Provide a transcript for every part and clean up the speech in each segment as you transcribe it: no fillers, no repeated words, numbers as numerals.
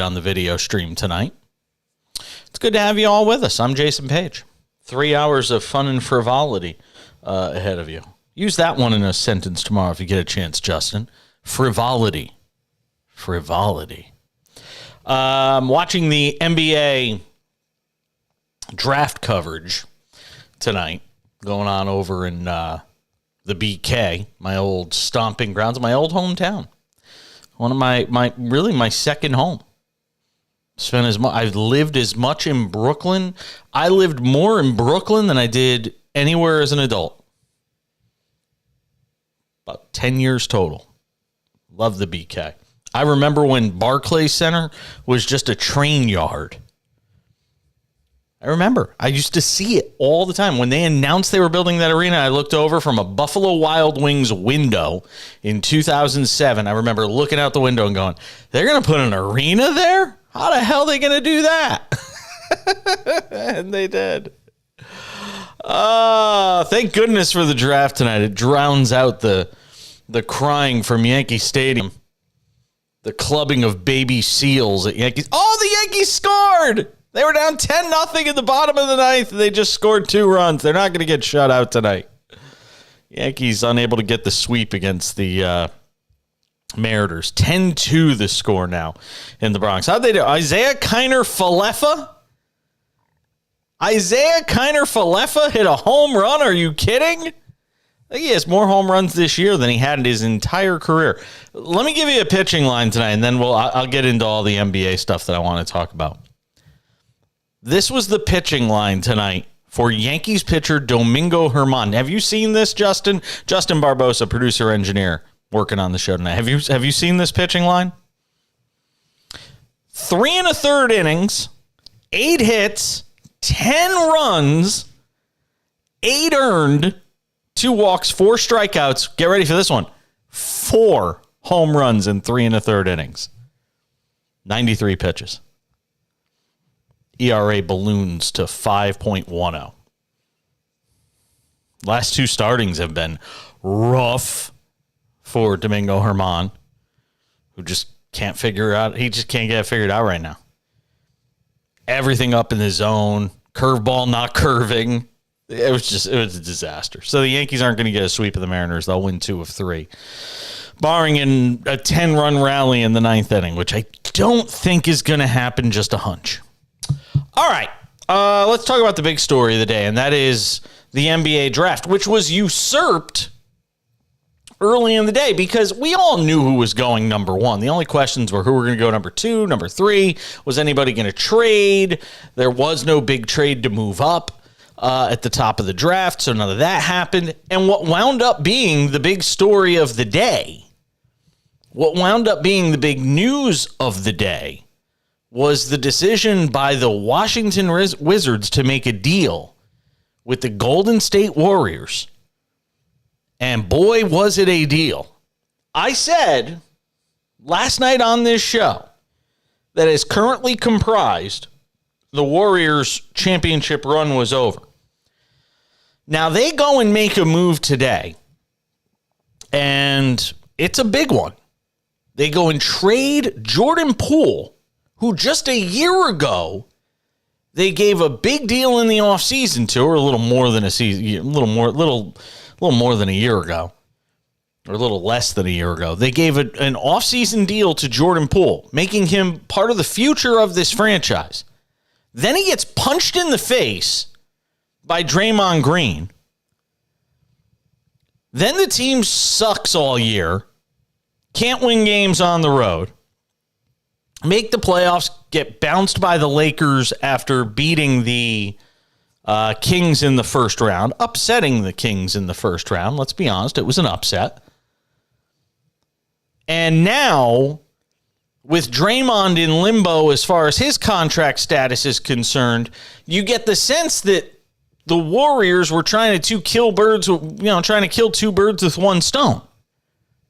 on the video stream tonight. It's good to have you all with us. I'm Jason Page. 3 hours of fun and frivolity ahead of you. Use that one in a sentence tomorrow if you get a chance, Justin. Frivolity. Frivolity. Watching the NBA draft coverage tonight going on over in the BK, my old stomping grounds, my old hometown. One of my second home. I've lived as much in Brooklyn. I lived more in Brooklyn than I did anywhere as an adult. About 10 years total. Love the BK. I remember when Barclays Center was just a train yard. I remember. I used to see it all the time. When they announced they were building that arena, I looked over from a Buffalo Wild Wings window in 2007. I remember looking out the window and going, they're going to put an arena there? How the hell are they going to do that? And they did. Thank goodness for the draft tonight. It drowns out the crying from Yankee Stadium. The clubbing of baby seals at Yankees. Oh, the Yankees scored! They were down 10-0 in the bottom of the ninth. They just scored 2 runs. They're not going to get shut out tonight. Yankees unable to get the sweep against the Mariners. 10-2 the score now in the Bronx. How'd they do? Isaiah Kiner-Falefa? Isaiah Kiner-Falefa hit a home run? Are you kidding? I think he has more home runs this year than he had in his entire career. Let me give you a pitching line tonight, and then I'll get into all the NBA stuff that I want to talk about. This was the pitching line tonight for Yankees pitcher Domingo Germán. Have you seen this, Justin? Justin Barbosa, producer engineer, working on the show tonight. Have you seen this pitching line? 3 1/3 innings, 8 hits, 10 runs, 8 earned, 2 walks, 4 strikeouts. Get ready for this one. 4 home runs in 3 1/3 innings. 93 pitches. ERA balloons to 5.10. Last 2 startings have been rough for Domingo Germán, who just can't figure out. He just can't get it figured out right now. Everything up in the zone, curveball not curving. It was a disaster. So the Yankees aren't going to get a sweep of the Mariners. They'll win 2 of 3, barring in a 10-run rally in the 9th inning, which I don't think is going to happen. Just a hunch. All right, let's talk about the big story of the day, and that is the NBA draft, which was usurped early in the day because we all knew who was going number 1. The only questions were who were going to go number 2, number 3. Was anybody going to trade? There was no big trade to move up at the top of the draft, so none of that happened. And what wound up being the big story of the day, what wound up being the big news of the day, was the decision by the Washington Wizards to make a deal with the Golden State Warriors. And boy, was it a deal. I said last night on this show that is currently comprised, the Warriors' championship run was over. Now they go and make a move today, and it's a big one. They go and trade Jordan Poole, who just a year ago, they gave a big deal in the offseason to, or a little more than a season, a little more than a year ago, or a little less than a year ago. They gave an offseason deal to Jordan Poole, making him part of the future of this franchise. Then he gets punched in the face by Draymond Green. Then the team sucks all year, can't win games on the road, make the playoffs, get bounced by the Lakers after beating the Kings in the first round, upsetting the Kings in the first round. Let's be honest, it was an upset. And now, with Draymond in limbo as far as his contract status is concerned, you get the sense that the Warriors were trying to kill two birds with one stone.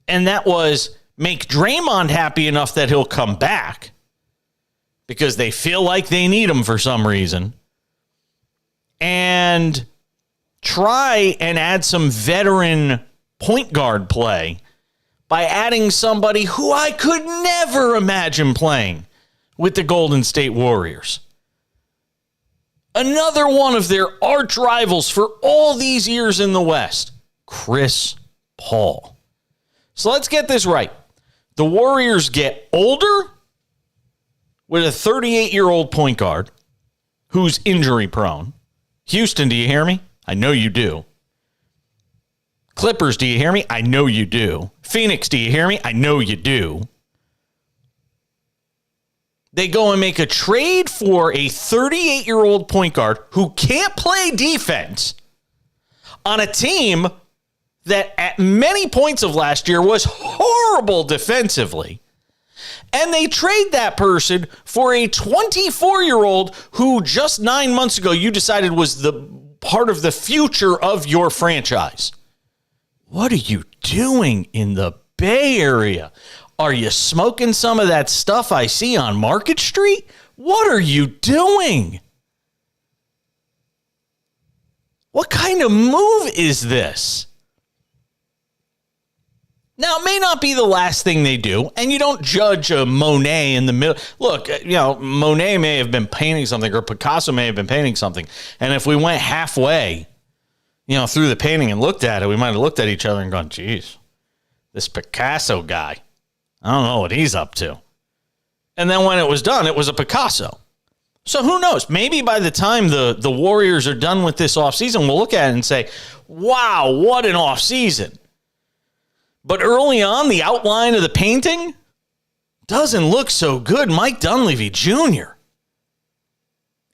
And that was make Draymond happy enough that he'll come back because they feel like they need him for some reason, and try and add some veteran point guard play by adding somebody who I could never imagine playing with the Golden State Warriors. Another one of their arch rivals for all these years in the West, Chris Paul. So let's get this right. The Warriors get older with a 38-year-old point guard who's injury prone. Houston, do you hear me? I know you do. Clippers, do you hear me? I know you do. Phoenix, do you hear me? I know you do. They go and make a trade for a 38-year-old point guard who can't play defense on a team that at many points of last year was horrible defensively. And they trade that person for a 24-year-old who just 9 months ago you decided was the part of the future of your franchise. What are you doing in the Bay Area? Are you smoking some of that stuff I see on Market Street? What are you doing? What kind of move is this? Now, it may not be the last thing they do, and you don't judge a Monet in the middle. Look, Monet may have been painting something, or Picasso may have been painting something, and if we went halfway, through the painting and looked at it, we might have looked at each other and gone, geez, this Picasso guy, I don't know what he's up to. And then when it was done, it was a Picasso. So who knows? Maybe by the time the Warriors are done with this offseason, we'll look at it and say, wow, what an offseason. But early on, the outline of the painting doesn't look so good. Mike Dunleavy Jr.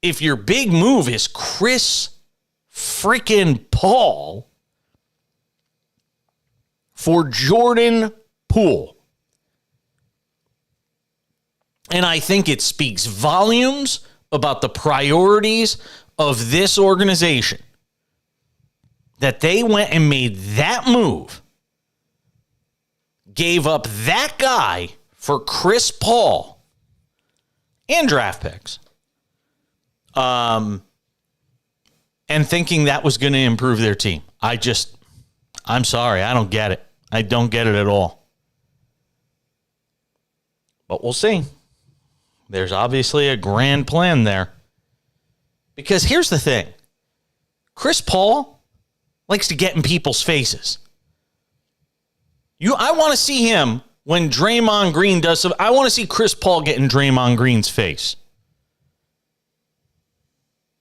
If your big move is Chris freaking Paul for Jordan Poole. And I think it speaks volumes about the priorities of this organization that they went and made that move. Gave up that guy for Chris Paul and draft picks. And thinking that was going to improve their team. I'm sorry, I don't get it. I don't get it at all. But we'll see. There's obviously a grand plan there. Because here's the thing. Chris Paul likes to get in people's faces. I want to see him when Draymond Green does something. I want to see Chris Paul get in Draymond Green's face.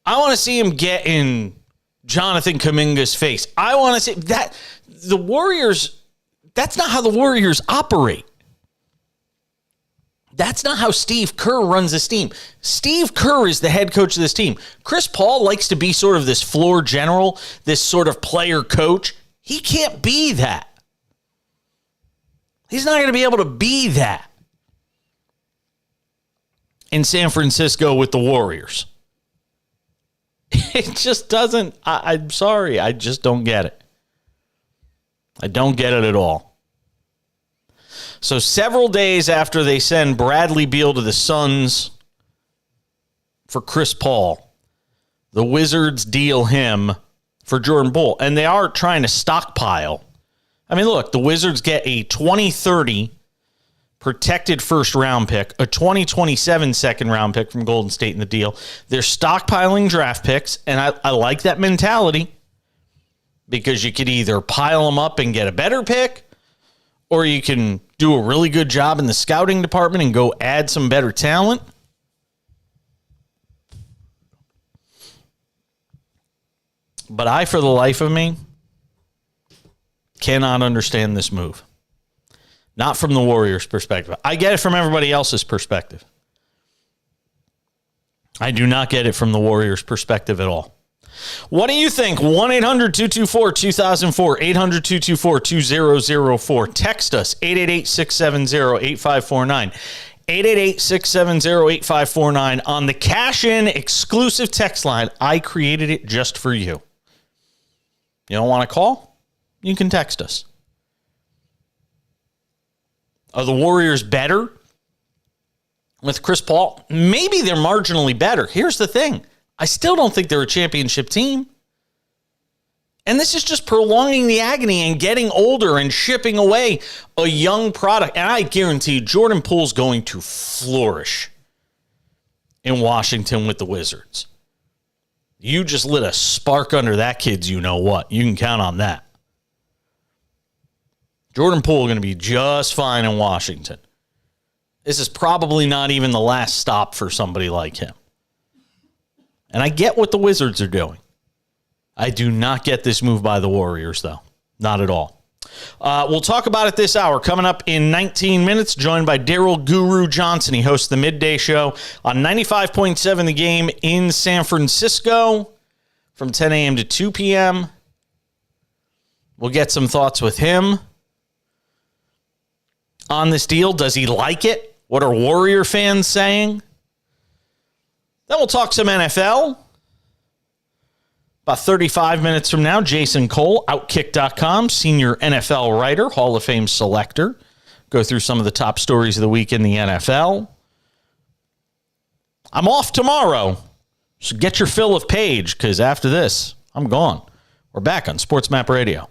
I want to see him get in Jonathan Kuminga's face. I want to see that the Warriors, that's not how the Warriors operate. That's not how Steve Kerr runs this team. Steve Kerr is the head coach of this team. Chris Paul likes to be sort of this floor general, this sort of player coach. He can't be that. He's not going to be able to be that in San Francisco with the Warriors. It just doesn't. I'm sorry. I just don't get it. I don't get it at all. So several days after they send Bradley Beal to the Suns for Chris Paul, the Wizards deal him for Jordan Poole. And they are trying to stockpile. I mean, look, the Wizards get a 2030 protected first-round pick, a 2027 second-round pick from Golden State in the deal. They're stockpiling draft picks, and I like that mentality because you could either pile them up and get a better pick, or you can do a really good job in the scouting department and go add some better talent. But I, for the life of me, cannot understand this move. Not from the Warriors' perspective. I get it from everybody else's perspective. I do not get it from the Warriors' perspective at all. What do you think? 1-800-224-2004, 800-224-2004. Text us, 888-670-8549. 888-670-8549 on the Cash-In exclusive text line. I created it just for you. You don't want to call? You can text us. Are the Warriors better with Chris Paul? Maybe they're marginally better. Here's the thing. I still don't think they're a championship team. And this is just prolonging the agony and getting older and shipping away a young product. And I guarantee Jordan Poole's going to flourish in Washington with the Wizards. You just lit a spark under that kid's you-know-what. You can count on that. Jordan Poole going to be just fine in Washington. This is probably not even the last stop for somebody like him. And I get what the Wizards are doing. I do not get this move by the Warriors, though. Not at all. We'll talk about it this hour. Coming up in 19 minutes, joined by Daryl Guru Johnson. He hosts the midday show on 95.7 The Game in San Francisco from 10 a.m. to 2 p.m. We'll get some thoughts with him on this deal. Does he like it? What are Warrior fans saying? Then we'll talk some NFL. About 35 minutes from now, Jason Cole, Outkick.com, senior NFL writer, Hall of Fame selector. Go through some of the top stories of the week in the NFL. I'm off tomorrow, so get your fill of Page, because after this, I'm gone. We're back on SportsMap Radio.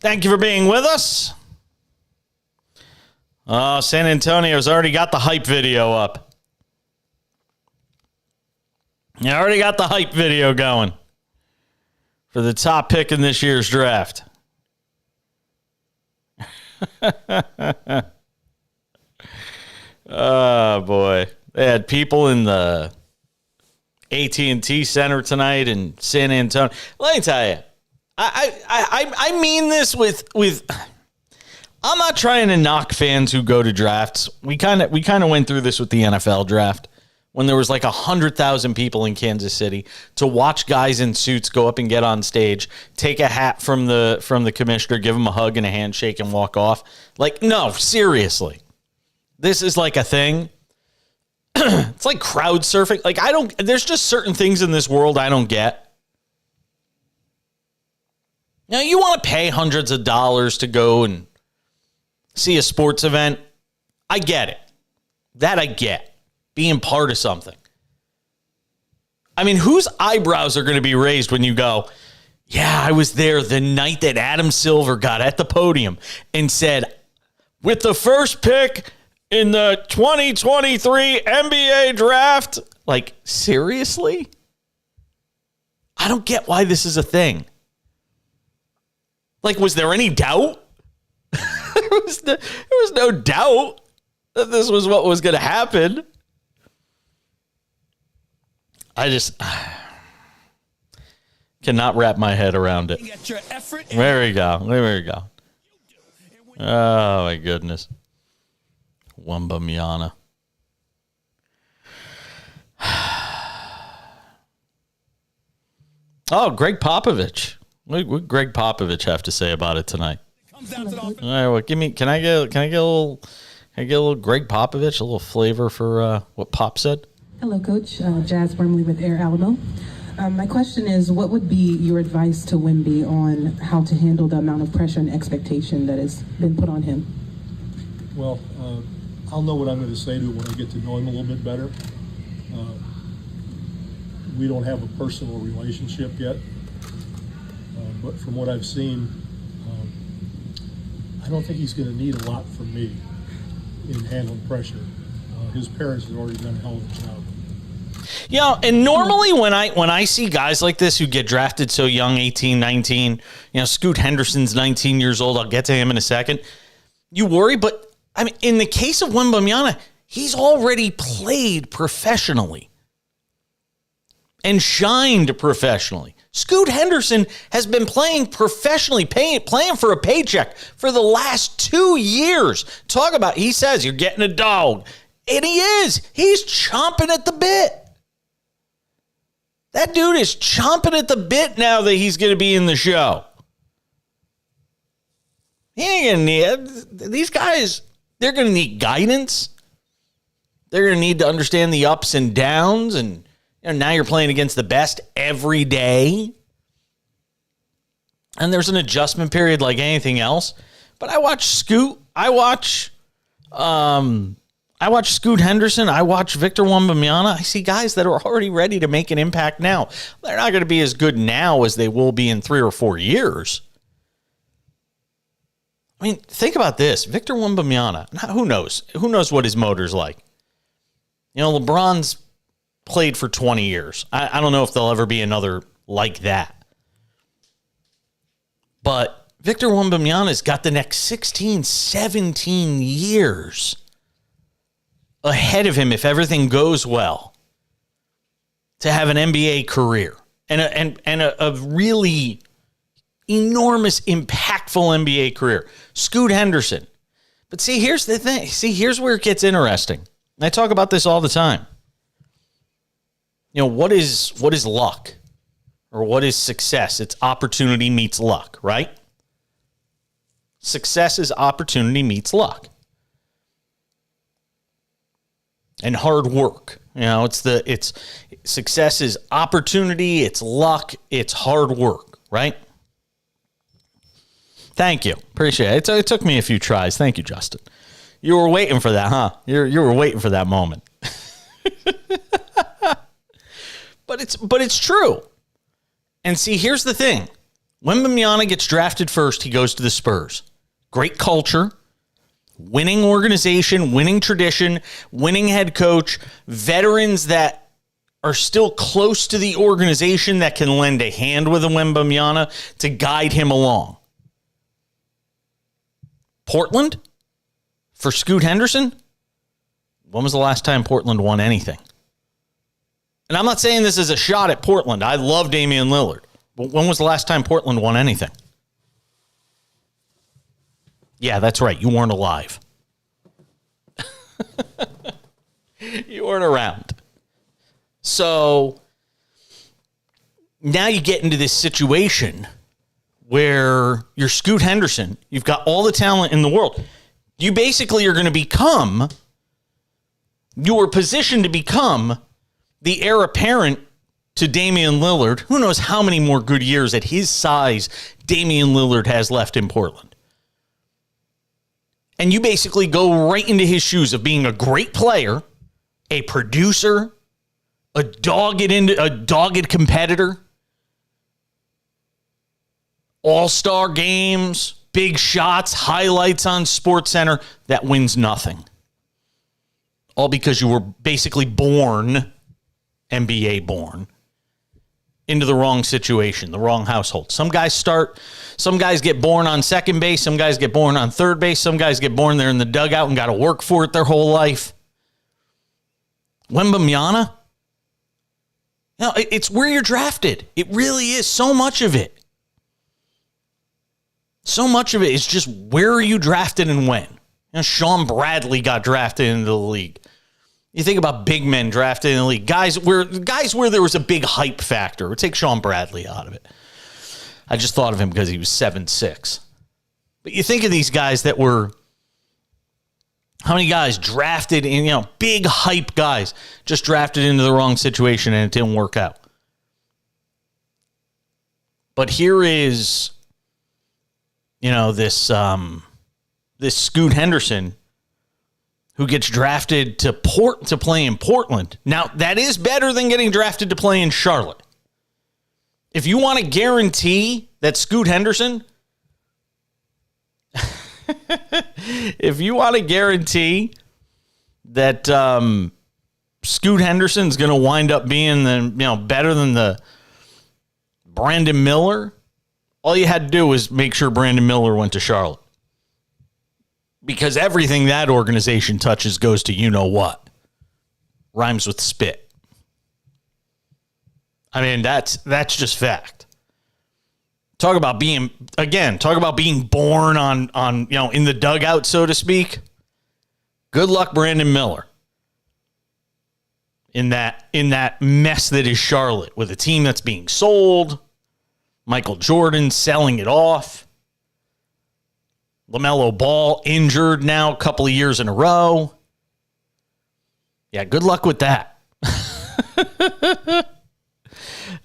Thank you for being with us. San Antonio's already got the hype video up. You already got the hype video going for the top pick in this year's draft. Oh, boy. They had people in the AT&T Center tonight in San Antonio. Let me tell you, I mean this with I'm not trying to knock fans who go to drafts. We kind of went through this with the NFL draft when there was like 100,000 people in Kansas City to watch guys in suits go up and get on stage, take a hat from the commissioner, give him a hug and a handshake and walk off. Like, no, seriously. This is like a thing. It's like crowd surfing. Like, there's just certain things in this world I don't get. Now, you want to pay hundreds of dollars to go and see a sports event. I get it. That I get. Being part of something. I mean, whose eyebrows are going to be raised when you go, yeah, I was there the night that Adam Silver got at the podium and said, with the first pick in the 2023 NBA draft. Like, seriously? I don't get why this is a thing. Like, was there any doubt? There was no doubt that this was what was going to happen. I just cannot wrap my head around it. There we go. There we go. Oh, my goodness. Wembanyama. Oh, Greg Popovich. What would Greg Popovich have to say about it tonight? All right, well, can I get a little Greg Popovich, a little flavor for what Pop said? Hello, Coach. Jazz Wormley with Air Alamo. My question is, what would be your advice to Wemby on how to handle the amount of pressure and expectation that has been put on him? Well, I'll know what I'm going to say to him when I get to know him a little bit better. We don't have a personal relationship yet, but from what I've seen, I don't think he's going to need a lot from me in handling pressure. His parents have already done a hell of a job. Yeah, and normally when I see guys like this who get drafted so young, 18, 19, Scoot Henderson's 19 years old, I'll get to him in a second, you worry, but I mean, in the case of Wembanyama, he's already played professionally and shined professionally. Scoot Henderson has been playing professionally, playing for a paycheck for the last 2 years. Talk about, he says, you're getting a dog. And he is. He's chomping at the bit. That dude is chomping at the bit now that he's going to be in the show. He ain't going to need, these guys, they're going to need guidance. They're going to need to understand the ups and downs. And now you're playing against the best every day. And there's an adjustment period like anything else. But I watch Scoot. I watch Scoot Henderson. I watch Victor Wembanyama. I see guys that are already ready to make an impact now. They're not going to be as good now as they will be in 3 or 4 years. I mean, think about this. Victor Wembanyama. Now, who knows? Who knows what his motor's like? LeBron's played for 20 years. I don't know if there'll ever be another like that. But Victor Wembanyama's got the next 16, 17 years ahead of him if everything goes well to have an NBA career and a really enormous, impactful NBA career. Scoot Henderson. But see, here's the thing. See, here's where it gets interesting. I talk about this all the time. What is luck? Or what is success? It's opportunity meets luck, right? Success is opportunity meets luck. And hard work. It's success is opportunity, it's luck, it's hard work, right? Thank you. Appreciate it. It took me a few tries. Thank you, Justin. You were waiting for that, huh? You were waiting for that moment. But it's true. And see, here's the thing. When Wembanyama gets drafted first, he goes to the Spurs. Great culture, winning organization, winning tradition, winning head coach, veterans that are still close to the organization that can lend a hand with a Wembanyama to guide him along. Portland, for Scoot Henderson, when was the last time Portland won anything? And I'm not saying this is a shot at Portland. I love Damian Lillard. But when was the last time Portland won anything? Yeah, that's right. You weren't alive. You weren't around. So now you get into this situation where you're Scoot Henderson. You've got all the talent in the world. You basically are going to become, you were positioned to become the heir apparent to Damian Lillard. Who knows how many more good years at his size Damian Lillard has left in Portland. And you basically go right into his shoes of being a great player, a producer, a dogged competitor, all-star games, big shots, highlights on SportsCenter that wins nothing. All because you were basically born, NBA born, into the wrong situation, the wrong household. Some guys get born on second base, some guys get born on third base, some guys get born there in the dugout and got to work for it their whole life. Wembanyama, it's where you're drafted. It really is. So much of it. So much of it is just where are you drafted and when. Sean Bradley got drafted into the league. You think about big men drafted in the league, guys where there was a big hype factor. We'll take Sean Bradley out of it. I just thought of him because he was 7'6". But you think of these guys that were, how many guys drafted in, big hype guys, just drafted into the wrong situation and it didn't work out. But here is, this Scoot Henderson who gets drafted to play in Portland. Now, that is better than getting drafted to play in Charlotte. If you want to guarantee that Scoot Henderson, if you want to guarantee that Scoot Henderson's going to wind up being better than the Brandon Miller, all you had to do was make sure Brandon Miller went to Charlotte. Because everything that organization touches goes to you-know-what. Rhymes with spit. I mean, that's just fact. Talk about being born on in the dugout, so to speak. Good luck, Brandon Miller. In that mess that is Charlotte, with a team that's being sold, Michael Jordan selling it off. LaMelo Ball injured now a couple of years in a row. Yeah, good luck with that.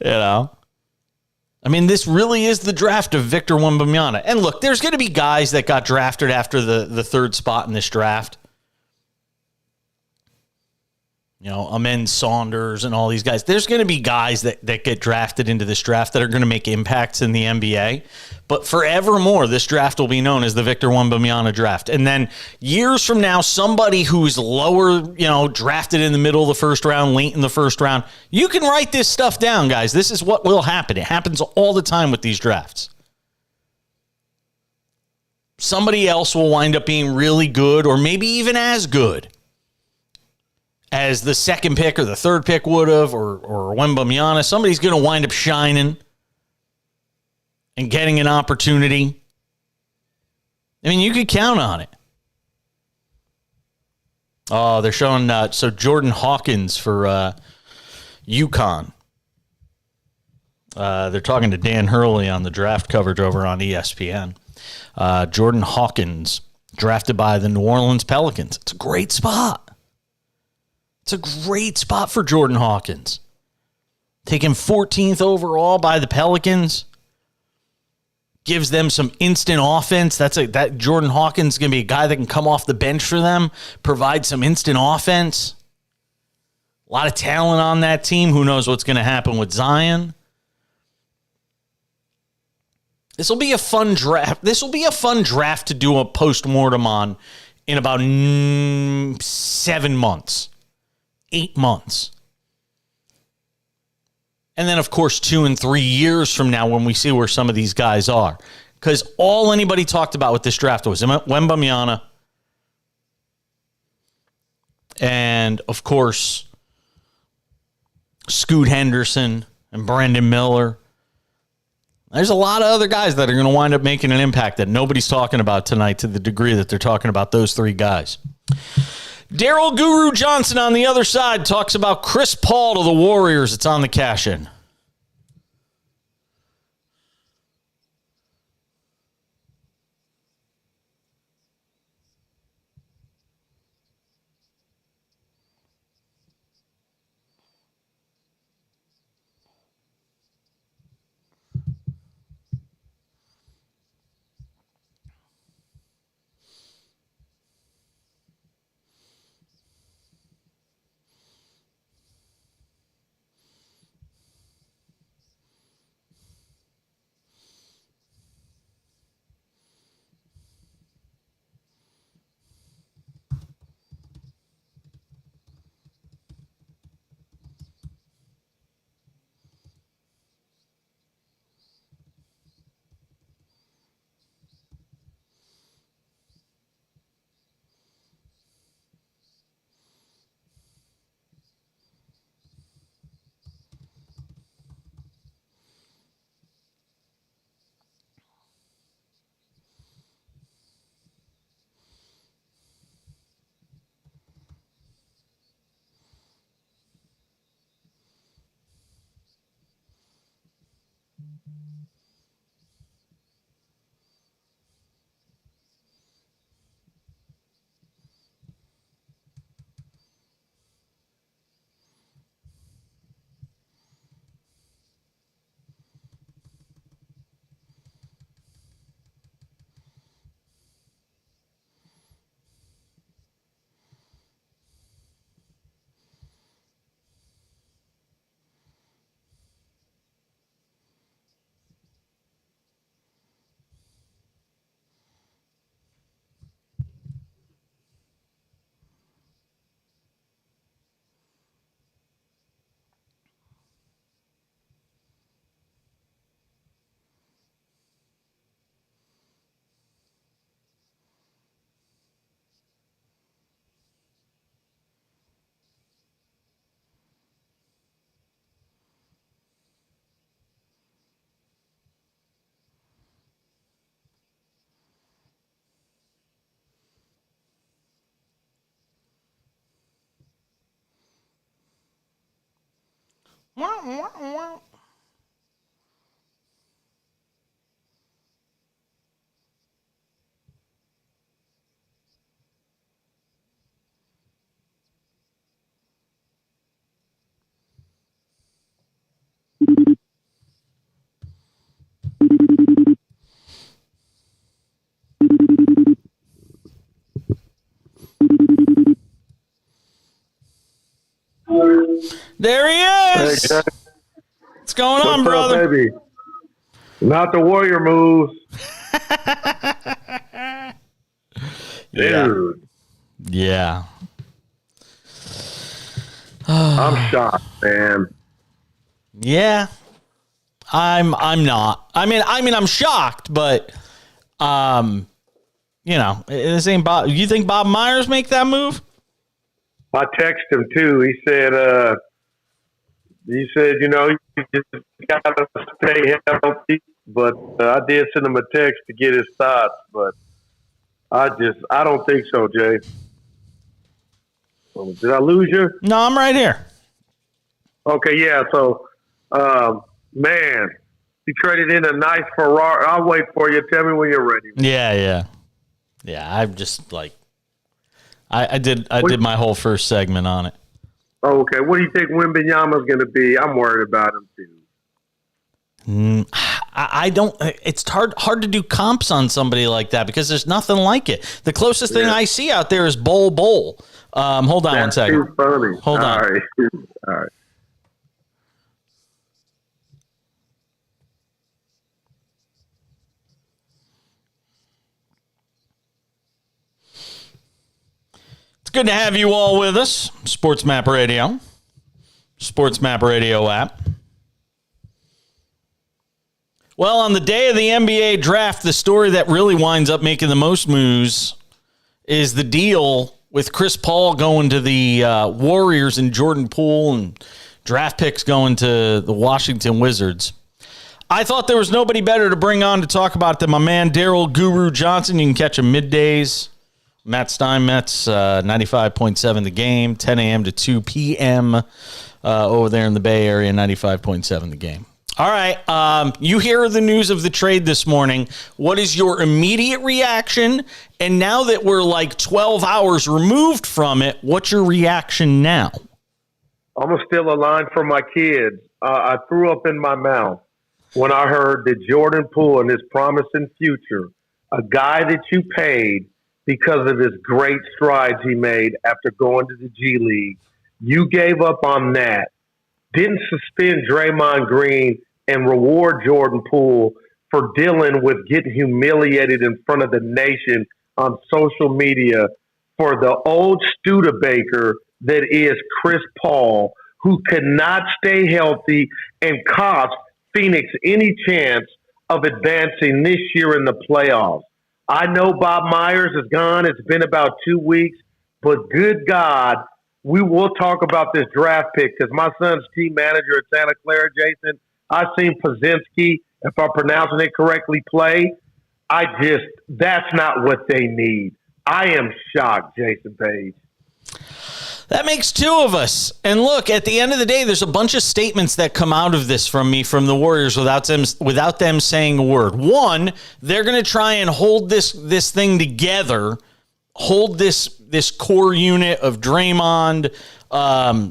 I mean, this really is the draft of Victor Wembanyama. And look, there's going to be guys that got drafted after the third spot in this draft. Amen Saunders and all these guys. There's going to be guys that get drafted into this draft that are going to make impacts in the NBA. But forevermore, this draft will be known as the Victor Wembanyama draft. And then years from now, somebody who's lower, drafted in the middle of the first round, late in the first round, you can write this stuff down, guys. This is what will happen. It happens all the time with these drafts. Somebody else will wind up being really good or maybe even as good as the second pick or the third pick would have, or Wembanyama. Somebody's going to wind up shining and getting an opportunity. I mean, you could count on it. Oh, they're showing so Jordan Hawkins for UConn. They're talking to Dan Hurley on the draft coverage over on ESPN. Jordan Hawkins, drafted by the New Orleans Pelicans. It's a great spot. It's a great spot for Jordan Hawkins. Taken 14th overall by the Pelicans. Gives them some instant offense. That Jordan Hawkins is going to be a guy that can come off the bench for them, provide some instant offense. A lot of talent on that team. Who knows what's going to happen with Zion? This will be a fun draft. This will be a fun draft to do a postmortem on in about 7 months. 8 months. And then, of course, 2 and 3 years from now when we see where some of these guys are. Because all anybody talked about with this draft was Wembanyama and, of course, Scoot Henderson and Brandon Miller. There's a lot of other guys that are going to wind up making an impact that nobody's talking about tonight to the degree that they're talking about those three guys. Daryl Guru Johnson on the other side talks about Chris Paul to the Warriors. It's on the cash-in. There he is. Hey, what's going on, brother? Up, baby? Not the Warrior moves. Dude. Yeah. I'm shocked, man. Yeah. I'm not. I mean I'm shocked, but this ain't Bob. You think Bob Myers make that move? I texted him too. He said, you just gotta stay healthy. But I did send him a text to get his thoughts. But I don't think so, Jay. Did I lose you? No, I'm right here. Okay, yeah. So, man, he traded in a nice Ferrari. I'll wait for you. Tell me when you're ready. Yeah. I'm just like, I did my whole first segment on it. Oh, okay. What do you think Wembanyama's going to be? I'm worried about him too. I don't. It's hard to do comps on somebody like that because there's nothing like it. The closest thing I see out there is Bol. Hold on one second. Too funny. Hold on. All right. It's good to have you all with us. SportsMap Radio. SportsMap Radio app. Well, on the day of the NBA draft, the story that really winds up making the most news is the deal with Chris Paul going to the Warriors and Jordan Poole and draft picks going to the Washington Wizards. I thought there was nobody better to bring on to talk about it than my man Daryl Guru Johnson. You can catch him middays. Matt Steinmetz, 95.7 The Game, 10 a.m. to 2 p.m. Over there in the Bay Area, 95.7 The Game. All right, you hear the news of the trade this morning. What is your immediate reaction? And now that we're like 12 hours removed from it, what's your reaction now? I'm going to steal a line from my kids. I threw up in my mouth when I heard that Jordan Poole and his promising future, a guy that you paid because of his great strides he made after going to the G League, you gave up on that, didn't suspend Draymond Green and reward Jordan Poole for dealing with getting humiliated in front of the nation on social media for the old Studebaker that is Chris Paul, who cannot stay healthy and cost Phoenix any chance of advancing this year in the playoffs. I know Bob Myers is gone. It's been about 2 weeks, but good God, we will talk about this draft pick because my son's team manager at Santa Clara, Jason, I've seen Pazinski, if I'm pronouncing it correctly, play. That's not what they need. I am shocked, Jason Page. That makes two of us. And look, at the end of the day, there's a bunch of statements that come out of this from me, from the Warriors, without them saying a word. One, they're going to try and hold this thing together, hold this core unit of Draymond,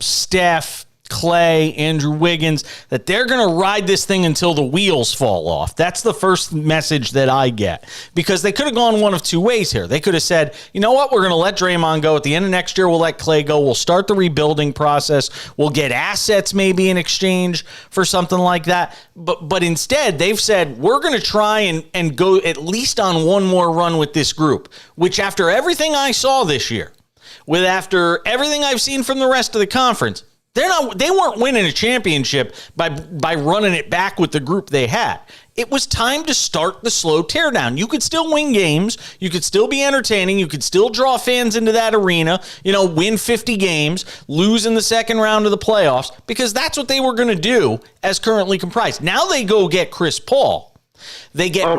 Steph, Clay, Andrew Wiggins, that they're going to ride this thing until the wheels fall off. That's the first message that I get, because they could have gone one of two ways here. They could have said, you know what, we're going to let Draymond go. At the end of next year, we'll let Clay go. We'll start the rebuilding process. We'll get assets maybe in exchange for something like that. But instead, they've said, we're going to try and go at least on one more run with this group, which after everything I saw this year, after everything I've seen from the rest of the conference, they weren't winning a championship by running it back with the group they had. It was time to start the slow teardown. You could still win games. You could still be entertaining. You could still draw fans into that arena, win 50 games, lose in the second round of the playoffs, because that's what they were going to do as currently comprised. Now they go get Chris Paul. They get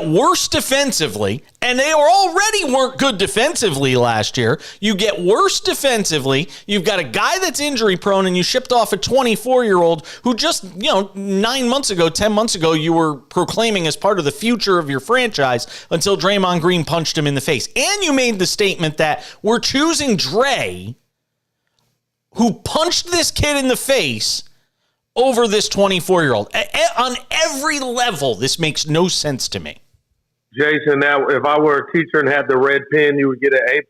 worse defensively, and they weren't good defensively last year. You get worse defensively. You've got a guy that's injury prone, and you shipped off a 24-year-old who just 9 months ago, 10 months ago, you were proclaiming as part of the future of your franchise until Draymond Green punched him in the face. And you made the statement that we're choosing Dre, who punched this kid in the face, over this 24-year-old. On every level, this makes no sense to me. Jason, now, if I were a teacher and had the red pen, you would get an A+.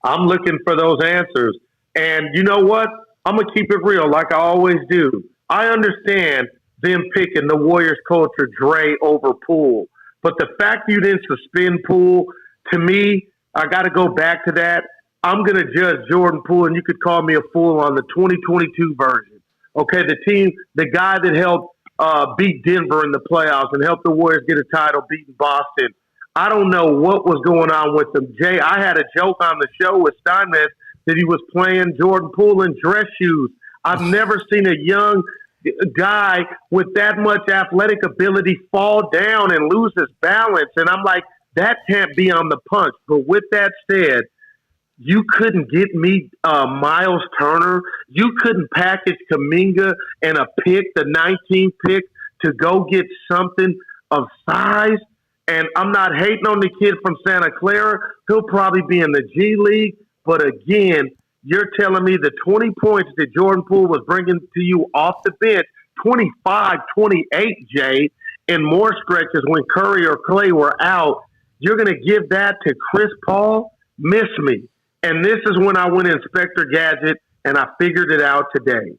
I'm looking for those answers. And you know what? I'm going to keep it real like I always do. I understand them picking the Warriors culture, Dre over Poole. But the fact you didn't suspend Poole, to me, I got to go back to that. I'm going to judge Jordan Poole, and you could call me a fool on the 2022 version. Okay, the guy that helped beat Denver in the playoffs and helped the Warriors get a title beating Boston. I don't know what was going on with him. Jay, I had a joke on the show with Steinmetz that he was playing Jordan Poole in dress shoes. I've never seen a young guy with that much athletic ability fall down and lose his balance. And I'm like, that can't be on the punch. But with that said, you couldn't get me Miles Turner. You couldn't package Kuminga and a pick, the 19th pick, to go get something of size. And I'm not hating on the kid from Santa Clara. He'll probably be in the G League. But again, you're telling me the 20 points that Jordan Poole was bringing to you off the bench, 25, 28, Jay, in more stretches when Curry or Clay were out, you're going to give that to Chris Paul? Miss me. And this is when I went Inspector Gadget, and I figured it out today.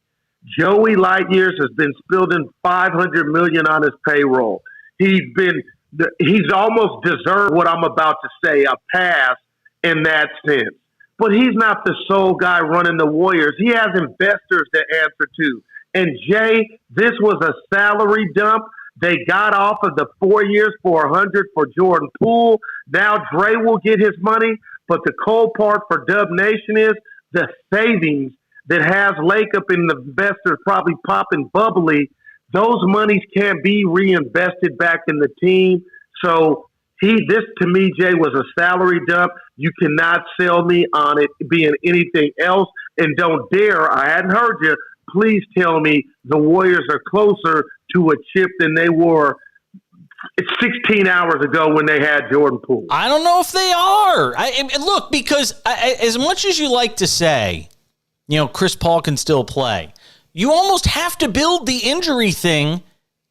Joey Lightyears has been spending $500 million on his payroll. He's almost deserved what I'm about to say, a pass in that sense. But he's not the sole guy running the Warriors. He has investors to answer to. And Jay, this was a salary dump. They got off of the 4 years for $100 for Jordan Poole. Now Dre will get his money. But the cold part for Dub Nation is the savings that has Lake up in the investors probably popping bubbly. those monies can't be reinvested back in the team. So this to me, Jay, was a salary dump. You cannot sell me on it being anything else. And don't dare, I hadn't heard you, please tell me the Warriors are closer to a chip than they were 16 hours ago when they had Jordan Poole. I don't know if they are. Look, because as much as you like to say, Chris Paul can still play, you almost have to build the injury thing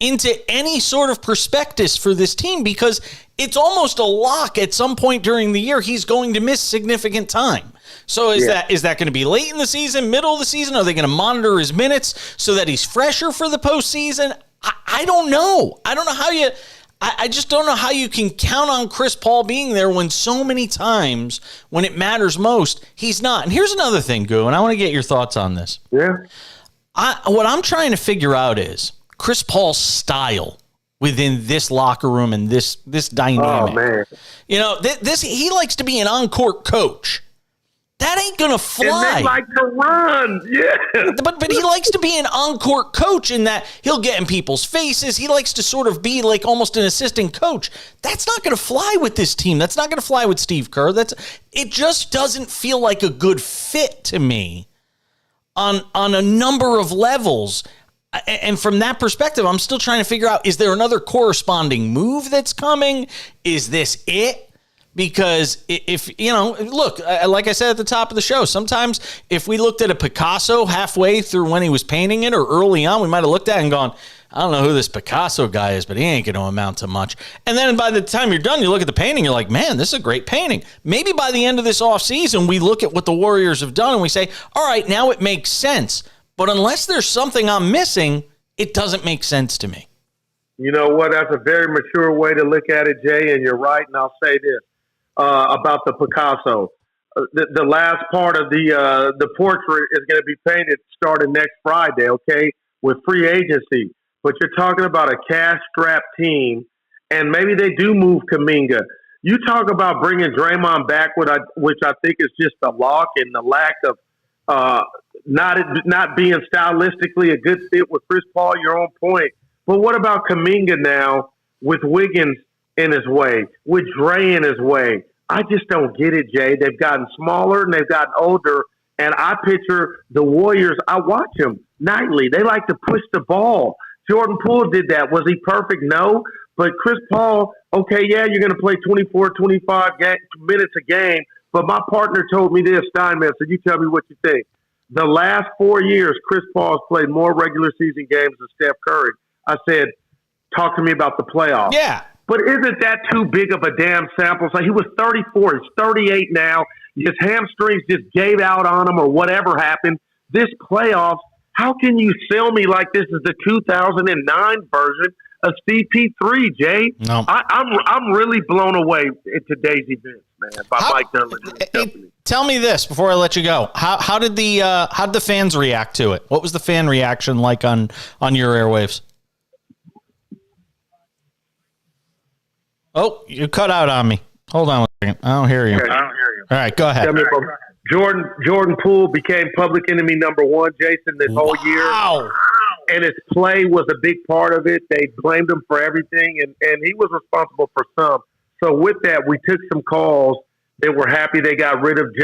into any sort of prospectus for this team because it's almost a lock at some point during the year he's going to miss significant time. So is that going to be late in the season, middle of the season? Are they going to monitor his minutes so that he's fresher for the postseason? I don't know. I just don't know how you can count on Chris Paul being there when so many times when it matters most, he's not. And here's another thing, Goo, and I want to get your thoughts on this. Yeah. What I'm trying to figure out is Chris Paul's style within this locker room and this dynamic. Oh, man. He likes to be an on-court coach. That ain't going to fly. And they like to run, yeah. But he likes to be an on-court coach in that he'll get in people's faces. He likes to sort of be like almost an assistant coach. That's not going to fly with this team. That's not going to fly with Steve Kerr. It just doesn't feel like a good fit to me on a number of levels. And from that perspective, I'm still trying to figure out, is there another corresponding move that's coming? Is this it? Because if, look, like I said at the top of the show, sometimes if we looked at a Picasso halfway through when he was painting it or early on, we might have looked at it and gone, I don't know who this Picasso guy is, but he ain't going to amount to much. And then by the time you're done, you look at the painting, you're like, man, this is a great painting. Maybe by the end of this offseason, we look at what the Warriors have done and we say, all right, now it makes sense. But unless there's something I'm missing, it doesn't make sense to me. You know what? That's a very mature way to look at it, Jay, and you're right. And I'll say this about the Picasso. The last part of the portrait is going to be painted starting next Friday, okay, with free agency. But you're talking about a cash-strapped team, and maybe they do move Kuminga. You talk about bringing Draymond back, which I think is just a lock and the lack of not being stylistically a good fit with Chris Paul, your own point. But what about Kuminga now with Wiggins in his way, with Dre in his way? I just don't get it, Jay. They've gotten smaller and they've gotten older, and I picture the Warriors. I watch them nightly. They like to push the ball. Jordan Poole did that. Was he perfect? No. But Chris Paul, okay, yeah, you're going to play 24, 25 minutes a game. But my partner told me this, Steinman, so you tell me what you think. The last 4 years, Chris Paul has played more regular season games than Steph Curry. I said, talk to me about the playoffs. Yeah. But isn't that too big of a damn sample? So he was 34. He's 38 now. His hamstrings just gave out on him or whatever happened. This playoffs, how can you sell me like this is the 2009 version of CP3, Jay? No. I'm really blown away at today's events, man, by Mike Dunleavy. Tell me this before I let you go. How did the fans react to it? What was the fan reaction like on your airwaves? Oh, you cut out on me. Hold on a second. I don't hear you. Okay. All right, go ahead. Jordan Poole became public enemy number one, Jason, this whole year. Wow. And his play was a big part of it. They blamed him for everything, and he was responsible for some. So with that, we took some calls. They were happy they got rid of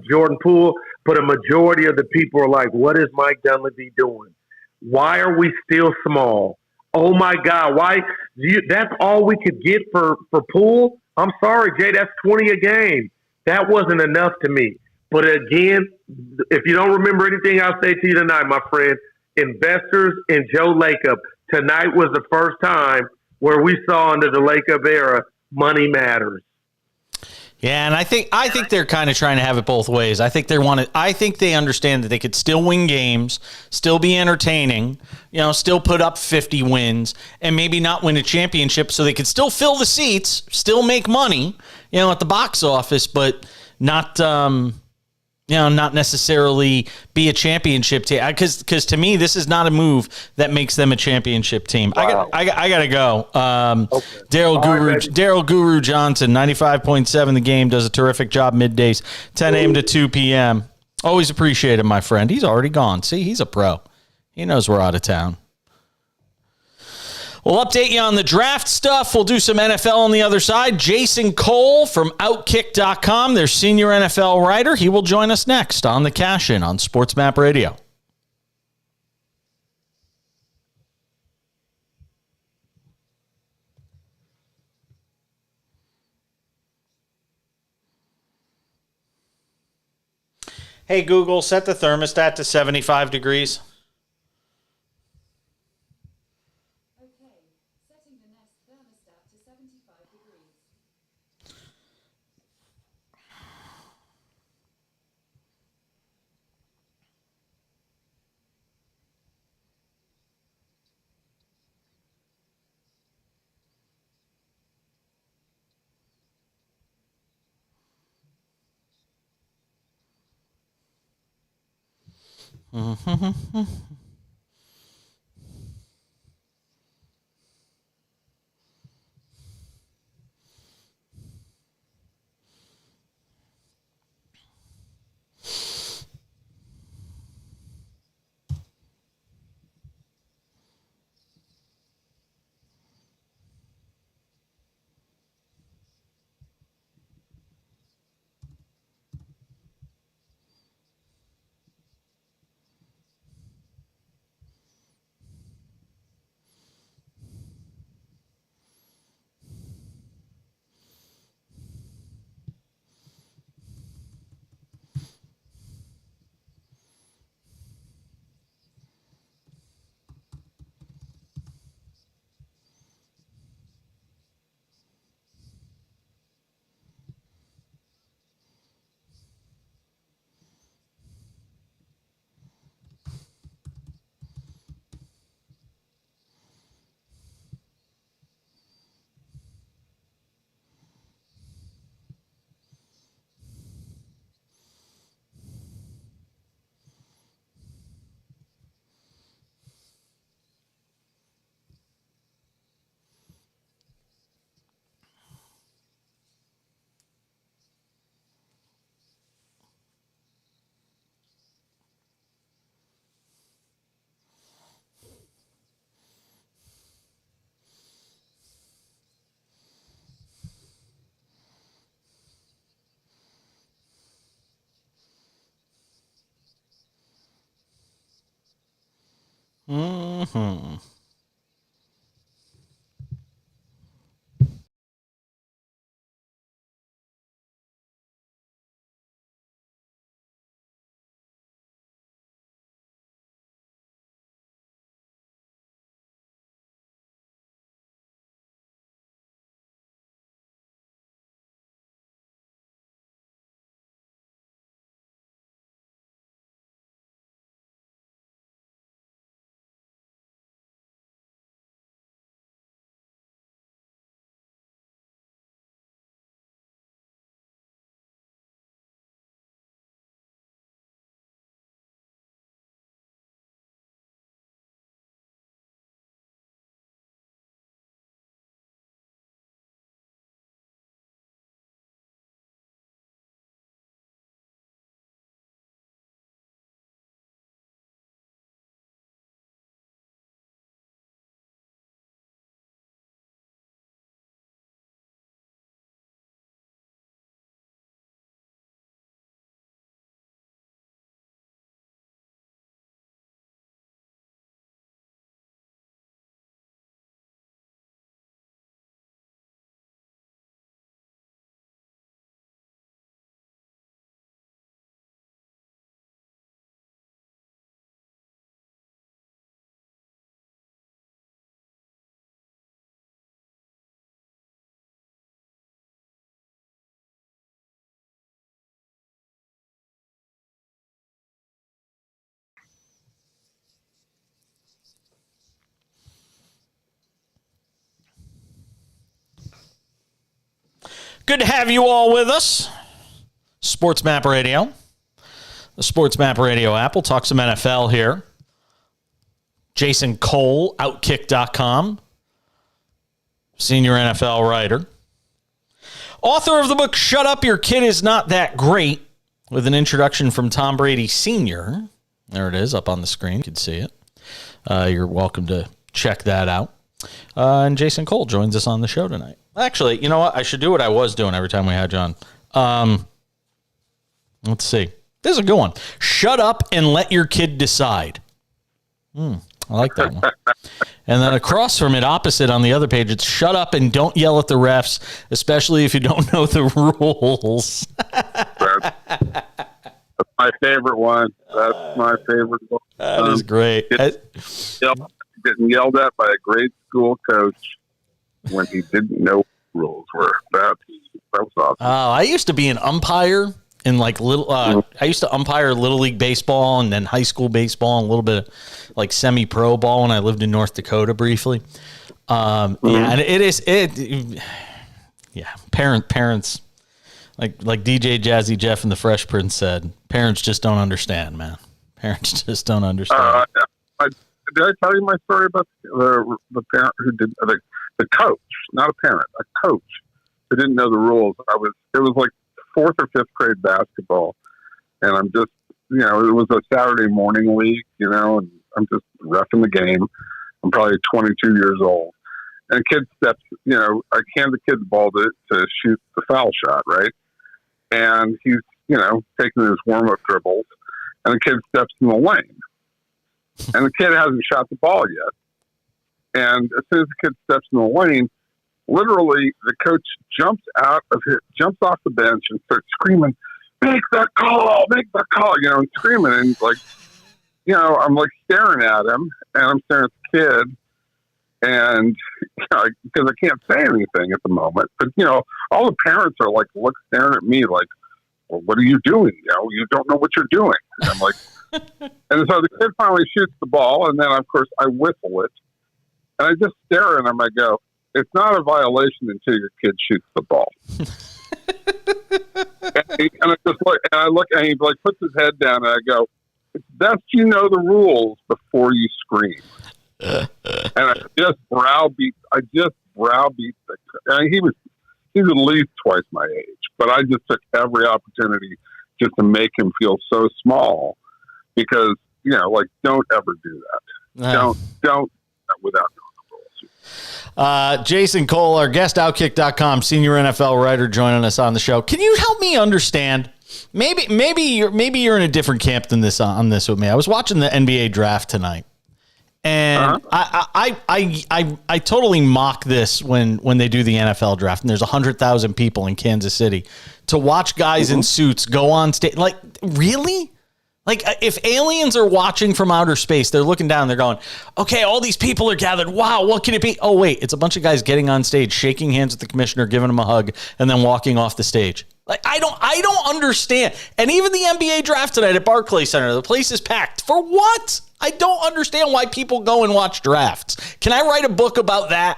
Jordan Poole, but a majority of the people are like, what is Mike Dunleavy doing? Why are we still small? Oh, my God. Why? That's all we could get for Poole? I'm sorry, Jay. That's 20 a game. That wasn't enough to me. But again, if you don't remember anything I'll say to you tonight, my friend, investors in Joe Lacob, tonight was the first time where we saw under the Lacob era, money matters. Yeah, and I think they're kind of trying to have it both ways. I think they understand that they could still win games, still be entertaining, still put up 50 wins, and maybe not win a championship, so they could still fill the seats, still make money, at the box office, but not not necessarily be a championship team. Because to me, this is not a move that makes them a championship team. Wow. I got to go. Okay. Daryl Guru Johnson, 95.7 The Game, does a terrific job middays, 10 a.m. to 2 p.m. Always appreciate it, my friend. He's already gone. See, he's a pro. He knows we're out of town. We'll update you on the draft stuff. We'll do some NFL on the other side. Jason Cole from Outkick.com, their senior NFL writer. He will join us next on the Cash In on SportsMap Radio. Hey, Google, set the thermostat to 75 degrees. Okay, setting the Nest thermostat to 75 degrees. Mm-hmm. Good to have you all with us. SportsMap Radio. The SportsMap Radio app. We'll talk some NFL here. Jason Cole, Outkick.com. Senior NFL writer. Author of the book, Shut Up, Your Kid Is Not That Great, with an introduction from Tom Brady Sr. There it is up on the screen. You can see it. You're welcome to check that out. And Jason Cole joins us on the show tonight. Actually, you know what? I should do what I was doing every time we had John. Let's see. This is a good one. Shut up and let your kid decide. I like that one. And then across from it, opposite on the other page, it's shut up and don't yell at the refs, especially if you don't know the rules. That's my favorite one. That's my favorite one. That is great. Getting yelled at by a grade school coach when he didn't know what the rules were. That was awesome. I used to be an umpire in like little. I used to umpire Little League baseball and then high school baseball and a little bit of like semi-pro ball when I lived in North Dakota briefly. Yeah, and parents like DJ Jazzy Jeff and the Fresh Prince said, parents just don't understand, man. Parents just don't understand. Did I tell you my story about the parent who did the coach, not a parent, a coach who didn't know the rules? It was like 4th or 5th grade basketball, and I'm just, it was a Saturday morning league, and I'm just reffing the game. I'm probably 22 years old, and a kid steps, I hand the kid the ball to shoot the foul shot, right? And he's, taking his warm-up dribbles, and the kid steps in the lane. And the kid hasn't shot the ball yet. And as soon as the kid steps in the lane, literally the coach jumps off the bench and starts screaming, make the call, and screaming. And I'm like staring at him, and I'm staring at the kid. And because I can't say anything at the moment, but all the parents are like staring at me like, well, what are you doing? You don't know what you're doing. And I'm like, and so the kid finally shoots the ball, and then of course I whistle it, and I just stare at him. I go, it's not a violation until your kid shoots the ball. I look, and he like puts his head down, and I go, it's best you know the rules before you scream. And I just browbeat the. And he's at least twice my age, but I just took every opportunity just to make him feel so small, because don't ever do that. Don't without knowing the rules. Jason Cole, our guest, Outkick.com senior NFL writer, joining us on the show. Can you help me understand? Maybe you're in a different camp than this on this with me. I was watching the NBA draft tonight. And I totally mock this when they do the NFL draft and there's 100,000 people in Kansas City to watch guys in suits go on stage. Like, really? Like, if aliens are watching from outer space, they're looking down, they're going, okay, all these people are gathered. Wow, what can it be? Oh, wait, it's a bunch of guys getting on stage, shaking hands with the commissioner, giving him a hug, and then walking off the stage. Like, I don't understand. And even the NBA draft tonight at Barclays Center, the place is packed. For what? I don't understand why people go and watch drafts. Can I write a book about that?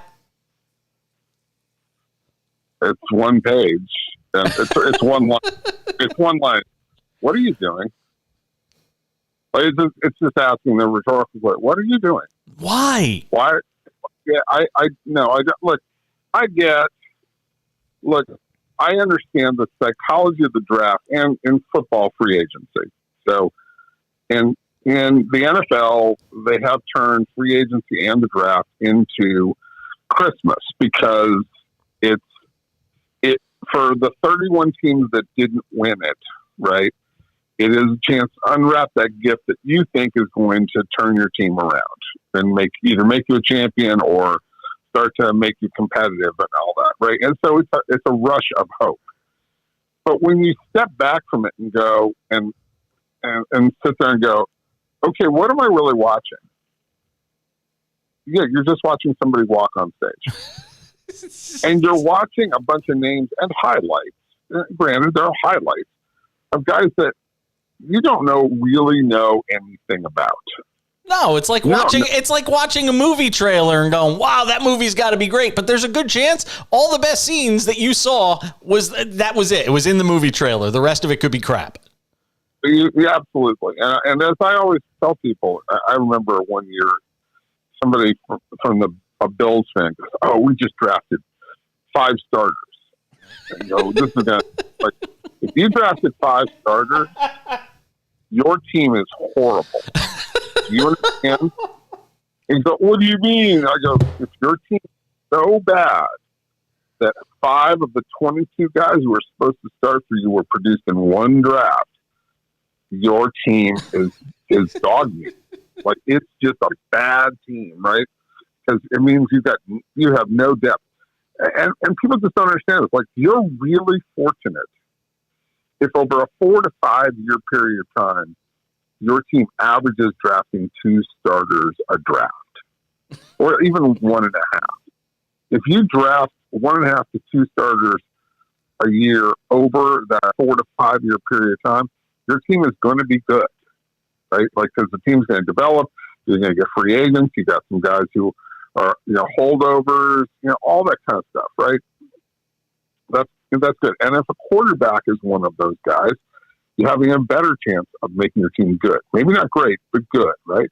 It's one page. And it's one line. It's one line. What are you doing? It's just asking the rhetorical question. What are you doing? Why? Yeah, I no, I don't. Look, I understand the psychology of the draft and in football free agency. So, in the NFL, they have turned free agency and the draft into Christmas, because it for the 31 teams that didn't win it, right? It is a chance to unwrap that gift that you think is going to turn your team around and either make you a champion or start to make you competitive and all that, right? And so it's a rush of hope. But when you step back from it and go and sit there and go, okay, what am I really watching? Yeah, you're just watching somebody walk on stage. And you're watching a bunch of names and highlights. Granted, there are highlights of guys that you don't really know anything about. No, it's like watching a movie trailer and going, wow, that movie's got to be great. But there's a good chance all the best scenes that you saw was it. It was in the movie trailer. The rest of it could be crap. Yeah, absolutely. And as I always tell people, I remember one year somebody from a Bills fan goes, "Oh, we just drafted 5 starters." And this is gonna, like, if you drafted 5 starters, your team is horrible. Do you understand? And he goes, what do you mean? I go, if your team is so bad that 5 of the 22 guys who were supposed to start for you were produced in one draft, your team is dog meat. Like, it's just a bad team, right? Because it means you have no depth. And people just don't understand it. Like, you're really fortunate if over a 4 to 5 year period of time, your team averages drafting 2 starters a draft, or even 1.5. If you draft 1.5 to 2 starters a year over that 4 to 5 year period of time, your team is going to be good, right? Like, because the team's going to develop, you're going to get free agents, you got some guys who are, holdovers, all that kind of stuff, right? That's good. And if a quarterback is one of those guys, you're having a better chance of making your team good. Maybe not great, but good, right?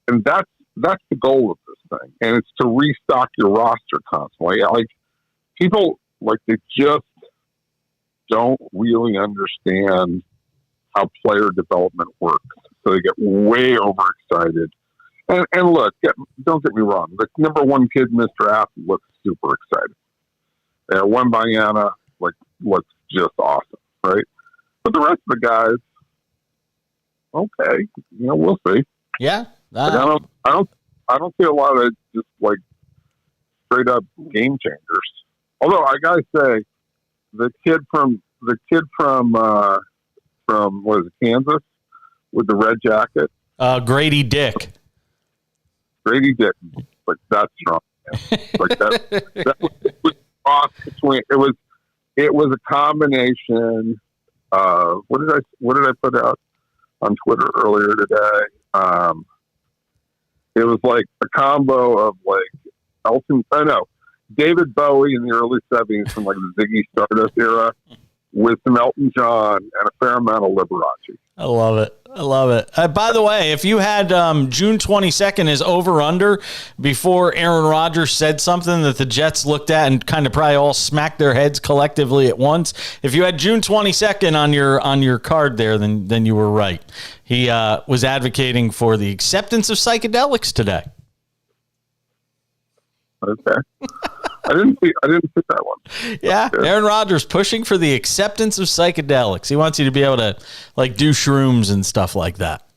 And that's the goal of this thing. And it's to restock your roster constantly. Like, people, they just don't really understand how player development works. So they get way overexcited. And look, don't get me wrong. The number 1 kid in this draft looks super excited. Wembanyama looks just awesome, right? But the rest of the guys, okay, we'll see. Yeah, I don't see a lot of just straight up game changers. Although I gotta say, the kid from what is it, Kansas, with the red jacket, Grady Dick. That's strong. That was cross between. It was a combination. What did I put out on Twitter earlier today? It was like a combo of David Bowie in the early 70s from the Ziggy Stardust era with some Elton John and a fair amount of Liberace. I love it. By the way, if you had June 22nd as over-under before Aaron Rodgers said something that the Jets looked at and kind of probably all smacked their heads collectively at once, if you had June 22nd on your card there, then you were right. He was advocating for the acceptance of psychedelics today. Okay. I didn't see that one. Yeah, Aaron Rodgers pushing for the acceptance of psychedelics. He wants you to be able to do shrooms and stuff like that.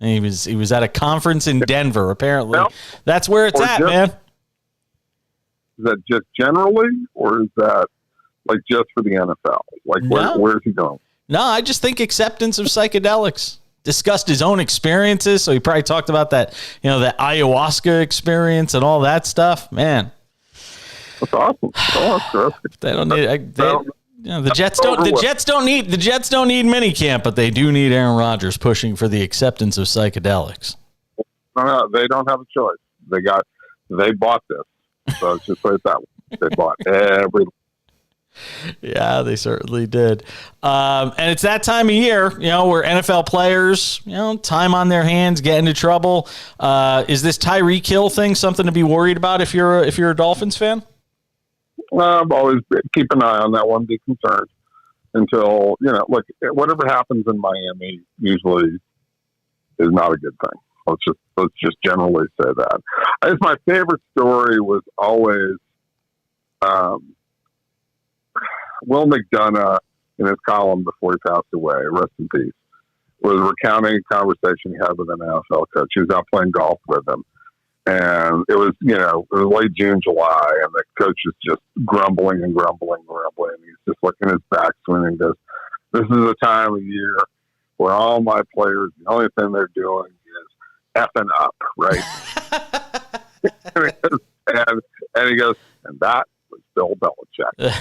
And he was at a conference in Denver. Apparently, that's where it's at, man. Is that just generally, or is that just for the NFL? Where's he going? No, I just think acceptance of psychedelics. Discussed his own experiences, so he probably talked about that, that ayahuasca experience and all that stuff. Man, that's awesome. They don't need. The Jets don't. The Jets don't need minicamp, but they do need Aaron Rodgers pushing for the acceptance of psychedelics. No, they don't have a choice. They bought this, so it's just like that. They bought every. Yeah, they certainly did. And it's that time of year, where NFL players, time on their hands, get into trouble. Is this Tyreek Hill thing something to be worried about if you're a Dolphins fan? I've always keep an eye on that one, be concerned until, whatever happens in Miami usually is not a good thing. Let's just generally say that. I guess my favorite story was always, Will McDonough, in his column before he passed away, rest in peace, was recounting a conversation he had with an NFL coach. He was out playing golf with him. And it was late June, July, and the coach is just grumbling. He's just looking at his backswing and goes, this is a time of year where all my players, the only thing they're doing is effing up, right? and he goes, and that was Bill Belichick.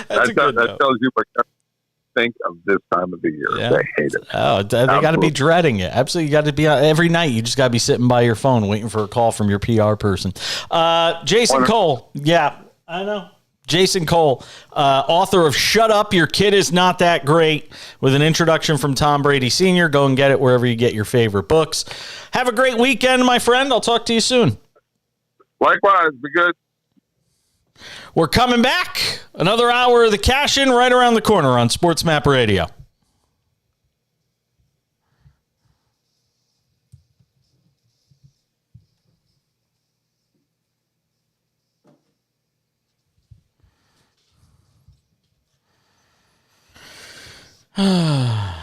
that tells you what I think of this time of the year. Yeah. They hate it. Oh, they got to be dreading it. Absolutely, you got to be every night. You just got to be sitting by your phone waiting for a call from your PR person. Jason Cole. Yeah, I know. Jason Cole, author of Shut Up, Your Kid Is Not That Great, with an introduction from Tom Brady Sr. Go and get it wherever you get your favorite books. Have a great weekend, my friend. I'll talk to you soon. Likewise. Be good. We're coming back. Another hour of the cash-in right around the corner on SportsMap Radio. I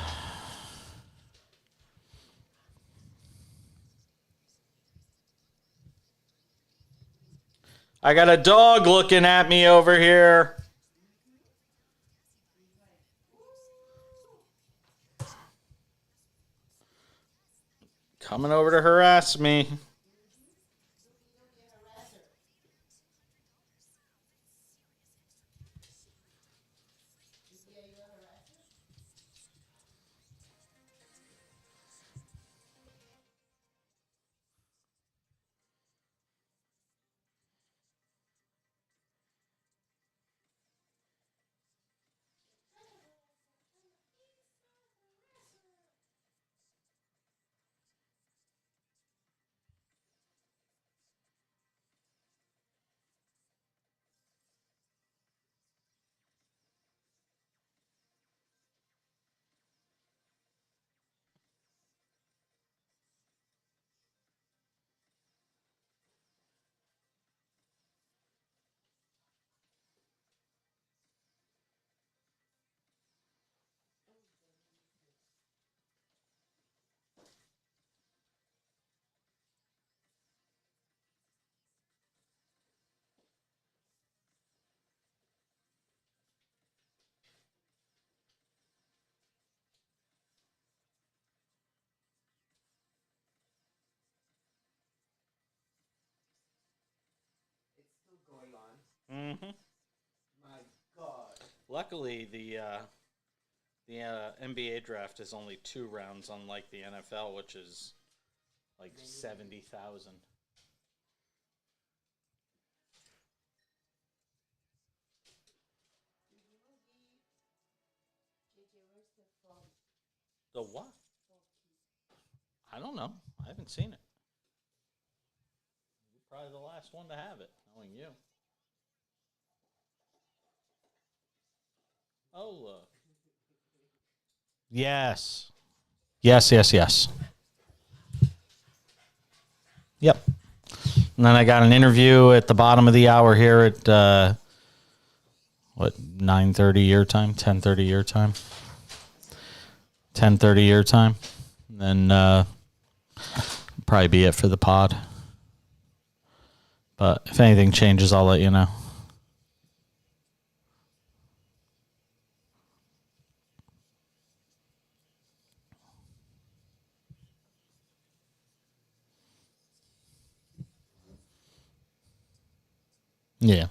got a dog looking at me over here. Coming over to harass me. Mm-hmm. My God. Luckily, the NBA draft is only 2 rounds, unlike the NFL, which is like 70,000. The what? I don't know. I haven't seen it. You're probably the last one to have it, knowing you. Oh, look. Yes. Yes. Yep. And then I got an interview at the bottom of the hour here at, 9:30 your time? 10:30 your time? 10:30 your time. And then probably be it for the pod. But if anything changes, I'll let you know. Yeah.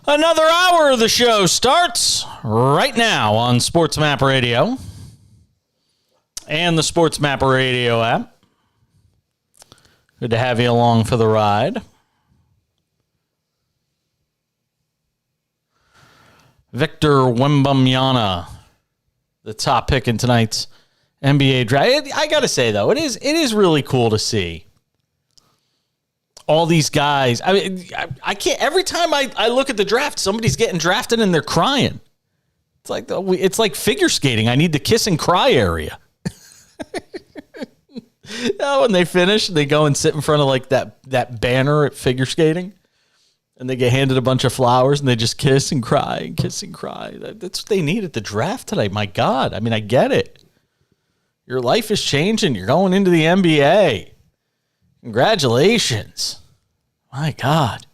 Another hour of the show starts right now on SportsMap Radio and the SportsMap Radio app. Good to have you along for the ride. Victor Wembanyama, the top pick in tonight's NBA draft. I got to say, though, it is really cool to see all these guys. I mean, I can't. Every time I look at the draft, somebody's getting drafted and they're crying. It's like figure skating. I need the kiss and cry area. When they finish, they go and sit in front of like that banner at figure skating, and they get handed a bunch of flowers, and they just kiss and cry and kiss and cry. That's what they need at the draft tonight. My God. I mean, I get it. Your life is changing. You're going into the NBA. Congratulations. My God.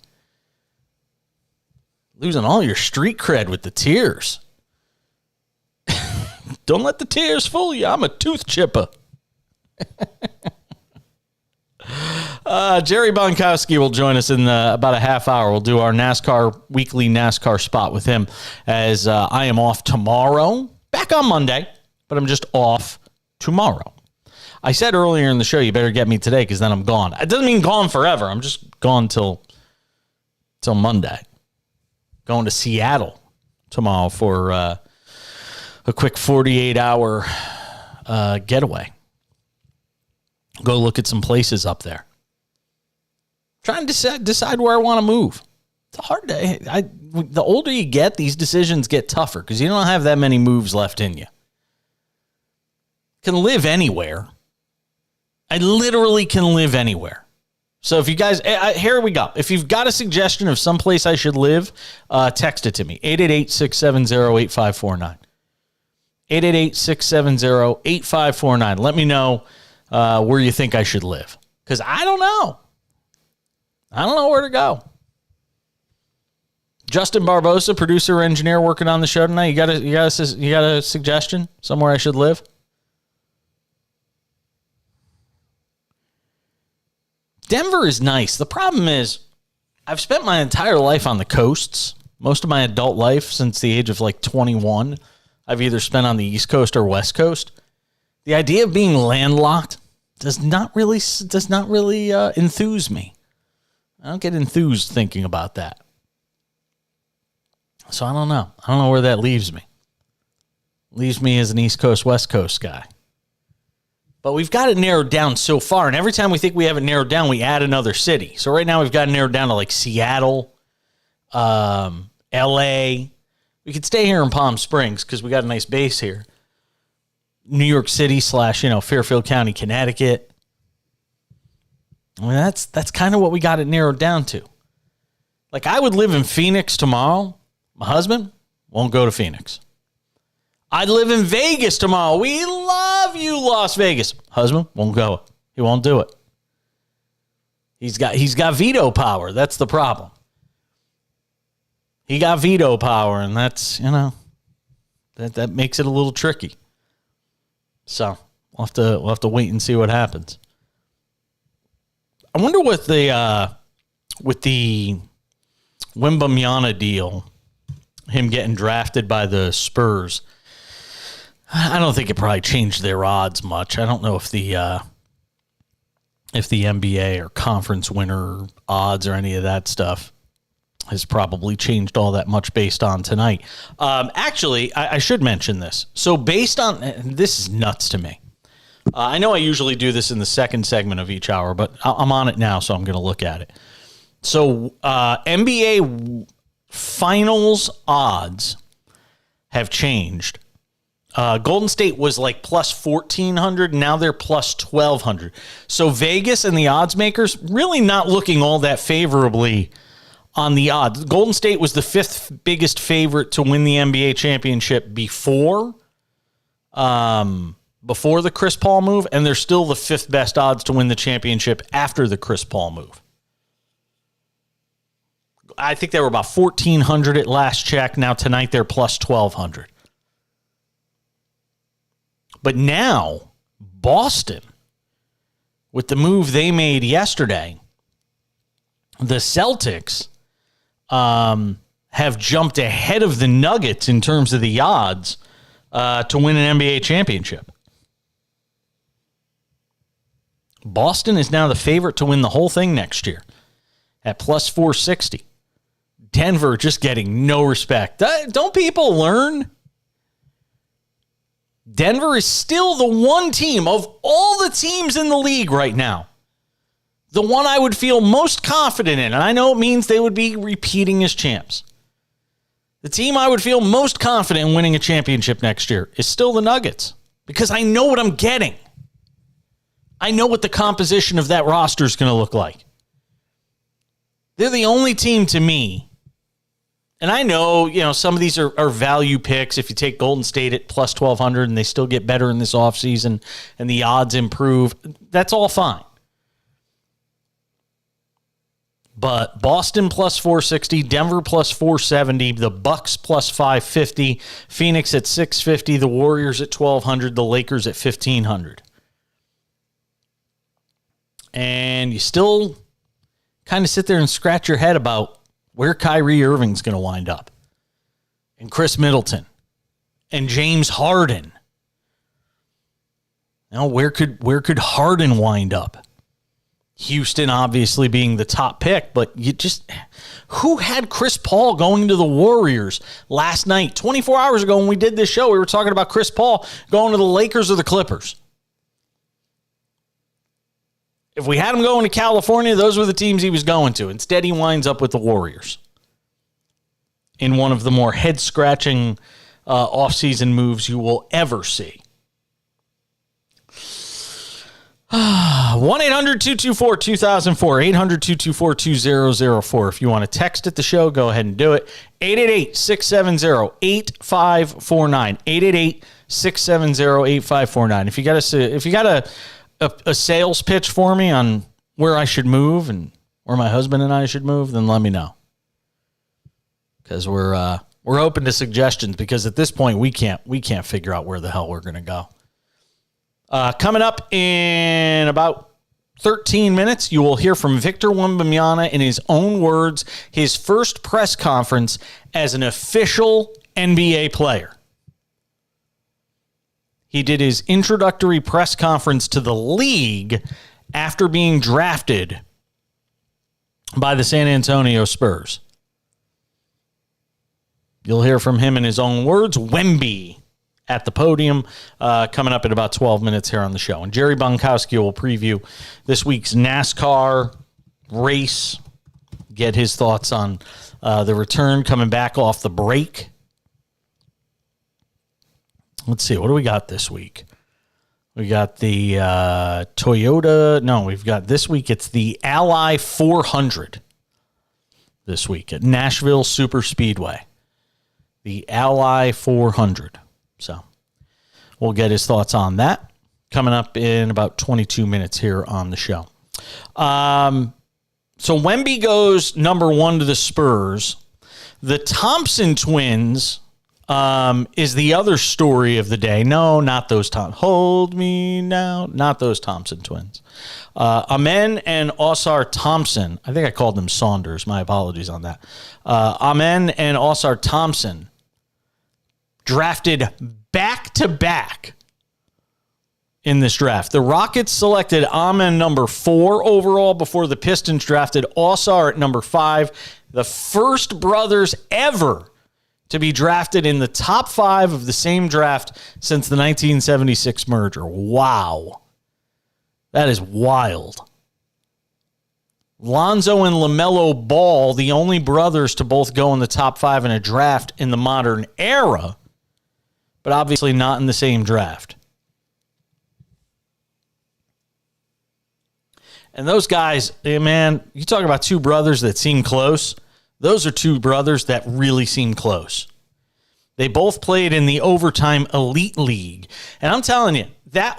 Losing all your street cred with the tears. Don't let the tears fool you. I'm a tooth chipper. Jerry Bonkowski will join us in about a half hour. We'll do our weekly NASCAR spot with him as I am off tomorrow. Back on Monday, but I'm just off tomorrow. I said earlier in the show, you better get me today because then I'm gone. It doesn't mean gone forever. I'm just gone till Monday. Going to Seattle tomorrow for a quick 48-hour getaway. Go look at some places up there. Trying to decide where I want to move. It's hard to. The older you get, these decisions get tougher because you don't have that many moves left in you. Can live anywhere. I literally can live anywhere. So if you guys, here we go. If you've got a suggestion of some place I should live, text it to me. 888-670-8549. 888-670-8549. Let me know where you think I should live. Because I don't know. I don't know where to go. Justin Barbosa, producer, engineer, working on the show tonight. You got a suggestion? Somewhere I should live? Denver is nice. The problem is I've spent my entire life on the coasts. Most of my adult life since the age of like 21, I've either spent on the East Coast or West Coast. The idea of being landlocked does not really enthuse me. I don't get enthused thinking about that. So I don't know. I don't know where that leaves me. Leaves me as an East Coast, West Coast guy. But we've got it narrowed down so far, and every time we think we have it narrowed down, we add another city. So right now we've got it narrowed down to like Seattle, L.A. We could stay here in Palm Springs because we got a nice base here. New York City / Fairfield County, Connecticut. I mean, that's kind of what we got it narrowed down to. Like, I would live in Phoenix tomorrow. My husband won't go to Phoenix. I'd live in Vegas tomorrow. We love you, Las Vegas. Husband won't go. He won't do it. He's got veto power. That's the problem. He got veto power, and that's, that makes it a little tricky. So we'll have to wait and see what happens. I wonder what with the Wembanyama deal, him getting drafted by the Spurs. I don't think it probably changed their odds much. I don't know if the NBA or conference winner odds or any of that stuff has probably changed all that much based on tonight. Actually, I should mention this. So based on, this is nuts to me. I know I usually do this in the second segment of each hour, but I'm on it now, so I'm going to look at it. So NBA finals odds have changed. Golden State was like plus 1,400. Now they're plus 1,200. So Vegas and the odds makers really not looking all that favorably on the odds. Golden State was the fifth biggest favorite to win the NBA championship before the Chris Paul move, and they're still the fifth best odds to win the championship after the Chris Paul move. I think they were about 1,400 at last check. Now tonight they're plus 1,200. But now, Boston, with the move they made yesterday, the Celtics have jumped ahead of the Nuggets in terms of the odds to win an NBA championship. Boston is now the favorite to win the whole thing next year at plus 460. Denver just getting no respect. Don't people learn? Denver is still the one team of all the teams in the league right now, the one I would feel most confident in. And I know it means they would be repeating as champs. The team I would feel most confident in winning a championship next year is still the Nuggets because I know what I'm getting. I know what the composition of that roster is going to look like. They're the only team to me. And I know, some of these are value picks. If you take Golden State at plus 1,200 and they still get better in this offseason and the odds improve, that's all fine. But Boston plus 460, Denver plus 470, the Bucks plus 550, Phoenix at 650, the Warriors at 1,200, the Lakers at 1,500. And you still kind of sit there and scratch your head about where Kyrie Irving's going to wind up, and Chris Middleton, and James Harden. Now, where could Harden wind up? Houston obviously being the top pick, but who had Chris Paul going to the Warriors last night? 24 hours ago when we did this show, we were talking about Chris Paul going to the Lakers or the Clippers. If we had him going to California, those were the teams he was going to. Instead, he winds up with the Warriors in one of the more head-scratching offseason moves you will ever see. 1-800-224-2004, 800-224-2004. If you want to text at the show, go ahead and do it. 888-670-8549, 888-670-8549. If you got a sales pitch for me on where I should move and where my husband and I should move, then let me know. Because we're open to suggestions, because at this point we can't figure out where the hell we're going to go. Coming up in about 13 minutes, you will hear from Victor Wembanyama in his own words, his first press conference as an official NBA player. He did his introductory press conference to the league after being drafted by the San Antonio Spurs. You'll hear from him in his own words, Wemby, at the podium, coming up in about 12 minutes here on the show. And Jerry Bonkowski will preview this week's NASCAR race, get his thoughts on the return coming back off the break. Let's see, what do we got this week? We got the Toyota. No, we've got this week, it's the Ally 400 this week at Nashville Super Speedway. The Ally 400. So we'll get his thoughts on that coming up in about 22 minutes here on the show. So Wemby goes number one to the Spurs. The Thompson twins is the other story of the day. No, not those Hold me now. Not those Thompson twins. Amen and Osar Thompson. I think I called them Saunders. My apologies on that. Amen and Osar Thompson drafted back-to-back in this draft. The Rockets selected Amen number 4 overall before the Pistons drafted Osar at number 5. The first brothers ever to be drafted in the top 5 of the same draft since the 1976 merger. Wow. That is wild. Lonzo and LaMelo Ball, the only brothers to both go in the top 5 in a draft in the modern era, but obviously not in the same draft. And those guys, man, you talk about two brothers that seem close. Those are two brothers that really seem close. They both played in the overtime elite league. And I'm telling you, that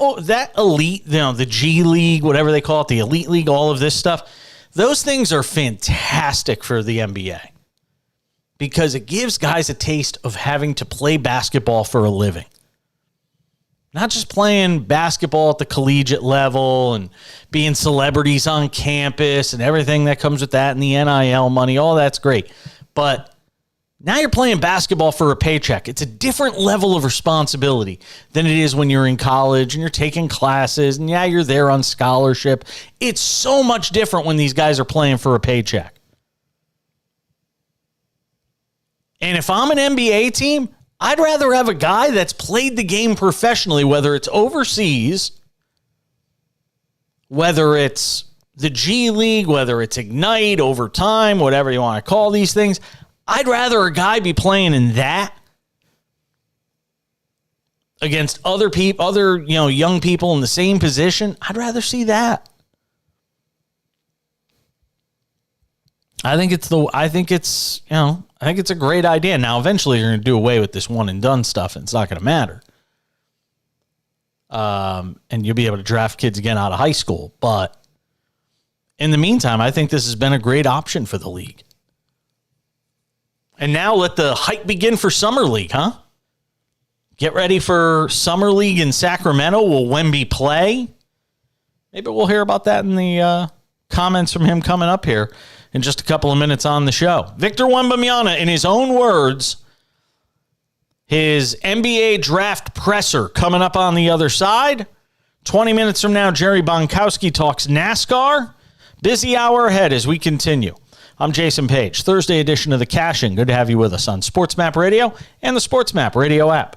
elite, the G League, whatever they call it, the elite league, all of this stuff, those things are fantastic for the NBA. Because it gives guys a taste of having to play basketball for a living. Not just playing basketball at the collegiate level and being celebrities on campus and everything that comes with that and the NIL money, all that's great. But now you're playing basketball for a paycheck. It's a different level of responsibility than it is when you're in college and you're taking classes and you're there on scholarship. It's so much different when these guys are playing for a paycheck. And if I'm an NBA team, I'd rather have a guy that's played the game professionally, whether it's overseas, whether it's the G League, whether it's Ignite, Overtime, whatever you want to call these things. I'd rather a guy be playing in that against other people, young people in the same position. I'd rather see that. I think it's a great idea. Now, eventually you're going to do away with this one and done stuff, and it's not going to matter. And you'll be able to draft kids again out of high school. But in the meantime, I think this has been a great option for the league. And now let the hype begin for Summer League, huh? Get ready for Summer League in Sacramento. Will Wemby play? Maybe we'll hear about that in the comments from him coming up here in just a couple of minutes on the show. Victor Wembanyama, in his own words, his NBA draft presser coming up on the other side. 20 minutes from now, Jerry Bonkowski talks NASCAR. Busy hour ahead as we continue. I'm Jason Page, Thursday edition of The Cash-In. Good to have you with us on SportsMap Radio and the SportsMap Radio app.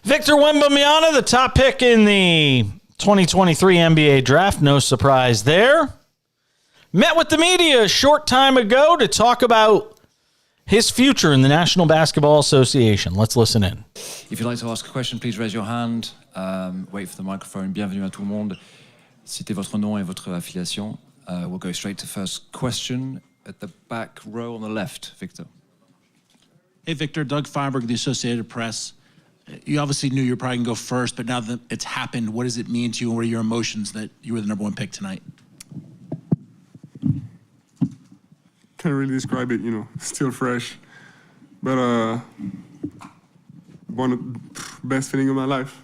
Victor Wembanyama, the top pick in the 2023 NBA draft. No surprise there. Met with the media a short time ago to talk about his future in the National Basketball Association. Let's listen in. If you'd like to ask a question, please raise your hand. Wait for the microphone. Bienvenue à tout le monde. Citez votre nom et votre affiliation. We'll go straight to first question at the back row on the left, Victor. Hey, Victor. Doug Feinberg, the Associated Press. You obviously knew you were probably going to go first, but now that it's happened, what does it mean to you, and what are your emotions that you were the number one pick tonight? Can't really describe it, still fresh. But one of the best feeling of my life,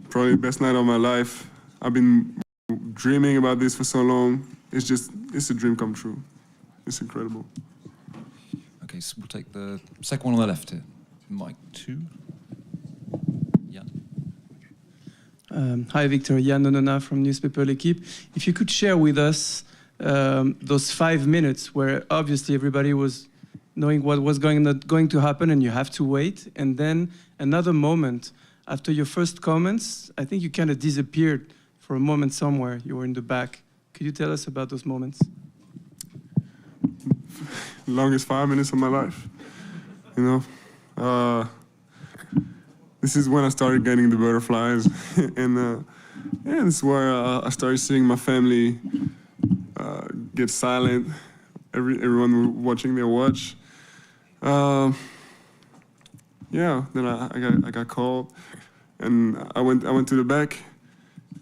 Probably the best night of my life. I've been dreaming about this for so long. It's a dream come true. It's incredible. Okay, so we'll take the second one on the left here. Mic 2. Jan. Hi, Victor. Jan Nonona from Newspaper L'Equipe. If you could share with us those 5 minutes where obviously everybody was knowing what was going to happen and you have to wait, and then another moment after your first comments, I think you kind of disappeared for a moment somewhere. You were in the back. Could you tell us about those moments? Longest 5 minutes of my life, This is when I started getting the butterflies, and this is where I started seeing my family get silent. Everyone watching their watch. Then I got called, and I went to the back,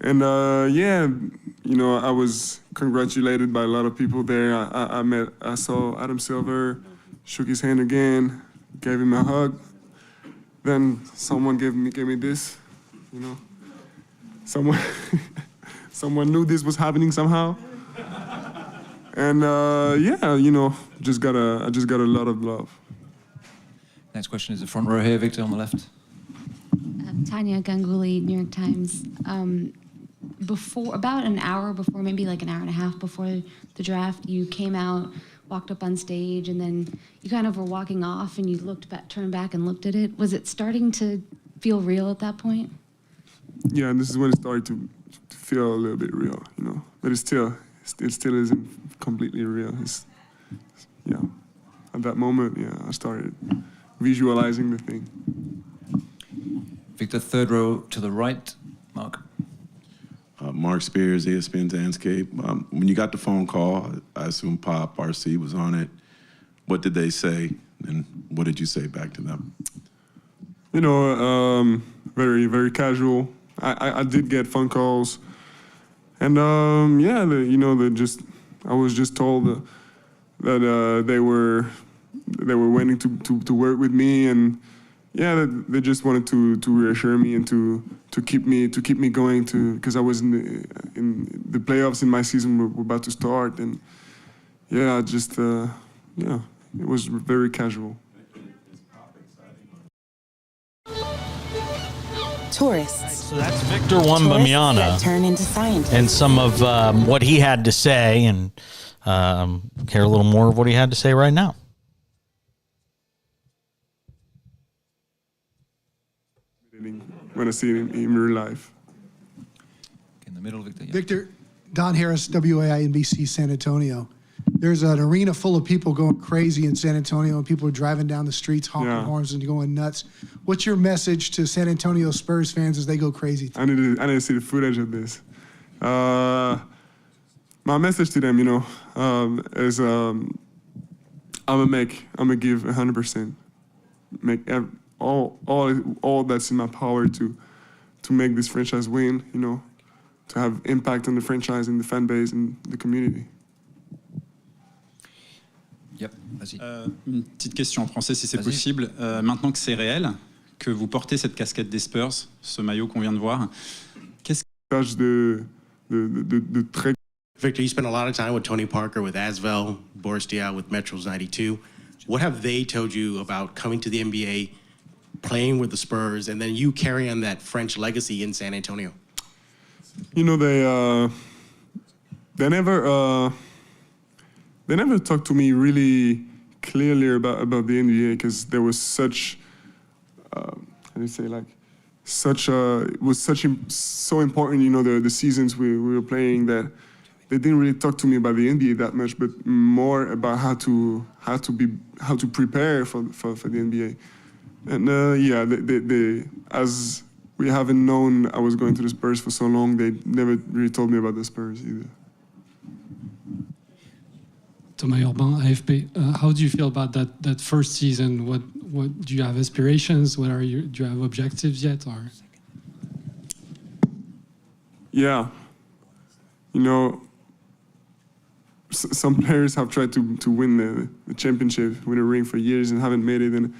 and I was congratulated by a lot of people there. I saw Adam Silver, shook his hand again, gave him a hug. Then someone gave me this, Someone knew this was happening somehow. And I just got a lot of love. Next question is the front row here, Victor, on the left. Tanya Ganguly, New York Times. About an hour before, maybe like an hour and a half before the draft, you came out, walked up on stage, and then you kind of were walking off, and you turned back and looked at it. Was it starting to feel real at that point? Yeah, and this is when it started to feel a little bit real, But it still isn't completely real. At that moment, I started visualizing the thing. Victor, third row to the right. Mark. Mark Spears, ESPN Landscape. When you got the phone call, I assume Pop, RC was on it. What did they say, and what did you say back to them? Very, very casual. I did get phone calls, and I was just told that they were waiting to work with me, and they just wanted to reassure me and to keep me going because I was in the playoffs in my season were about to start, and it was very casual. Tourists. So that's Victor Wembanyama turn into scientists. and some of what he had to say, and hear a little more of what he had to say right now. When I see it in real life. In the middle, Victor. Victor, Don Harris, WAI NBC San Antonio. There's an arena full of people going crazy in San Antonio, and people are driving down the streets, honking horns, and going nuts. What's your message to San Antonio Spurs fans as they go crazy? I need to see the footage of this. My message to them, is I'm gonna give 100%, make all that's in my power to make this franchise win, to have impact on the franchise and the fan base and the community. Yep, vas-y. Une petite question en français, si c'est possible. Maintenant que c'est réel, que vous portez cette casquette des Spurs, ce maillot qu'on vient de voir, qu'est-ce que Victor, you spent a lot of time with Tony Parker, with Asvel, Boris Diaw, with Metro's 92. What have they told you about coming to the NBA, playing with the Spurs, and then you carry on that French legacy in San Antonio? They never talked to me really clearly about the NBA because there was such it was so important, the seasons we were playing, that they didn't really talk to me about the NBA that much, but more about how to prepare for the NBA. And they as we haven't known I was going to the Spurs for so long, they never really told me about the Spurs either. Thomas Urban, AFP. How do you feel about that first season? What do you have aspirations? Do you have objectives yet? Or yeah, some players have tried to win the championship, win a ring for years and haven't made it, and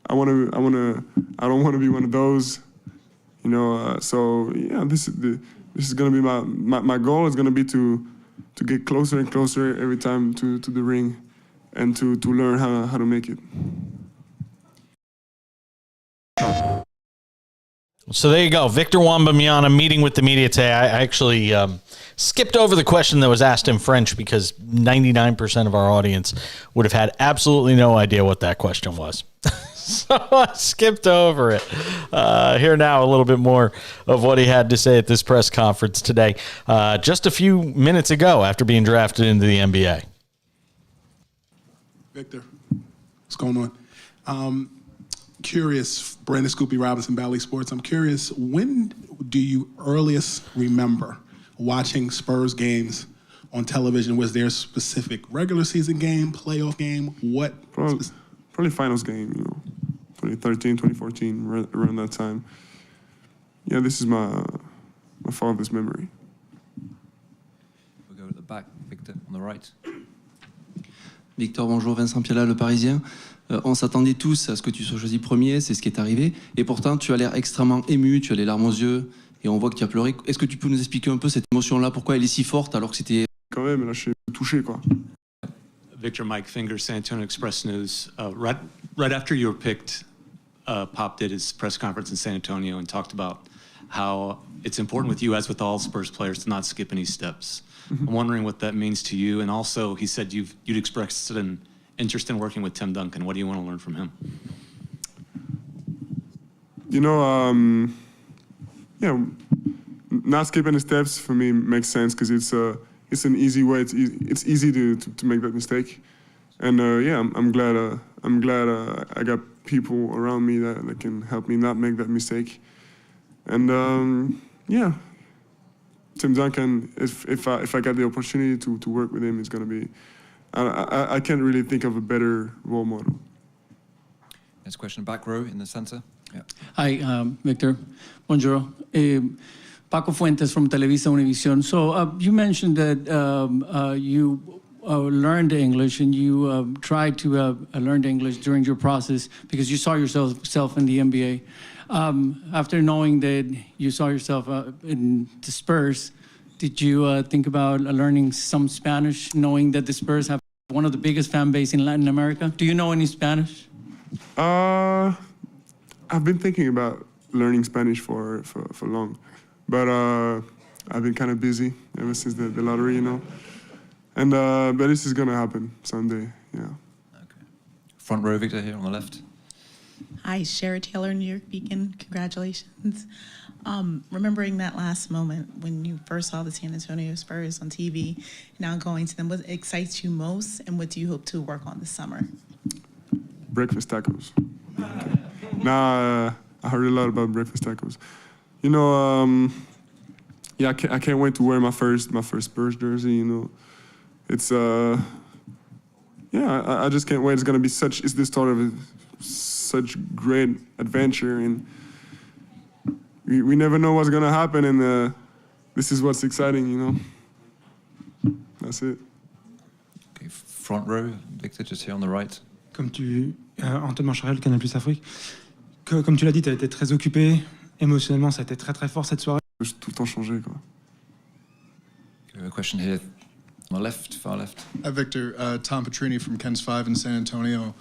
I don't want to be one of those. So yeah, this is gonna be my goal is gonna be to get closer and closer every time to the ring, and to learn how to make it. So there you go. Victor Wembanyama meeting with the media today. I actually skipped over the question that was asked in French because 99% of our audience would have had absolutely no idea what that question was. So I skipped over it. Here now a little bit more of what he had to say at this press conference today, just a few minutes ago after being drafted into the NBA. Victor, what's going on? Curious, Brandon Scoopy Robinson, Bally Sports. I'm curious, when do you earliest remember watching Spurs games on television? Was there a specific regular season game, playoff game? What? Probably finals game, 2013, 2014, around that time. Yeah, this is my father's memory. We'll go at the back, Victor, on the right. Victor, bonjour, Vincent Piala, Le Parisien. On s'attendait tous à ce que tu sois choisi premier, c'est ce qui est arrivé. Et pourtant, tu as l'air extrêmement ému, tu as les larmes aux yeux, et on voit que tu as pleuré. Est-ce que tu peux nous expliquer un peu cette émotion-là, pourquoi elle est si forte alors que c'était... Quand même, là, je suis touché, quoi. Victor, Mike Finger, San Antonio Express News. Right after you were picked, Pop did his press conference in San Antonio and talked about how it's important with you, as with all Spurs players, to not skip any steps. I'm wondering what that means to you. And also, he said you'd expressed an interest in working with Tim Duncan. What do you want to learn from him? Not skipping the steps for me makes sense because it's an easy way. It's easy to make that mistake, and I'm glad I got people around me that can help me not make that mistake, and Tim Duncan, if I got the opportunity to work with him, it's gonna be. I can't really think of a better role model. Next question, back row in the center. Yeah. Hi, Victor. Buongiorno. Paco Fuentes from Televisa Univision. So you mentioned that you learned English and you tried to learn English during your process because you saw yourself in the NBA. After knowing that you saw yourself in the Spurs, did you think about learning some Spanish, knowing that the Spurs have one of the biggest fan base in Latin America? Do you know any Spanish? I've been thinking about learning Spanish for long, but I've been kind of busy ever since the lottery, And but this is gonna happen someday, yeah. Okay. Front row, Victor, here on the left. Hi, Sherry Taylor, New York Beacon. Congratulations. Remembering that last moment when you first saw the San Antonio Spurs on TV, now going to them, what excites you most and what do you hope to work on this summer? Breakfast tacos. I heard a lot about breakfast tacos. I can't wait to wear my first Spurs jersey, It's I just can't wait. It's gonna be it's the start of such great adventure, and we never know what's gonna happen, and this is what's exciting, That's it. Okay, front row, Victor, just here on the right. Antoine Mancharel, Canal Plus Afrique. Comme tu l'as dit, tu as été très occupé. Émotionnellement, ça a été très très fort cette soirée. J'ai tout le temps changé, quoi. We have a question here on the left, far left. Victor, Tom Petrini from Ken's 5 in San Antonio.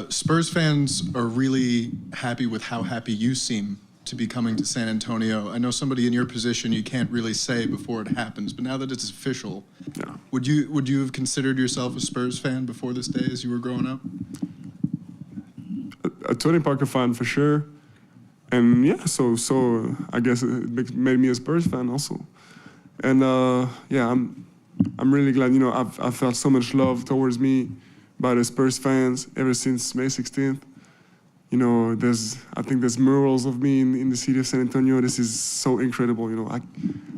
Spurs fans are really happy with how happy you seem to be coming to San Antonio. I know somebody in your position you can't really say before it happens, but now that it's official, would you have considered yourself a Spurs fan before this day as you were growing up? A Tony Parker fan for sure, and so I guess it made me a Spurs fan also, and I'm really glad. I've felt so much love towards me by the Spurs fans ever since May 16th. I think there's murals of me in the city of San Antonio. This is so incredible.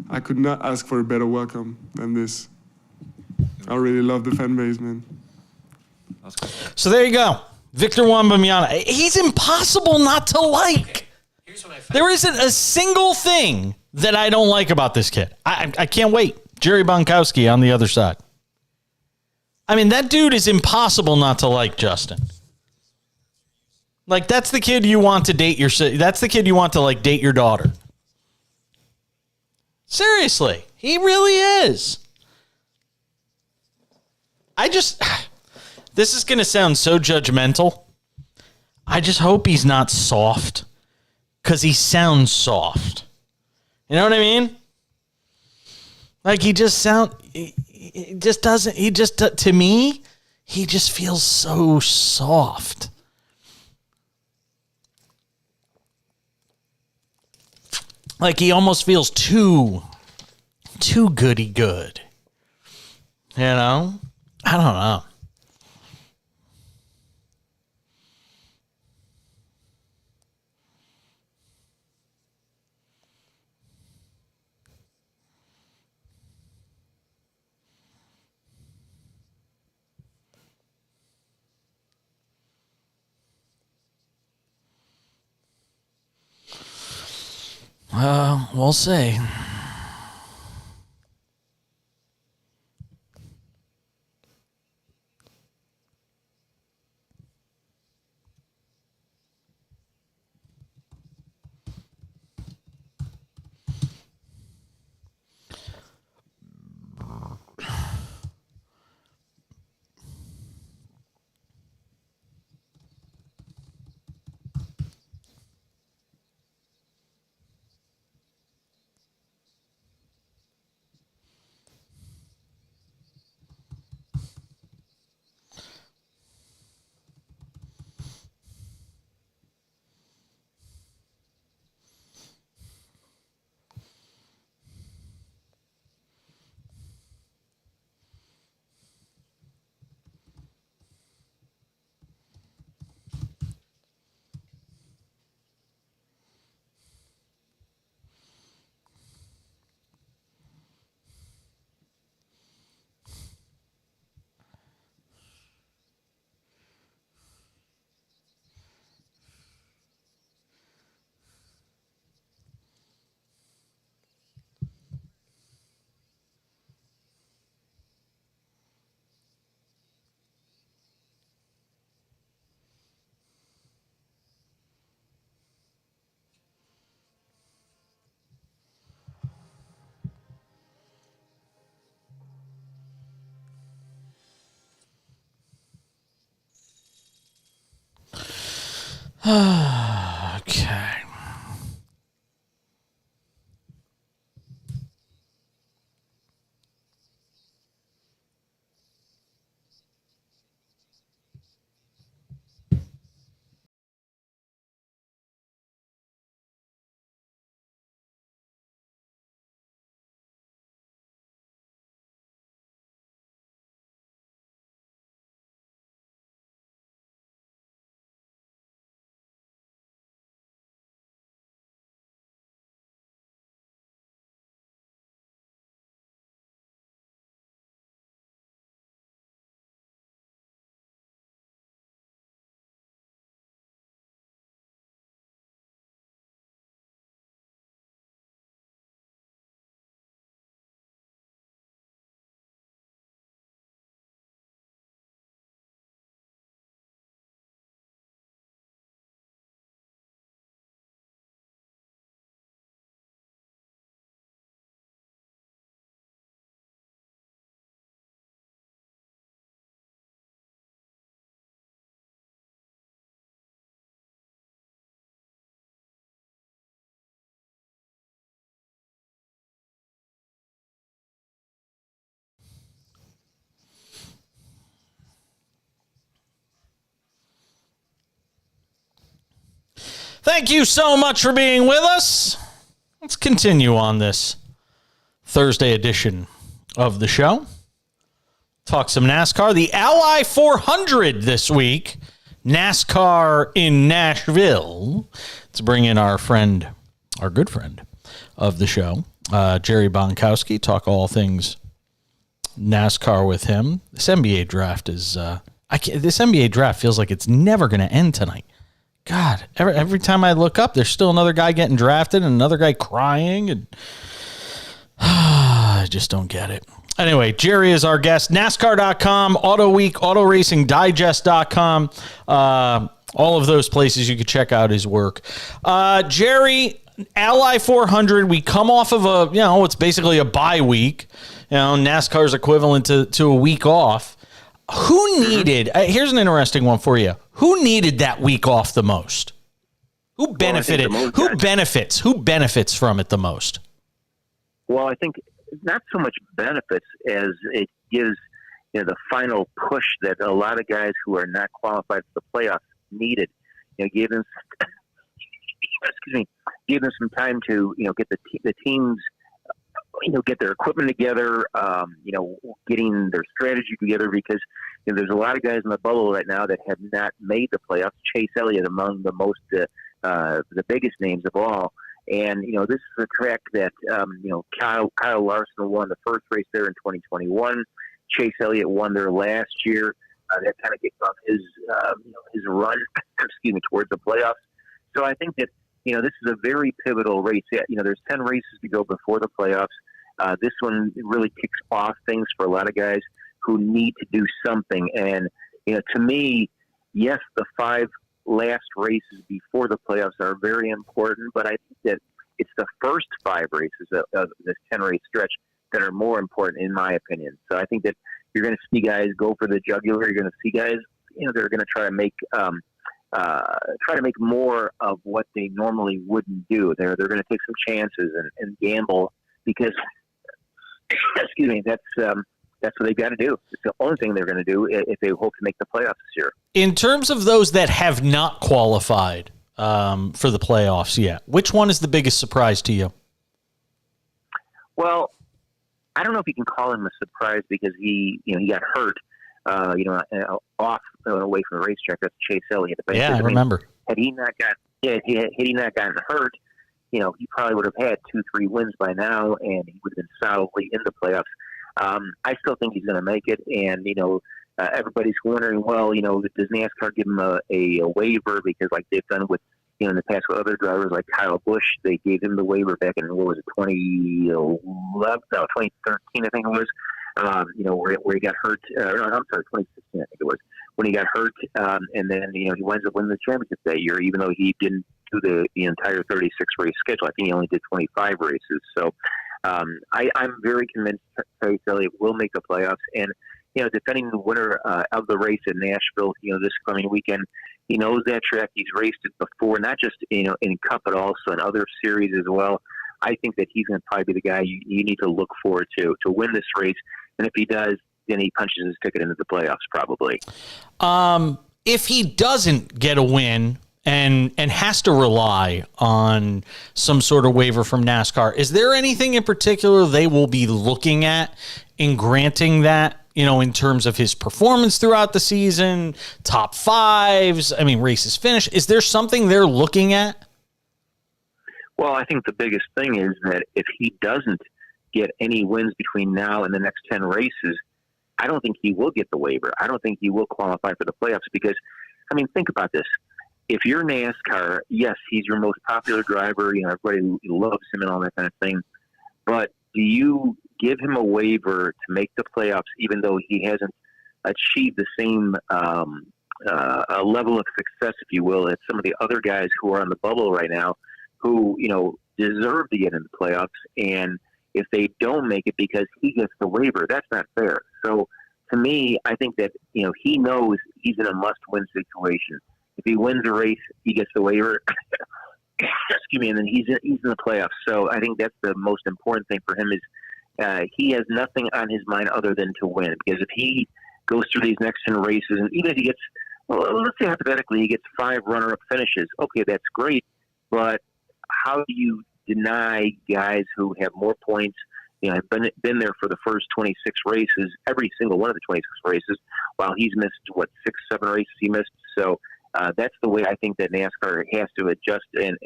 I could not ask for a better welcome than this. I really love the fan base, man. So there you go. Victor Wembanyama. He's impossible not to like. There isn't a single thing that I don't like about this kid. I can't wait. Jerry Bonkowski on the other side. I mean, that dude is impossible not to like, Justin. Like, that's the kid you want to date that's the kid you want to, like, date your daughter. Seriously. He really is. This is going to sound so judgmental. I just hope he's not soft, because he sounds soft. You know what I mean? Like, to me, he just feels so soft. Like, he almost feels too goody good. You know? I don't know. We'll see. Okay. Thank you so much for being with us. Let's continue on this Thursday edition of the show. Talk some NASCAR. The Ally 400 this week. NASCAR in Nashville. Let's bring in our good friend of the show, Jerry Bonkowski. Talk all things NASCAR with him. This NBA draft is this NBA draft feels like it's never going to end tonight. God, every time I look up, there's still another guy getting drafted and another guy crying, and I just don't get it. Anyway, Jerry is our guest. NASCAR.com, Auto Week, AutoRacingDigest.com. All of those places you can check out his work. Jerry, Ally 400, we come off of it's basically a bye week. NASCAR's equivalent to a week off. Who needed, here's an interesting one for you. Who needed that week off the most? Who benefited? Who benefits from it the most? Well, I think not so much benefits as it gives the final push that a lot of guys who are not qualified for the playoffs needed. Gave them gave them some time to get the teams get their equipment together, getting their strategy together, because there's a lot of guys in the bubble right now that have not made the playoffs. Chase Elliott among the most the biggest names of all. And, this is a track that, Kyle Larson won the first race there in 2021. Chase Elliott won there last year. That kind of kicked off his run, towards the playoffs. So I think that, this is a very pivotal race. There's 10 races to go before the playoffs. This one really kicks off things for a lot of guys who need to do something. And, to me, yes, the 5 last races before the playoffs are very important, but I think that it's the first 5 races of this 10-race stretch that are more important, in my opinion. So I think that you're going to see guys go for the jugular. You're going to see guys, they're going to try to make more of what they normally wouldn't do. They're going to take some chances and gamble, because that's what they've got to do. It's the only thing they're going to do if they hope to make the playoffs this year. In terms of those that have not qualified for the playoffs yet, which one is the biggest surprise to you? Well, I don't know if you can call him a surprise, because he got hurt, off away from the racetrack. That's Chase Elliott. But I remember. Had he not gotten hurt, he probably would have had 2-3 wins by now, and he would have been solidly in the playoffs. I still think he's going to make it, and everybody's wondering, well, does NASCAR give him a waiver, because like they've done with in the past with other drivers like Kyle Busch, they gave him the waiver back in 2013, I think it was. Where he got hurt. I'm sorry, 2016, I think it was, when he got hurt, and then he winds up winning the championship that year, even though he didn't do the entire 36 race schedule. I think he only did 25 races. So I'm very convinced Chase Elliott will make the playoffs, and defending the winner of the race in Nashville, this coming weekend. He knows that track. He's raced it before, not just in Cup, but also in other series as well. I think that he's going to probably be the guy you need to look forward to win this race. And if he does, then he punches his ticket into the playoffs probably. If he doesn't get a win and has to rely on some sort of waiver from NASCAR, is there anything in particular they will be looking at in granting that, in terms of his performance throughout the season, top 5s, races finished? Is there something they're looking at? Well, I think the biggest thing is that if he doesn't get any wins between now and the next 10 races, I don't think he will get the waiver. I don't think he will qualify for the playoffs, because, think about this. If you're NASCAR, yes, he's your most popular driver. Everybody loves him and all that kind of thing. But do you give him a waiver to make the playoffs, even though he hasn't achieved the same level of success, if you will, as some of the other guys who are on the bubble right now, who deserve to get in the playoffs? And if they don't make it because he gets the waiver, that's not fair. So to me, I think that he knows he's in a must-win situation. If he wins a race, he gets the waiver. And then he's in the playoffs. So I think that's the most important thing for him is he has nothing on his mind other than to win. Because if he goes through these next 10 races, and even if he gets, let's say hypothetically, he gets 5 runner-up finishes, okay, that's great. But how do you deny guys who have more points, have been there for the first 26 races, every single one of the 26 races, while he's missed, 6-7 races he missed? So that's the way I think that NASCAR has to adjust and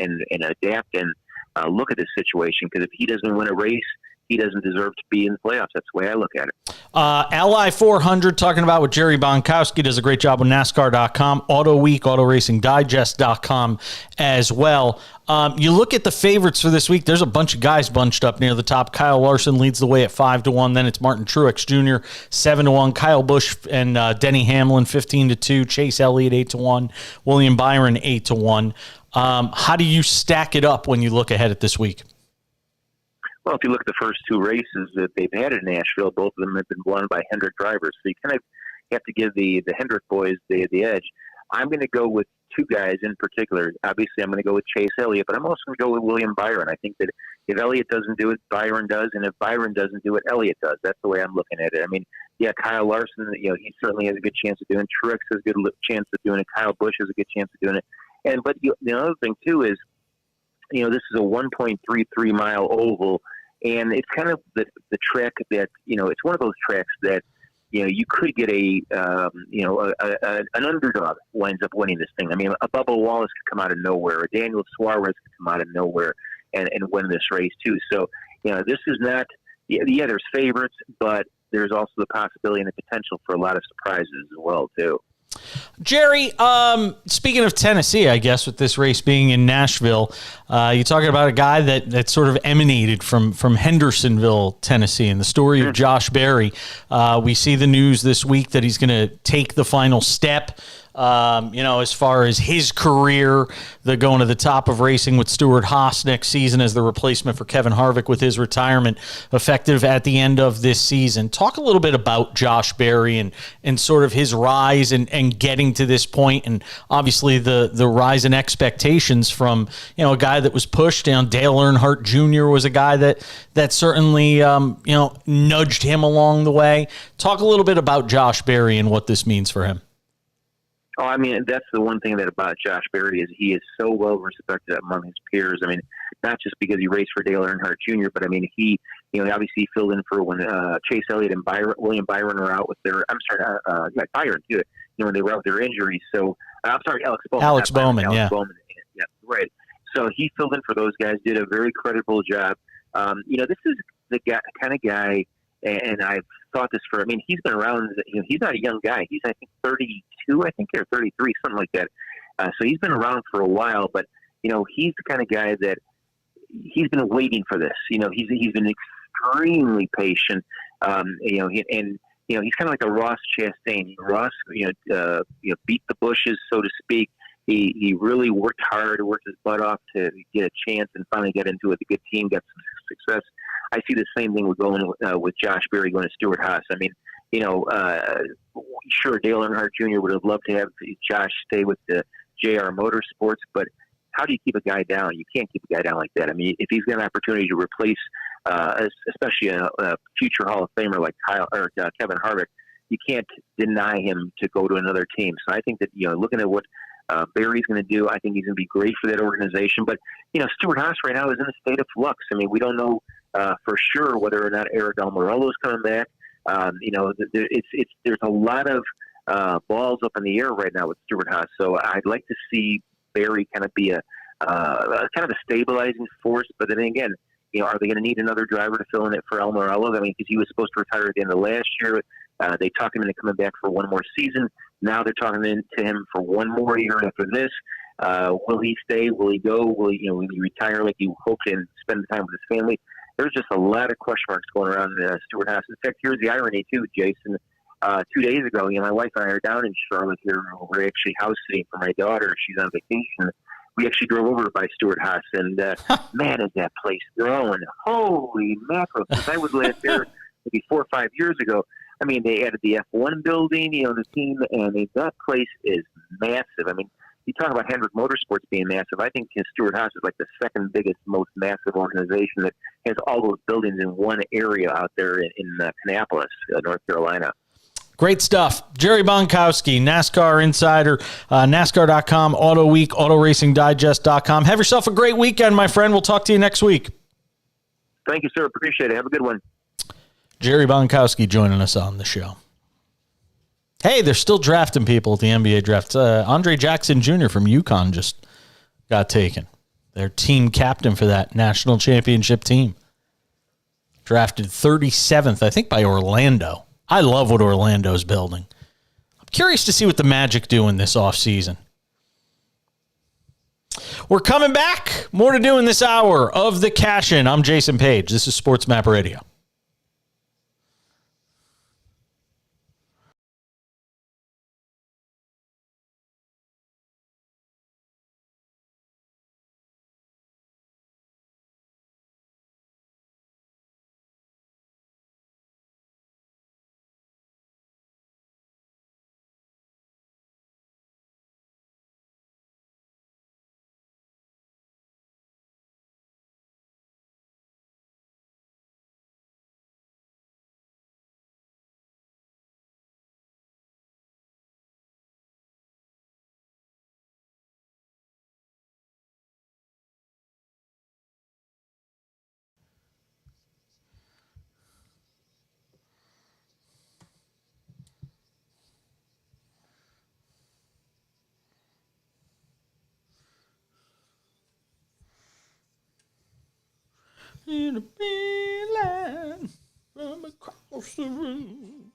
adapt and look at this situation, because if he doesn't win a race, he doesn't deserve to be in the playoffs. That's the way I look at it. Ally 400 talking about with Jerry Bonkowski, does a great job with NASCAR.com, Auto Week, AutoRacingDigest.com as well. You look at the favorites for this week, there's a bunch of guys bunched up near the top. Kyle Larson leads the way at 5-1. Then it's Martin Truex Jr., 7-1. Kyle Busch and Denny Hamlin, 15-2. Chase Elliott, 8-1. William Byron, 8-1. How do you stack it up when you look ahead at this week? Well, if you look at the first two races that they've had in Nashville, both of them have been won by Hendrick drivers. So you kind of have to give the Hendrick boys the edge. I'm going to go with two guys in particular. Obviously, I'm going to go with Chase Elliott, but I'm also going to go with William Byron. I think that if Elliott doesn't do it, Byron does, and if Byron doesn't do it, Elliott does. That's the way I'm looking at it. I mean, yeah, Kyle Larson, he certainly has a good chance of doing it. Truex has a good chance of doing it. Kyle Busch has a good chance of doing it. But the other thing, too, is, this is a 1.33 mile oval, and it's kind of the track that, it's one of those tracks that, you could get an underdog winds up winning this thing. I mean, a Bubba Wallace could come out of nowhere. A Daniel Suarez could come out of nowhere and win this race too. So, this is not, there's favorites, but there's also the possibility and the potential for a lot of surprises as well too. Jerry, speaking of Tennessee, I guess, with this race being in Nashville, you're talking about a guy that sort of emanated from Hendersonville, Tennessee, and the story of Josh Berry. We see the news this week that he's going to take the final step, as far as his career, they're going to the top of racing with Stuart Haas next season as the replacement for Kevin Harvick with his retirement effective at the end of this season. Talk a little bit about Josh Berry and sort of his rise and getting to this point, and obviously the rise in expectations from, a guy that was pushed down. Dale Earnhardt Jr. was a guy that certainly, nudged him along the way. Talk a little bit about Josh Berry and what this means for him. Oh, I mean, that's the one thing that about Josh Berry is he is so well respected among his peers. I mean, not just because he raced for Dale Earnhardt Jr., but I mean, he, obviously filled in for when Chase Elliott and William Byron were out with Byron too, when they were out with their injuries. So, I'm sorry, Alex Bowman. Alex Bowman, yeah, right. So he filled in for those guys, did a very creditable job. This is the kind of guy, and I've thought this for, he's been around, he's not a young guy. He's, I think, 32, or 33, something like that. So he's been around for a while, but, he's the kind of guy that he's been waiting for this. He's been extremely patient. He's kind of like a Ross Chastain. Ross, beat the bushes, so to speak. He really worked hard, worked his butt off to get a chance and finally get into it. The good team got some success. I see the same thing with Josh Berry going to Stuart Haas. I mean, sure, Dale Earnhardt Jr. would have loved to have Josh stay with the JR Motorsports, but how do you keep a guy down? You can't keep a guy down like that. I mean, if he's got an opportunity to replace, especially a future Hall of Famer like Kevin Harvick, you can't deny him to go to another team. So I think that, looking at what Berry's going to do, I think he's going to be great for that organization. But, Stuart Haas right now is in a state of flux. I mean, we don't know for sure whether or not Eric Almirola is coming back. There's a lot of balls up in the air right now with Stuart Haas. So I'd like to see Berry kind of be a kind of a stabilizing force. But then again, are they going to need another driver to fill in it for Almirola? I mean, because he was supposed to retire at the end of last year. They talked him into coming back for one more season. Now they're talking to him for one more year after this. Will he stay? Will he go? Will he retire like he hoped and spend the time with his family? There's just a lot of question marks going around Stuart Haas. In fact, here's the irony too, Jason. 2 days ago, my wife and I are down in Charlotte here. We're actually house sitting for my daughter. She's on vacation. We actually drove over by Stuart Haas, and man, is that place growing! Holy mackerel! Since I was last there maybe 4 or 5 years ago, I mean, they added the F1 building, the team, and that place is massive. I mean, you talk about Hendrick Motorsports being massive. I think Stuart Haas is like the second biggest, most massive organization that has all those buildings in one area out there in Kannapolis, North Carolina. Great stuff. Jerry Bonkowski, NASCAR Insider, NASCAR.com, Auto Week, AutoRacingDigest.com. Have yourself a great weekend, my friend. We'll talk to you next week. Thank you, sir. Appreciate it. Have a good one. Jerry Bonkowski joining us on the show. Hey, they're still drafting people at the NBA draft. Andre Jackson Jr. from UConn just got taken. Their team captain for that national championship team. drafted 37th, I think, by Orlando. I love what Orlando's building. I'm curious to see what the Magic do in this offseason. We're coming back. More to do in this hour of The Cash In. I'm Jason Page. This is SportsMap Radio. In a beeline from across the room.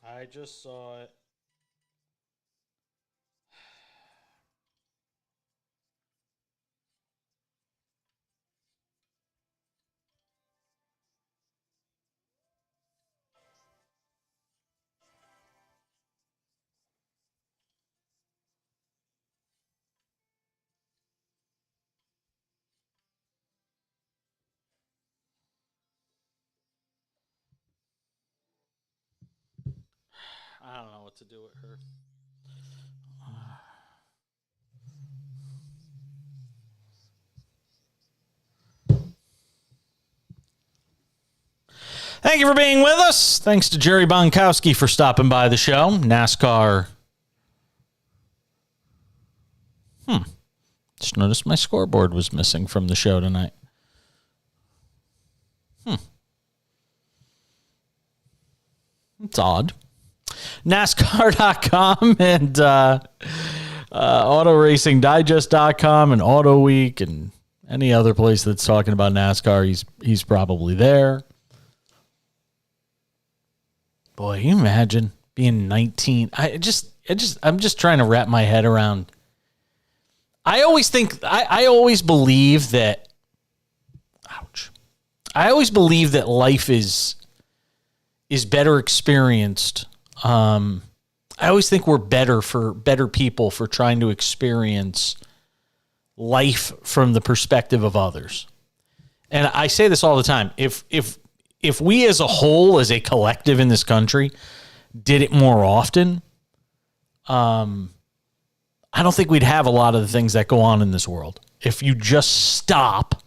I just saw it. I don't know what to do with her. Thank you for being with us. Thanks to Jerry Bonkowski for stopping by the show. NASCAR. Just noticed my scoreboard was missing from the show tonight. It's odd. NASCAR.com and AutoRacingDigest.com and Auto Week and any other place that's talking about NASCAR. He's probably there. Boy, can you imagine being 19? I'm just trying to wrap my head around. I always believe that. Ouch. I always believe that life is better experienced. I always think we're better people for trying to experience life from the perspective of others. And I say this all the time. If we as a whole, as a collective in this country, did it more often, I don't think we'd have a lot of the things that go on in this world. If you just stop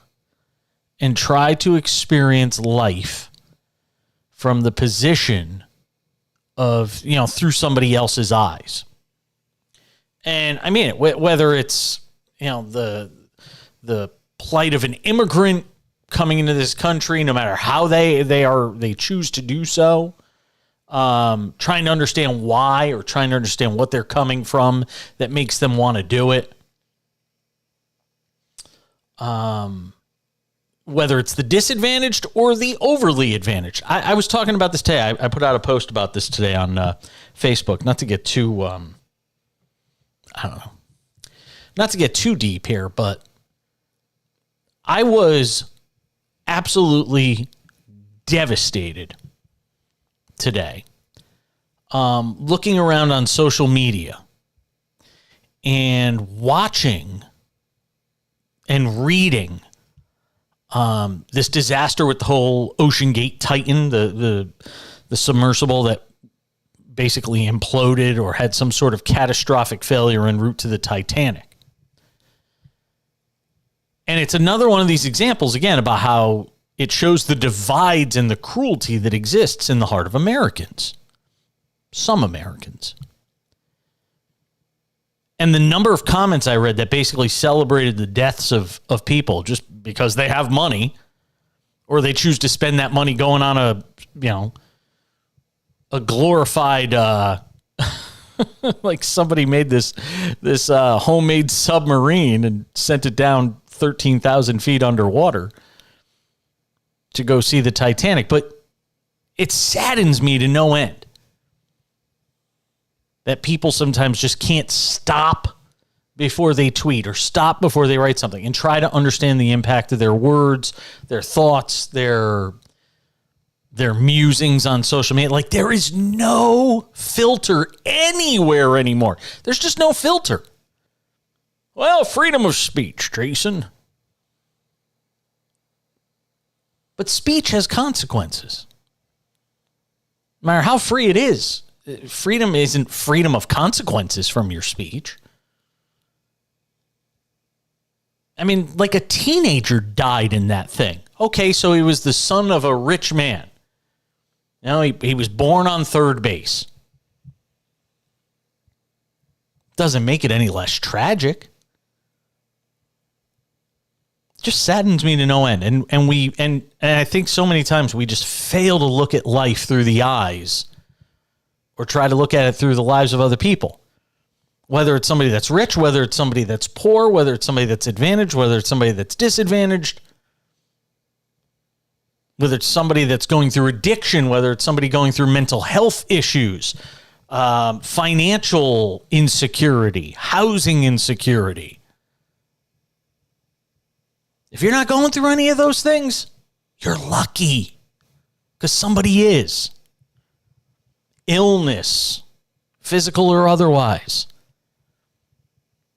and try to experience life from the position of, through somebody else's eyes. And I mean it, whether it's, the plight of an immigrant coming into this country, no matter how they choose to do so, trying to understand why or trying to understand what they're coming from that makes them want to do it. Whether it's the disadvantaged or the overly advantaged. I was talking about this today. I put out a post about this today on Facebook. Not to get too, not to get too deep here, but I was absolutely devastated today, looking around on social media and watching and reading this disaster with the whole Ocean Gate Titan, the submersible that basically imploded or had some sort of catastrophic failure en route to the Titanic. And it's another one of these examples, again, about how it shows the divides and the cruelty that exists in the heart of Americans. Some Americans. And the number of comments I read that basically celebrated the deaths of people just because they have money or they choose to spend that money going on a glorified, like somebody made this homemade submarine and sent it down 13,000 feet underwater to go see the Titanic. But it saddens me to no end that people sometimes just can't stop before they tweet or stop before they write something and try to understand the impact of their words, their thoughts, their musings on social media. Like, there is no filter anywhere anymore. There's just no filter. Well, freedom of speech, Jason. But speech has consequences. No matter how free it is, freedom isn't freedom of consequences from your speech. I mean, like a teenager died in that thing. Okay, so he was the son of a rich man. He was born on third base. Doesn't make it any less tragic. Just saddens me to no end. And I think so many times we just fail to look at life through the eyes or try to look at it through the lives of other people. Whether it's somebody that's rich, whether it's somebody that's poor, whether it's somebody that's advantaged, whether it's somebody that's disadvantaged, whether it's somebody that's going through addiction, whether it's somebody going through mental health issues, financial insecurity, housing insecurity. If you're not going through any of those things, you're lucky because somebody is. Illness, physical or otherwise.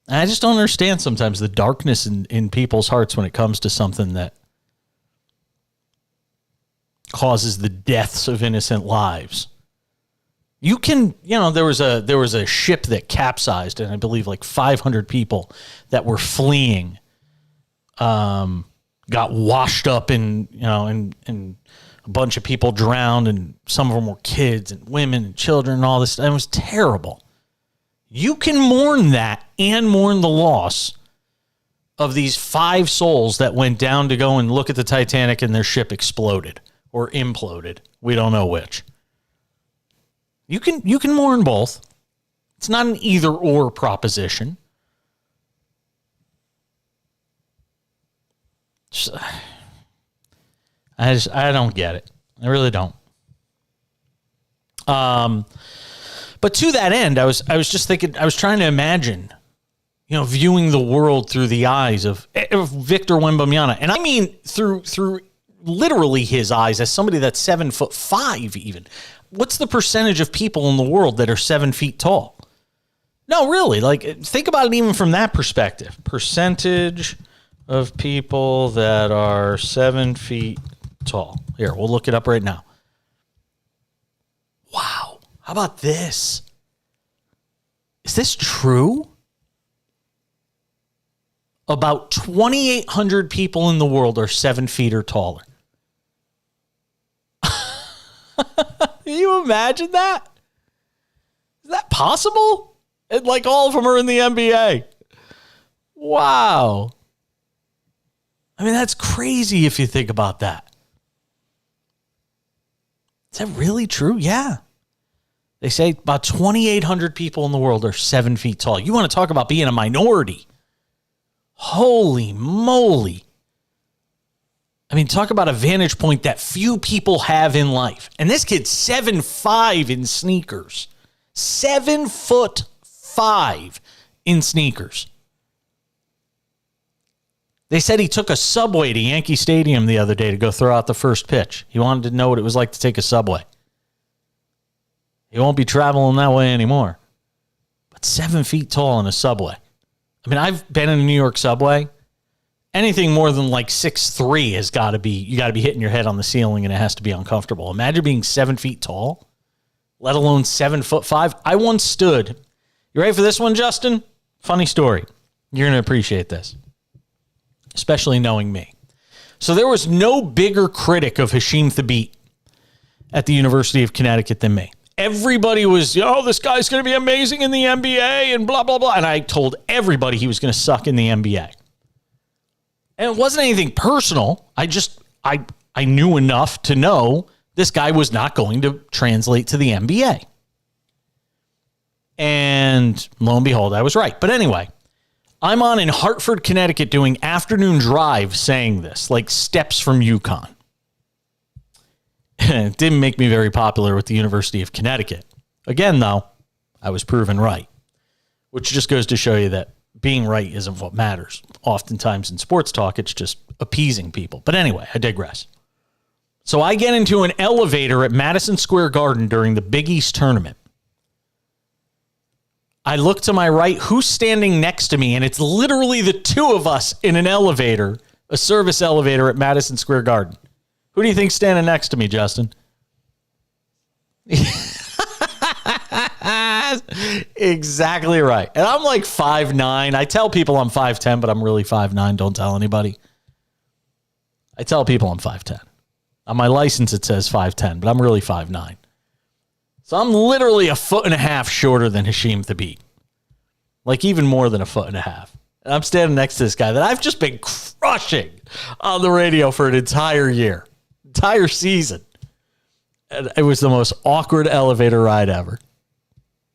And I just don't understand sometimes the darkness in people's hearts when it comes to something that causes the deaths of innocent lives. You can, there was a ship that capsized, and I believe like 500 people that were fleeing got washed up and a bunch of people drowned, and some of them were kids and women and children and all this. It was terrible. You can mourn that and mourn the loss of these 5 souls that went down to go and look at the Titanic and their ship exploded or imploded. We don't know which. You can mourn both. It's not an either or proposition. I don't get it. I really don't. But to that end, I was just thinking, I was trying to imagine, viewing the world through the eyes of Victor Wembanyama. And I mean through literally his eyes as somebody that's 7'5" even. What's the percentage of people in the world that are 7 feet tall? No, really, think about it even from that perspective. Percentage of people that are 7 feet tall. Here, we'll look it up right now. Wow. How about this? Is this true? About 2,800 people in the world are 7 feet or taller. Can you imagine that? Is that possible? And all of them are in the NBA. Wow. I mean, that's crazy if you think about that. Is that really true? Yeah. They say about 2,800 people in the world are 7 feet tall. You want to talk about being a minority. Holy moly. I mean, talk about a vantage point that few people have in life. And this kid's 7'5" in sneakers. 7'5" in sneakers. They said he took a subway to Yankee Stadium the other day to go throw out the first pitch. He wanted to know what it was like to take a subway. He won't be traveling that way anymore. But 7 feet tall in a subway. I mean, I've been in a New York subway. Anything more than 6'3" has got to be, you got to be hitting your head on the ceiling and it has to be uncomfortable. Imagine being 7 feet tall, let alone 7'5". I once stood. You ready for this one, Justin? Funny story. You're going to appreciate this, especially knowing me. So there was no bigger critic of Hasheem Thabeet at the University of Connecticut than me. Everybody was, this guy's going to be amazing in the NBA and blah, blah, blah. And I told everybody he was going to suck in the NBA. And it wasn't anything personal. I knew enough to know this guy was not going to translate to the NBA. And lo and behold, I was right. But anyway, I'm on in Hartford, Connecticut doing afternoon drive saying this, steps from UConn. It didn't make me very popular with the University of Connecticut. Again, though, I was proven right, which just goes to show you that being right isn't what matters. Oftentimes in sports talk, it's just appeasing people. But anyway, I digress. So I get into an elevator at Madison Square Garden during the Big East tournament. I look to my right, who's standing next to me? And it's literally the two of us in an elevator, a service elevator at Madison Square Garden. Who do you think's standing next to me, Justin? Exactly right. And I'm 5'9". I tell people I'm 5'10", but I'm really 5'9". Don't tell anybody. I tell people I'm 5'10". On my license, it says 5'10", but I'm really 5'9". So I'm literally a foot and a half shorter than Hasheem Thabeet. Even more than a foot and a half. And I'm standing next to this guy that I've just been crushing on the radio for an entire year. Entire season. And it was the most awkward elevator ride ever.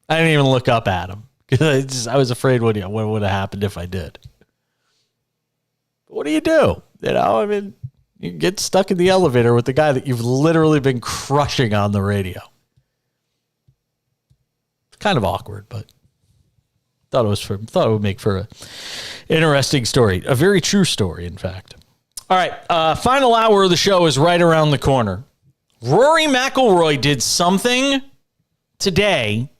I didn't even look up at him because I was afraid what would have happened if I did. But what do? I mean, you get stuck in the elevator with the guy that you've literally been crushing on the radio. It's kind of awkward, but thought it would make for an interesting story. A very true story, in fact. All right, final hour of the show is right around the corner. Rory McIlroy did something today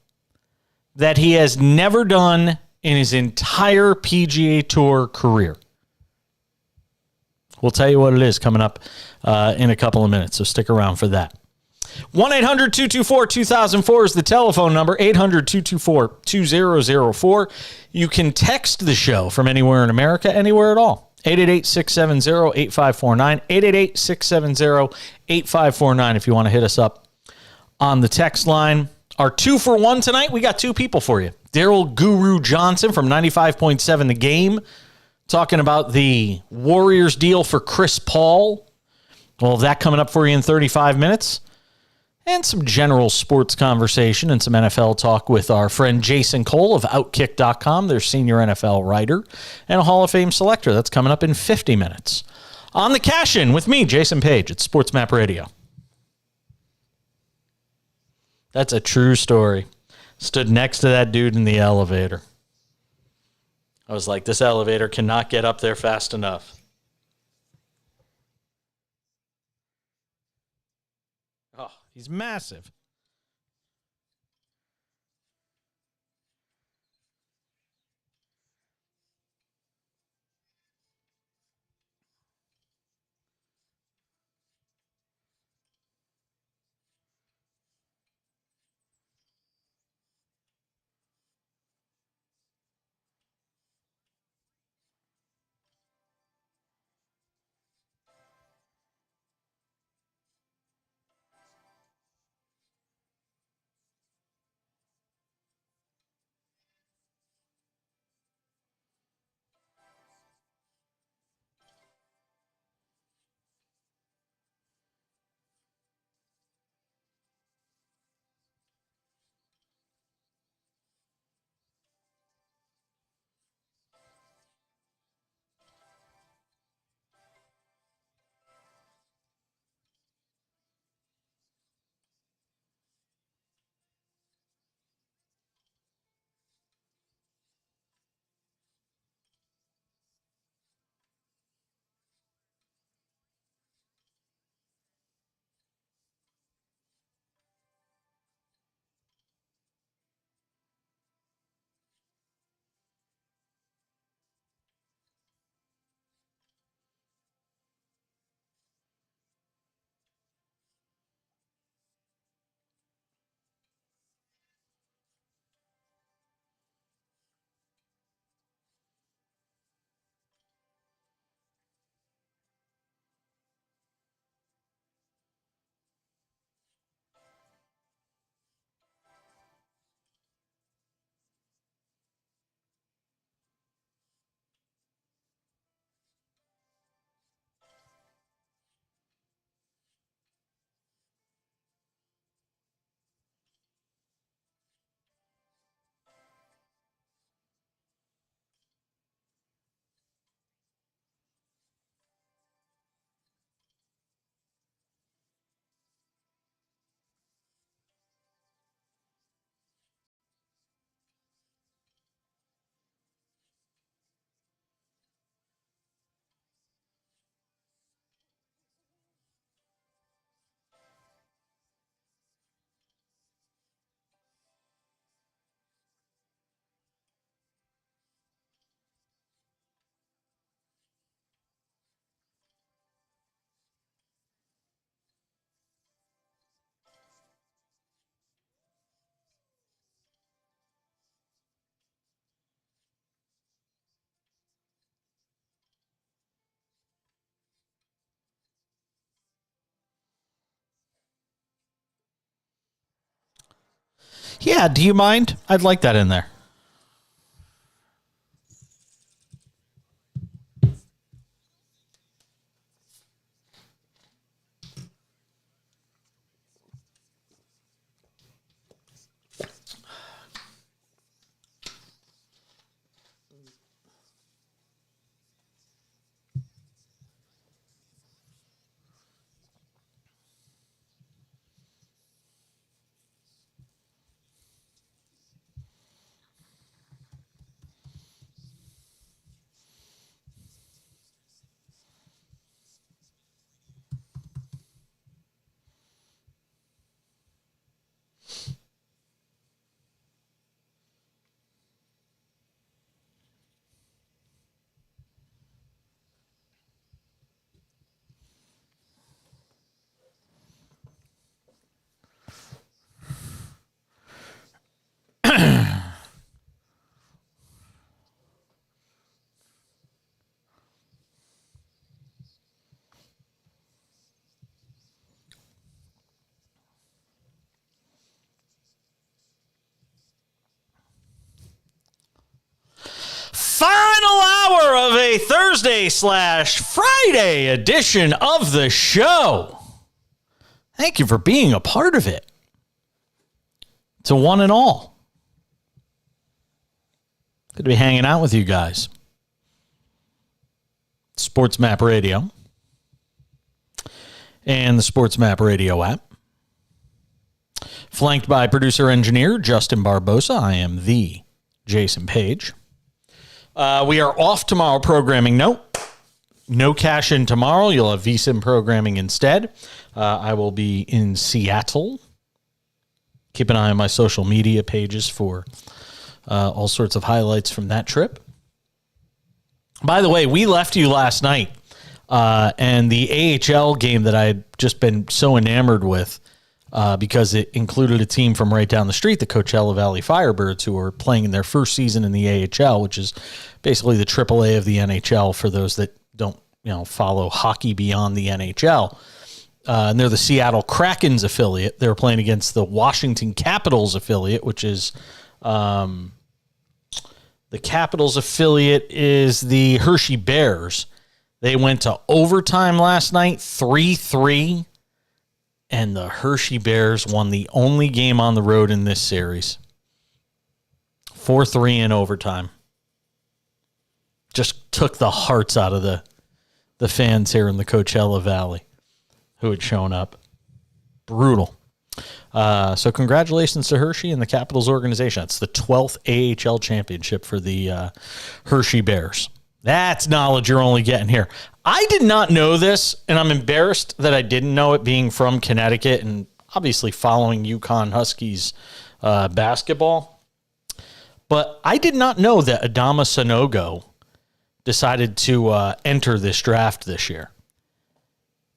that he has never done in his entire PGA Tour career. We'll tell you what it is coming up in a couple of minutes, so stick around for that. 1-800-224-2004 is the telephone number, 800-224-2004. You can text the show from anywhere in America, anywhere at all. 888-670-8549, 888-670-8549 if you want to hit us up on the text line. Our 2-for-1 tonight, we got two people for you. Daryl Guru Johnson from 95.7 The Game, talking about the Warriors deal for Chris Paul. Well, that coming up for you in 35 minutes. and some general sports conversation and some NFL talk with our friend Jason Cole of Outkick.com, their senior NFL writer and a Hall of Fame selector. That's coming up in 50 minutes. On the Cash-In with me, Jason Page at SportsMap Radio. That's a true story. Stood next to that dude in the elevator. I was like, this elevator cannot get up there fast enough. Oh, he's massive. Yeah, do you mind? I'd like that in there. Final hour of a Thursday/Friday edition of the show. Thank you for being a part of it. To one and all. Good to be hanging out with you guys. SportsMap Radio and the SportsMap Radio app. Flanked by producer-engineer Justin Barbosa. I am the Jason Page. We are off tomorrow programming. No cash in tomorrow. You'll have VSiN programming instead. I will be in Seattle. Keep an eye on my social media pages for all sorts of highlights from that trip. By the way, we left you last night, and the AHL game that I had just been so enamored with because it included a team from right down the street, the Coachella Valley Firebirds, who are playing in their first season in the AHL, which is basically the AAA of the NHL for those that don't follow hockey beyond the NHL. And they're the Seattle Kraken's affiliate. They're playing against the Washington Capitals affiliate, which is the Capitals affiliate is the Hershey Bears. They went to overtime last night, 3-3, and the Hershey Bears won the only game on the road in this series. 4-3 in overtime. Just took the hearts out of the fans here in the Coachella Valley who had shown up. Brutal. So congratulations to Hershey and the Capitals organization. It's the 12th AHL championship for the Hershey Bears. That's knowledge you're only getting here. I did not know this, and I'm embarrassed that I didn't know it, being from Connecticut and obviously following UConn Huskies basketball. But I did not know that Adama Sanogo decided to enter this draft this year.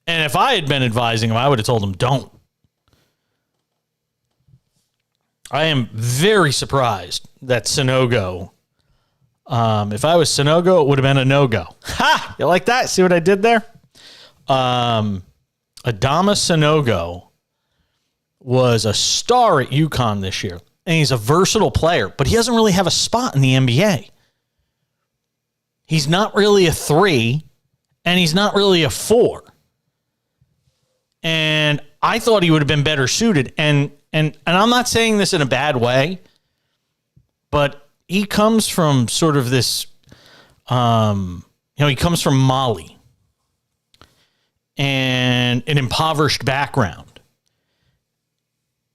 And if I had been advising him, I would have told him, don't. I am very surprised that Sanogo, if I was Sanogo, it would have been a no-go. Ha! You like that? See what I did there? Adama Sanogo was a star at UConn this year, and he's a versatile player, but he doesn't really have a spot in the NBA. He's not really a 3, and he's not really a 4. And I thought he would have been better suited. And I'm not saying this in a bad way, but he comes from sort of this, he comes from Mali and an impoverished background.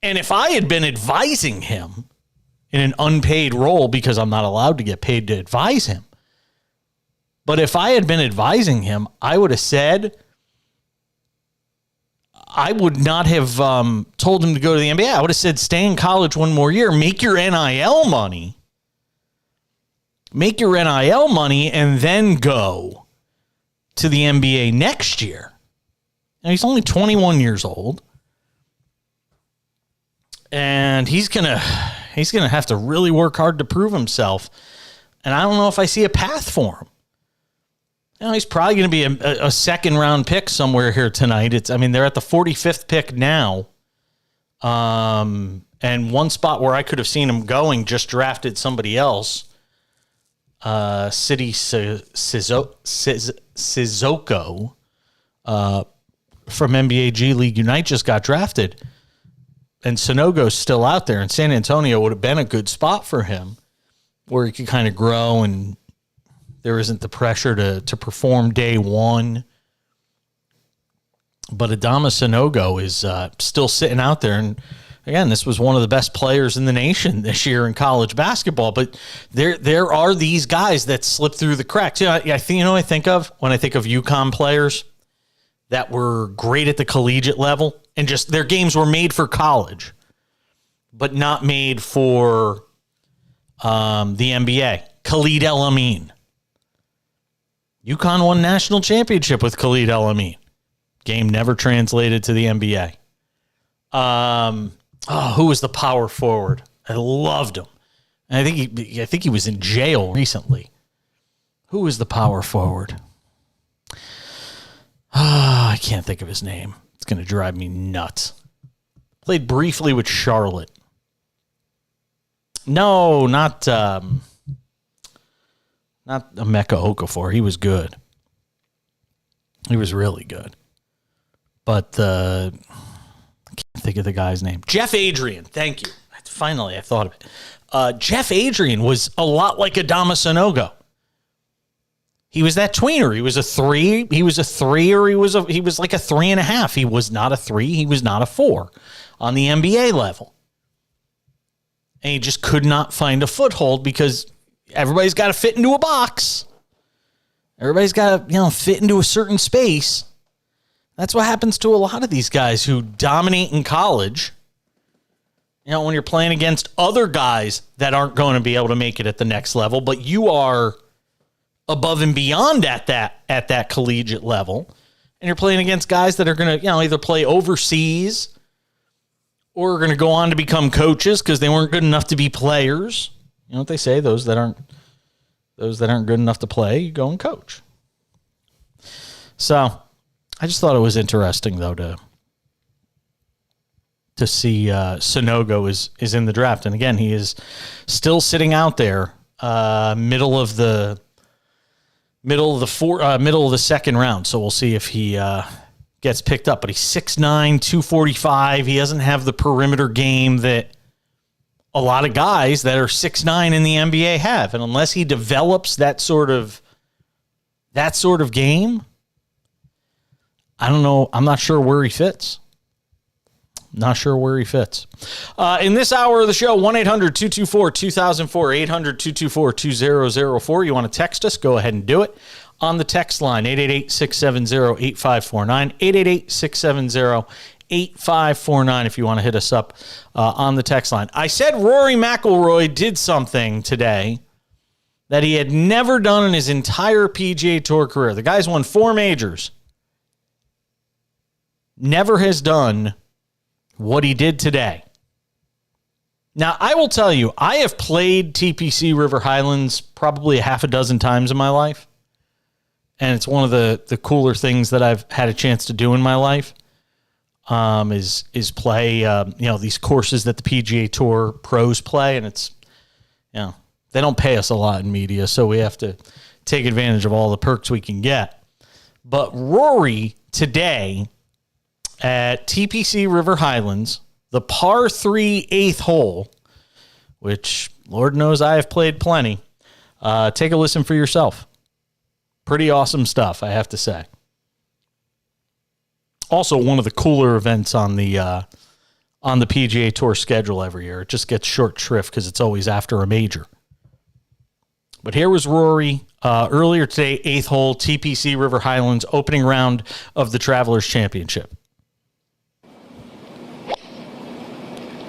And if I had been advising him in an unpaid role, because I'm not allowed to get paid to advise him, but if I had been advising him, I would have said, I would not have told him to go to the NBA. I would have said, stay in college one more year, make your NIL money. Make your NIL money and then go to the NBA next year. Now, he's only 21 years old. And he's gonna have to really work hard to prove himself. And I don't know if I see a path for him. He's probably going to be a second-round pick somewhere here tonight. They're at the 45th pick now. And one spot where I could have seen him going just drafted somebody else. City Sissoko from NBA G League Unite just got drafted. And Sanogo's still out there. And San Antonio would have been a good spot for him where he could kind of grow and there isn't the pressure to perform day one. But Adama Sanogo is still sitting out there. And again, this was one of the best players in the nation this year in college basketball. But there are these guys that slip through the cracks. I think of when I think of UConn players that were great at the collegiate level and just their games were made for college, but not made for the NBA. Khalid El-Amin. UConn won national championship with Khalid El-Amin. Game never translated to the NBA. Who was the power forward? I loved him. And I think he was in jail recently. Who was the power forward? I can't think of his name. It's going to drive me nuts. Played briefly with Charlotte. No, not Emeka Okafor. He was good. He was really good. But think of the guy's name. Jeff Adrian. Thank you. Finally, I thought of it. Jeff Adrian was a lot like Adama Sanogo. He was that tweener. He was a 3. He was a 3, or he was like a 3.5. He was not a 3. He was not a 4 on the NBA level. And he just could not find a foothold because everybody's got to fit into a box. Everybody's got to, fit into a certain space. That's what happens to a lot of these guys who dominate in college. When you're playing against other guys that aren't going to be able to make it at the next level, but you are above and beyond at that collegiate level, and you're playing against guys that are going to, either play overseas or are going to go on to become coaches because they weren't good enough to be players. You know what they say? Those that aren't good enough to play, you go and coach. So I just thought it was interesting, though, to see Sanogo is in the draft. And again, he is still sitting out there, middle of the second round. So we'll see if he gets picked up. But he's 6'9", 245. He doesn't have the perimeter game that a lot of guys that are 6'9" in the NBA have. And unless he develops that sort of game, I don't know. I'm not sure where he fits. Not sure where he fits. In this hour of the show, 1-800-224-2004, 800-224-2004. You want to text us? Go ahead and do it. On the text line, 888-670-8549, 888-670-8549 if you want to hit us up on the text line. I said Rory McIlroy did something today that he had never done in his entire PGA Tour career. The guy's won 4 majors. Never has done what he did today. Now, I will tell you, I have played TPC River Highlands probably 6 times in my life. And it's one of the cooler things that I've had a chance to do in my life is play, these courses that the PGA Tour pros play. And it's, they don't pay us a lot in media, so we have to take advantage of all the perks we can get. But Rory today at TPC River Highlands, the par 3 8th hole, which Lord knows I have played plenty. Take a listen for yourself. Pretty awesome stuff, I have to say. Also, one of the cooler events on the PGA Tour schedule every year. It just gets short shrift because it's always after a major. But here was Rory earlier today, 8th hole, TPC River Highlands, opening round of the Travelers Championship.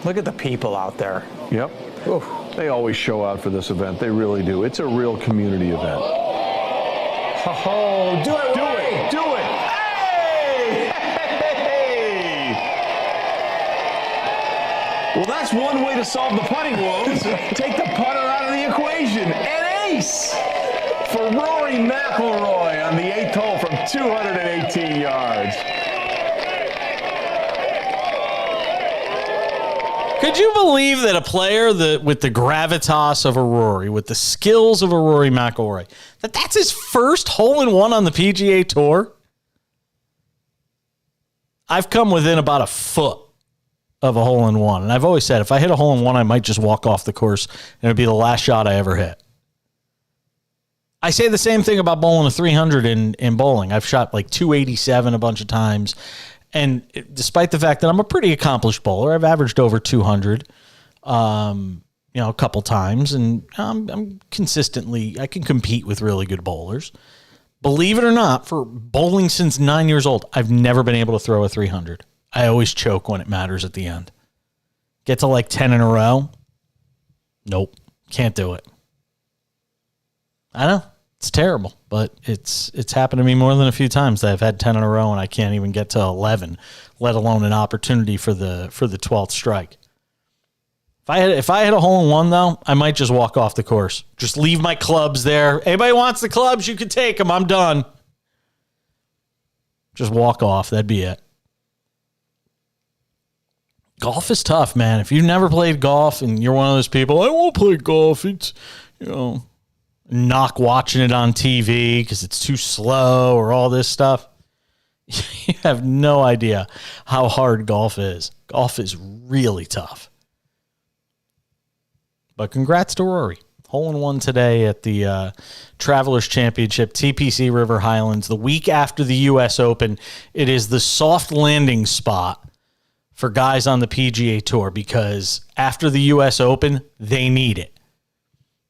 Look at the people out there. Yep. Oof. They always show out for this event. They really do. It's a real community event. Oh, do it, do it, do it. Hey! Hey! Well, that's one way to solve the putting woes. Take the putter out of the equation. An ace for Rory McIlroy on the 8th hole from 218 yards. Could you believe that a player with the gravitas of a Rory, with the skills of a Rory McIlroy, that's his first hole-in-one on the PGA Tour? I've come within about a foot of a hole-in-one, and I've always said if I hit a hole-in-one, I might just walk off the course, and it'd be the last shot I ever hit. I say the same thing about bowling a 300 in bowling. I've shot like 287 a bunch of times. And despite the fact that I'm a pretty accomplished bowler, I've averaged over 200, a couple times, and I'm consistently, I can compete with really good bowlers. Believe it or not, for bowling since 9 years old, I've never been able to throw a 300. I always choke when it matters at the end. Get to like 10 in a row. Nope, can't do it. I know. It's terrible, but it's happened to me more than a few times that I've had 10 in a row and I can't even get to 11, let alone an opportunity for the 12th strike. If I hit a hole-in-one, though, I might just walk off the course. Just leave my clubs there. Anybody wants the clubs, you can take them. I'm done. Just walk off. That'd be it. Golf is tough, man. If you've never played golf and you're one of those people, I won't play golf. It's, knock watching it on TV because it's too slow or all this stuff. You have no idea how hard golf is. Golf is really tough. But congrats to Rory. Hole-in-one today at the Travelers Championship, TPC River Highlands. The week after the U.S. Open, it is the soft landing spot for guys on the PGA Tour because after the U.S. Open, they need it.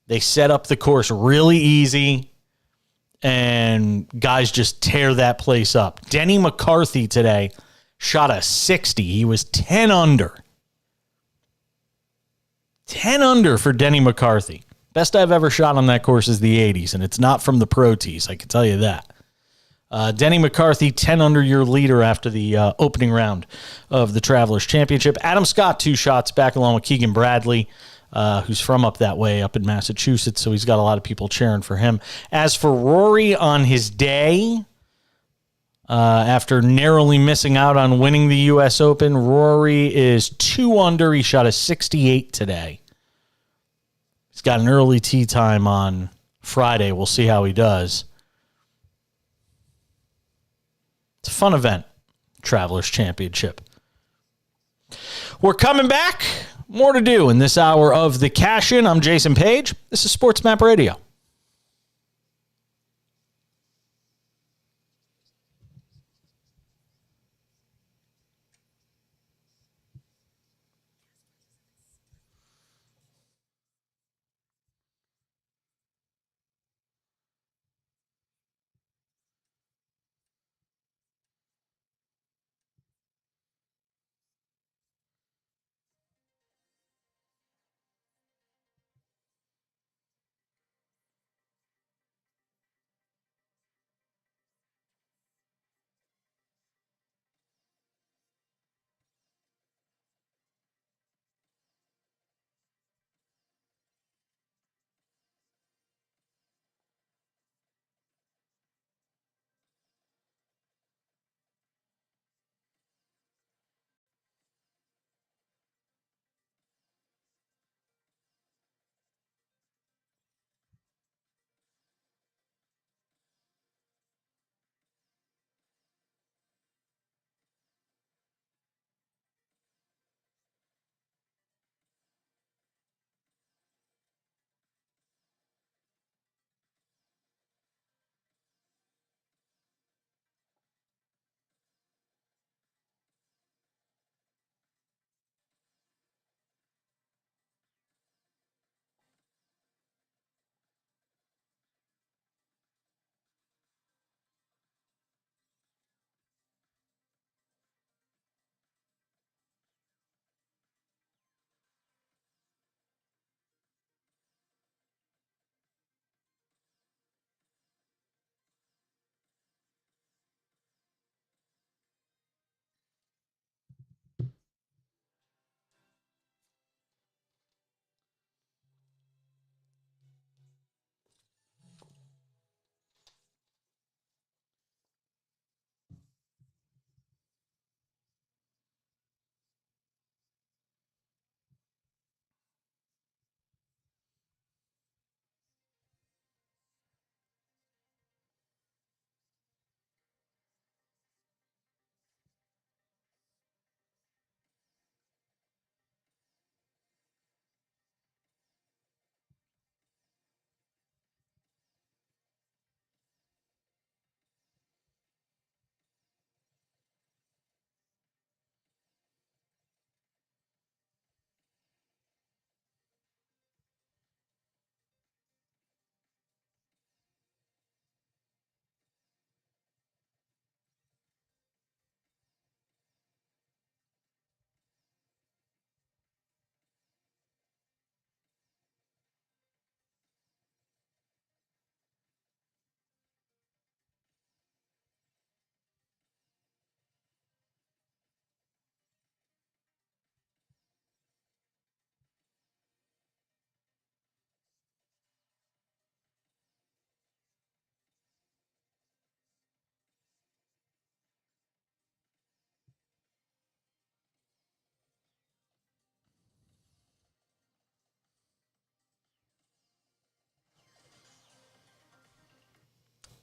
They set up the course really easy, and guys just tear that place up. Denny McCarthy today shot a 60. He was 10 under. 10 under for Denny McCarthy. Best I've ever shot on that course is the 80s, and it's not from the Pro Tees, I can tell you that. Denny McCarthy, 10 under, your leader after the opening round of the Travelers Championship. Adam Scott, 2 shots back along with Keegan Bradley, who's from up that way, up in Massachusetts, so he's got a lot of people cheering for him. As for Rory on his day, after narrowly missing out on winning the U.S. Open, Rory is 2 under. He shot a 68 today. He's got an early tee time on Friday. We'll see how he does. It's a fun event, Travelers Championship. We're coming back. More to do in this hour of the Cash-In. I'm Jason Page. This is SportsMap Radio.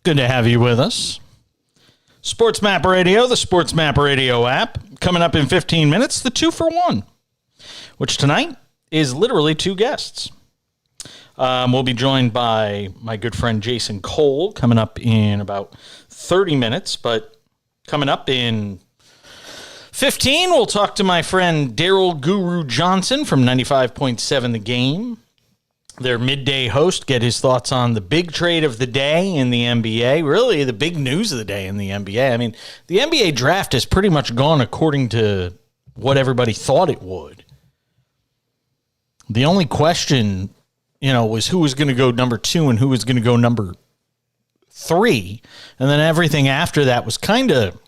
Good to have you with us. SportsMap Radio, the SportsMap Radio app. Coming up in 15 minutes, the 2-for-1, which tonight is literally two guests. We'll be joined by my good friend Jason Cole coming up in about 30 minutes. But coming up in 15, we'll talk to my friend Daryl Guru Johnson from 95.7 The Game. Their midday host, get his thoughts on the big trade of the day in the NBA, really the big news of the day in the NBA. I mean, the NBA draft has pretty much gone according to what everybody thought it would. The only question, was who was going to go number 2 and who was going to go number 3. And then everything after that was kind of,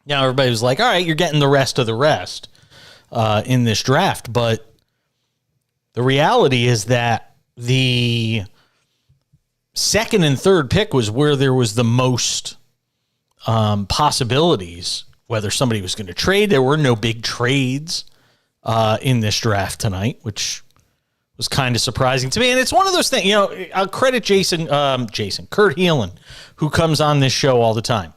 everybody was like, all right, you're getting the rest of the rest in this draft. But the reality is that the second and third pick was where there was the most possibilities, whether somebody was going to trade. There were no big trades in this draft tonight, which was kind of surprising to me. And it's one of those things, I'll credit Kurt Heelan, who comes on this show all the time.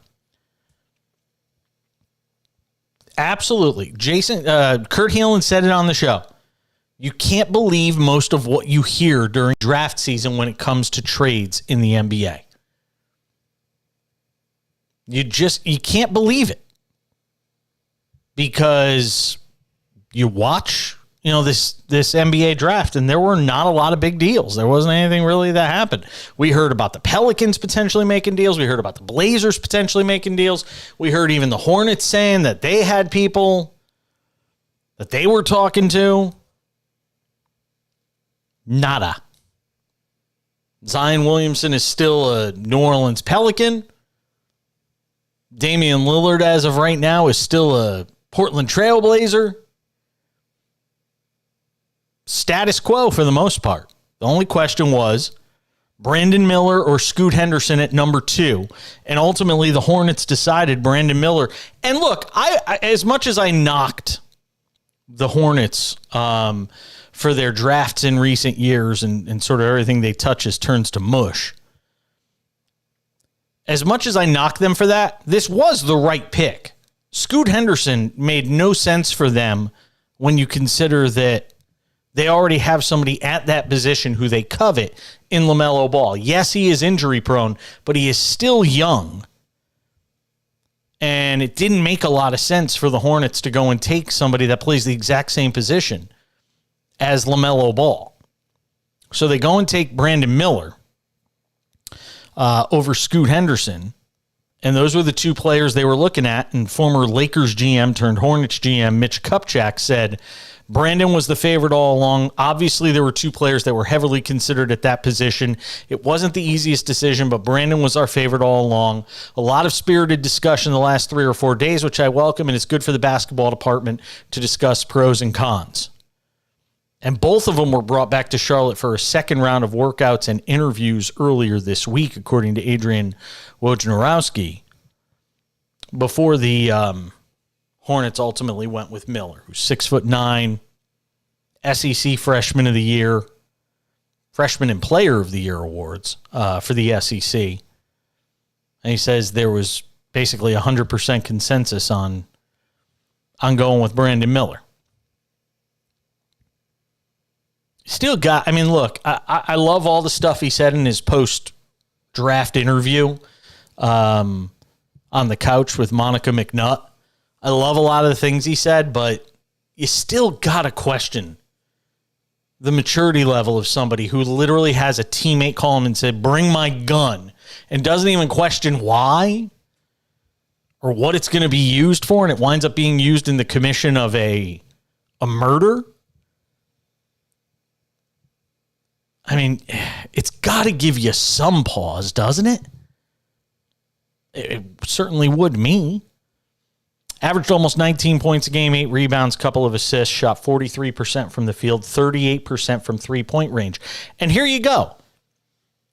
Absolutely. Kurt Heelan said it on the show. You can't believe most of what you hear during draft season when it comes to trades in the NBA. You can't believe it. Because you watch, this NBA draft, and there were not a lot of big deals. There wasn't anything really that happened. We heard about the Pelicans potentially making deals. We heard about the Blazers potentially making deals. We heard even the Hornets saying that they had people that they were talking to. Nada. Zion Williamson is still a New Orleans Pelican. Damian Lillard, as of right now, is still a Portland Trailblazer. Status quo for the most part. The only question was Brandon Miller or Scoot Henderson at number 2. And ultimately, the Hornets decided Brandon Miller. And look, I as much as I knocked the Hornets for their drafts in recent years and sort of everything they touches turns to mush. As much as I knock them for that, this was the right pick. Scoot Henderson made no sense for them when you consider that they already have somebody at that position who they covet in LaMelo Ball. Yes, he is injury prone, but he is still young. And it didn't make a lot of sense for the Hornets to go and take somebody that plays the exact same position as LaMelo Ball. So they go and take Brandon Miller over Scoot Henderson. And those were the two players they were looking at. And former Lakers GM turned Hornets GM Mitch Kupchak said Brandon was the favorite all along. Obviously, there were two players that were heavily considered at that position. It wasn't the easiest decision, but Brandon was our favorite all along. A lot of spirited discussion the last 3 or 4 days, which I welcome, and it's good for the basketball department to discuss pros and cons. And both of them were brought back to Charlotte for a second round of workouts and interviews earlier this week, according to Adrian Wojnarowski, before the Hornets ultimately went with Miller, who's 6'9", SEC Freshman of the Year, Freshman and Player of the Year awards for the SEC. And he says there was basically 100% consensus on going with Brandon Miller. Still got, look, I love all the stuff he said in his post-draft interview on the couch with Monica McNutt. I love a lot of the things he said, but you still got to question the maturity level of somebody who literally has a teammate call him and said, bring my gun, and doesn't even question why or what it's going to be used for, and it winds up being used in the commission of a murder. It's got to give you some pause, doesn't it? It certainly would me. Averaged almost 19 points a game, 8 rebounds, couple of assists, shot 43% from the field, 38% from three-point range. And here you go.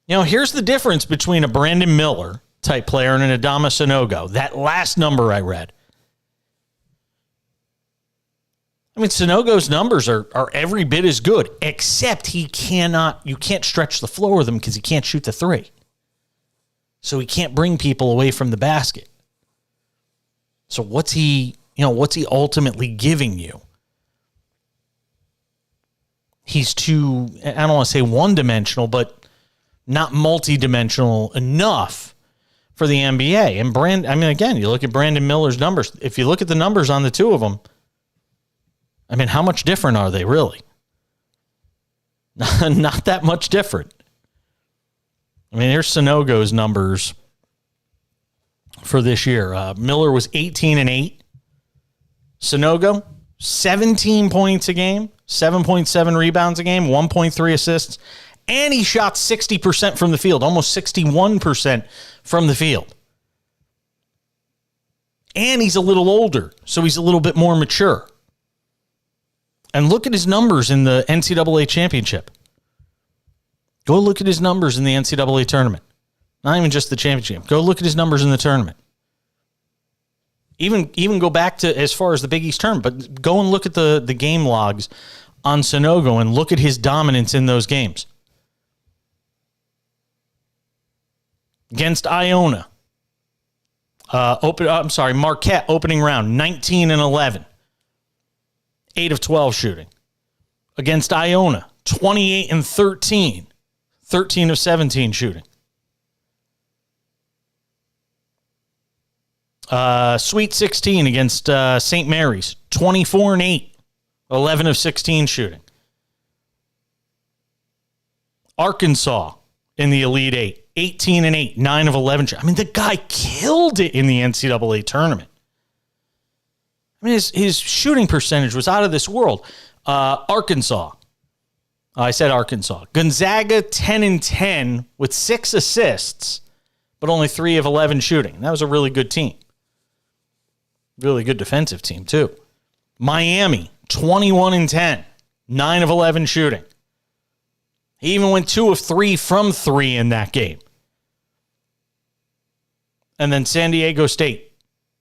Here's the difference between a Brandon Miller type player and an Adama Sanogo. That last number I read. Sanogo's numbers are every bit as good, except you can't stretch the floor with him because he can't shoot the three. So he can't bring people away from the basket. So what's he ultimately giving you? He's too, I don't want to say one-dimensional, but not multi-dimensional enough for the NBA. And again, you look at Brandon Miller's numbers. If you look at the numbers on the two of them, I mean, how much different are they really? Not that much different. I mean, here's Sanogo's numbers for this year. Miller was 18-8. Sanogo, 17 points a game, 7.7 rebounds a game, 1.3 assists, and he shot 60% from the field, almost 61% from the field. And he's a little older, so he's a little bit more mature. And look at his numbers in the NCAA championship. Go look at his numbers in the NCAA tournament. Not even just the championship. Go look at his numbers in the tournament. Even go back to as far as the Big East tournament, but go and look at the game logs on Sanogo and look at his dominance in those games. Against Iona. Marquette opening round, 19-11. 8 of 12 shooting. Against Iona, 28-13. 13 of 17 shooting. Sweet 16 against St. Mary's, 24-8. 11 of 16 shooting. Arkansas in the Elite Eight, 18-8, 9 of 11. I mean, the guy killed it in the NCAA tournament. I mean, his shooting percentage was out of this world. Arkansas. I said Arkansas. Gonzaga, 10-10 with 6 assists, but only 3 of 11 shooting. That was a really good team. Really good defensive team, too. Miami, 21-10, 9 of 11 shooting. He even went 2 of 3 from 3 in that game. And then San Diego State,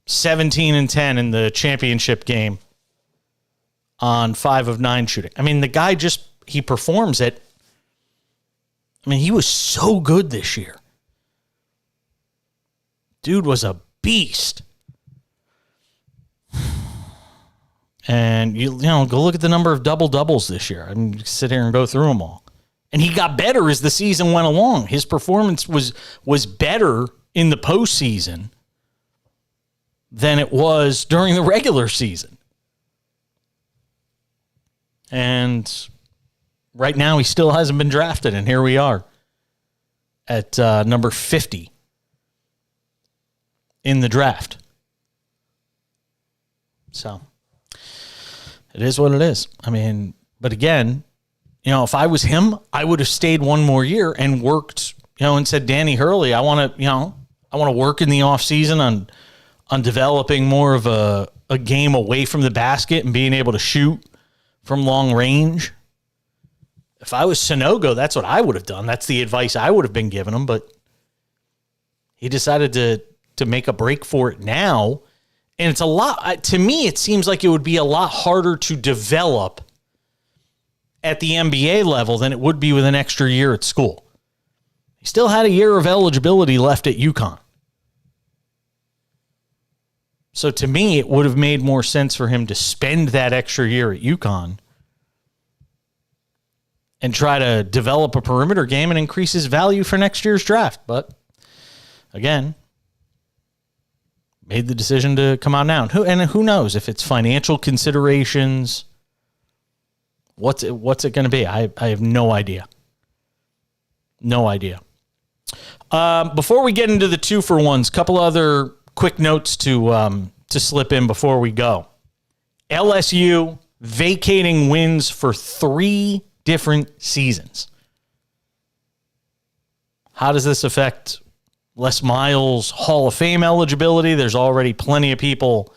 17-10 in the championship game on 5 of 9 shooting. I mean, the guy he performs it. I mean, he was so good this year. Dude was a beast. And you know, go look at the number of double-doubles this year. I mean, sit here and go through them all. And he got better as the season went along. His performance was better in the postseason than it was during the regular season. And right now, he still hasn't been drafted, and here we are at number 50 in the draft. So it is what it is. I mean, but again, you know, if I was him, I would have stayed one more year and worked, you know, and said, Danny Hurley, I want to work in the offseason on developing more of a game away from the basket and being able to shoot from long range. If I was Sanogo, that's what I would have done. That's the advice I would have been giving him, but he decided to make a break for it now. And it's a lot, to me, it seems like it would be a lot harder to develop at the NBA level than it would be with an extra year at school. He still had a year of eligibility left at UConn. So to me, it would have made more sense for him to spend that extra year at UConn and try to develop a perimeter game and increase his value for next year's draft. But again, made the decision to come out now. And who knows if it's financial considerations. What's it going to be? I have no idea. No idea. Before we get into the 2-for-1s, couple other quick notes to slip in before we go. LSU vacating wins for 3 different seasons. How does this affect Les Miles' Hall of Fame eligibility? There's already plenty of people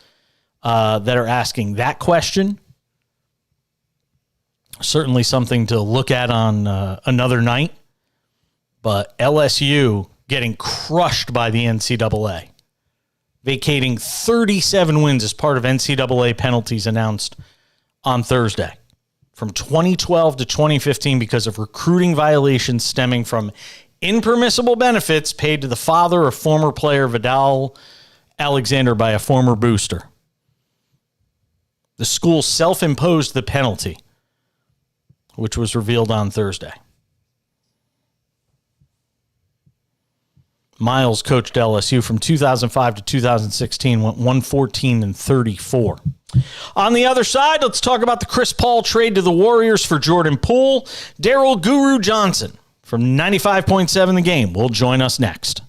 that are asking that question. Certainly something to look at on another night. But LSU getting crushed by the NCAA. Vacating 37 wins as part of NCAA penalties announced on Thursday. From 2012 to 2015 because of recruiting violations stemming from impermissible benefits paid to the father of former player Vidal Alexander by a former booster. The school self-imposed the penalty, which was revealed on Thursday. Miles coached LSU from 2005 to 2016, went 114-34. On the other side, let's talk about the Chris Paul trade to the Warriors for Jordan Poole. Daryl Guru Johnson from 95.7 The Game will join us next.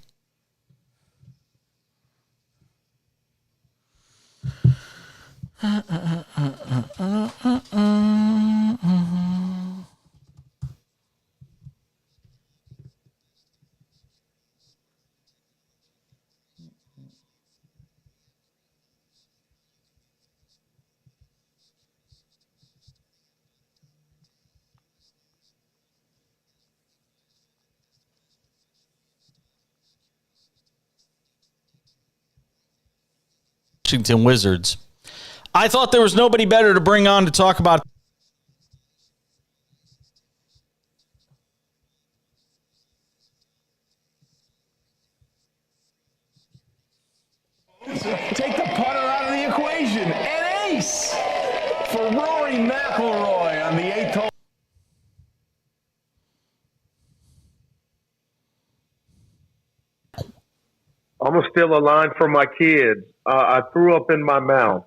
Washington Wizards. I thought there was nobody better to bring on to talk about. Take the putter out of the equation. An ace for Rory McIlroy on the 8th hole. I'm going to steal a line from my kids. I threw up in my mouth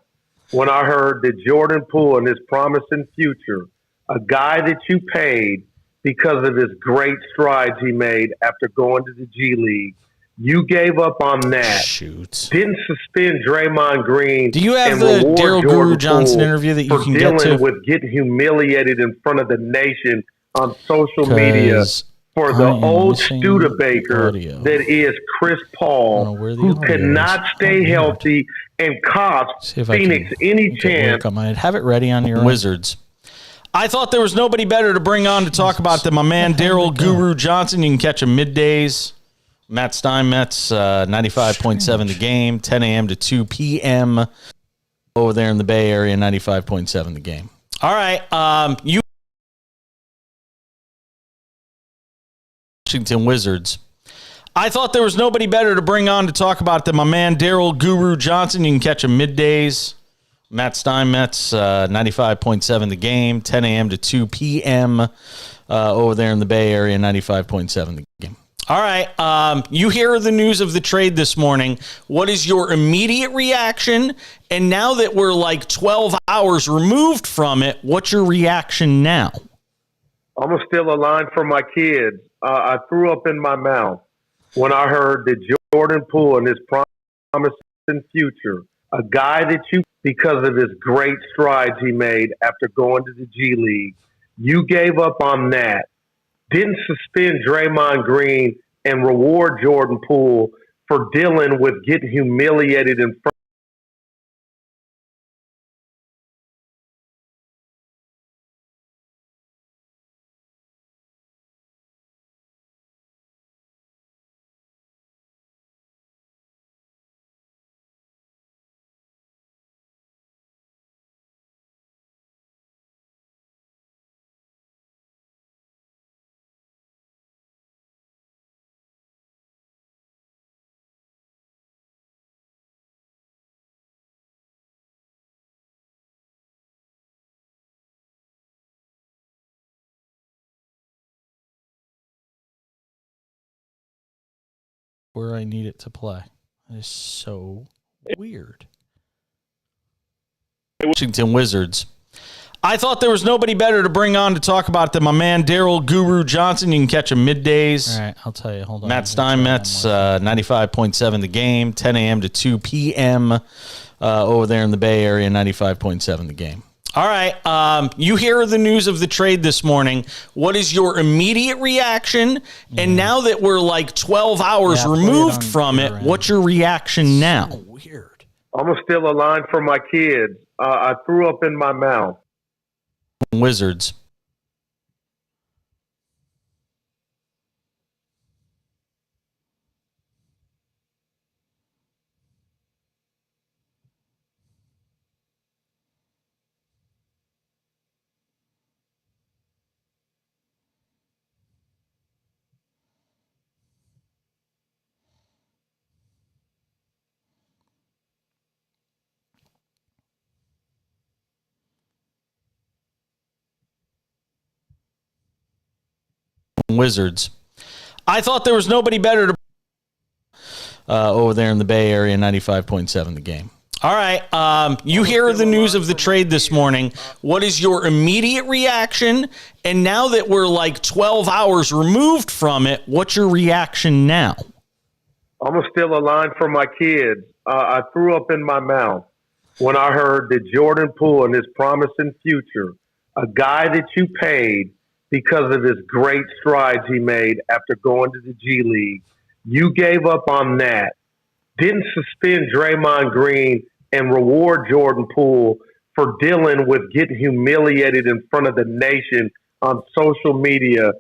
when I heard that Jordan Poole and his promising future, a guy that you paid because of his great strides he made after going to the G League, you gave up on that. Shoot. Didn't suspend Draymond Green. Do you have and the reward Daryl Jordan Guru Johnson Poole interview that you for can get to? dealing with getting humiliated in front of the nation on social media for the old Studebaker that is Chris Paul, who cannot stay healthy and cost Phoenix any chance. I might have it ready on your Wizards. I thought there was nobody better to bring on to talk about than my man Daryl Guru Johnson. You can catch him middays. Matt Steinmetz, 95.7 The Game, 10 a.m. to 2 p.m. over there in the Bay Area, 95.7 The Game. All right, you Washington Wizards. I thought there was nobody better to bring on to talk about than my man Daryl Guru Johnson. You can catch him middays. Matt Steinmetz, 95.7 The Game, 10 a.m. to 2 p.m. Over there in the Bay Area, 95.7 The Game. All right, you hear the news of the trade this morning. What is your immediate reaction? And now that we're like 12 hours removed from it, what's your reaction now? I'm going to steal a line from my kids. I threw up in my mouth when I heard that Jordan Poole and his promising future, a guy that you, because of his great strides he made after going to the G League, you gave up on that. Didn't suspend Draymond Green and reward Jordan Poole for dealing with getting humiliated in front. Where I need it to play. That is so weird. Washington Wizards. I thought there was nobody better to bring on to talk about than my man Daryl Guru Johnson. You can catch him middays. All right, I'll tell you. Hold on. Matt Steinmetz, 95.7 The Game, 10 a.m. to 2 p.m. Over there in the Bay Area, 95.7 The Game. All right, you hear the news of the trade this morning. What is your immediate reaction? And now that we're like 12 hours removed from it, what's your reaction now? Weird. I'm going to steal a line from my kids. I threw up in my mouth. Wizards. Wizards. I thought there was nobody better to over there in the Bay Area, 95.7 the game. All right, you hear the news of the trade this morning. What is your immediate reaction? And now that we're like 12 hours removed from it, what's your reaction now? I'm going to steal a line from my kids. I threw up in my mouth when I heard that Jordan Poole and his promising future, a guy that you paid because of his great strides he made after going to the G League, you gave up on that, didn't suspend Draymond Green and reward Jordan Poole for dealing with getting humiliated in front of the nation on social media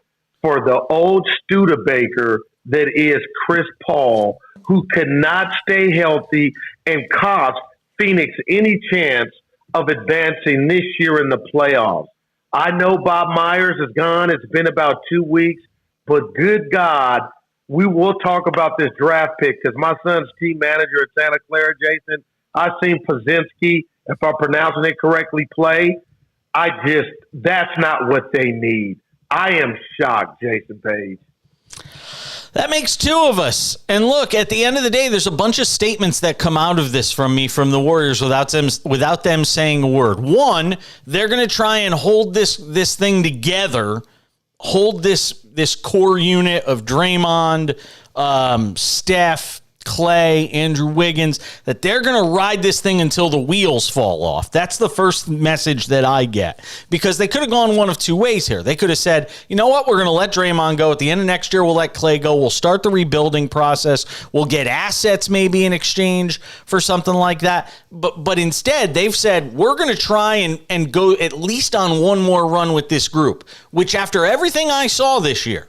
for the old Studebaker that is Chris Paul, who could not stay healthy and cost Phoenix any chance of advancing this year in the playoffs. I know Bob Myers is gone. It's been about 2 weeks, but good God, we will talk about this draft pick because my son's team manager at Santa Clara, Jason, I've seen Pazinski, if I'm pronouncing it correctly, play. That's not what they need. I am shocked, Jason Page. That makes two of us. And look, at the end of the day, there's a bunch of statements that come out of this from me from the Warriors without them saying a word. One, they're going to try and hold this thing together, hold this core unit of Draymond, Steph, Clay, Andrew Wiggins, that they're going to ride this thing until the wheels fall off. That's the first message that I get, because they could have gone one of two ways here. They could have said, you know what, we're going to let Draymond go. At the end of next year, we'll let Clay go. We'll start the rebuilding process. We'll get assets maybe in exchange for something like that. But instead, they've said, we're going to try and go at least on one more run with this group, which after everything I saw this year,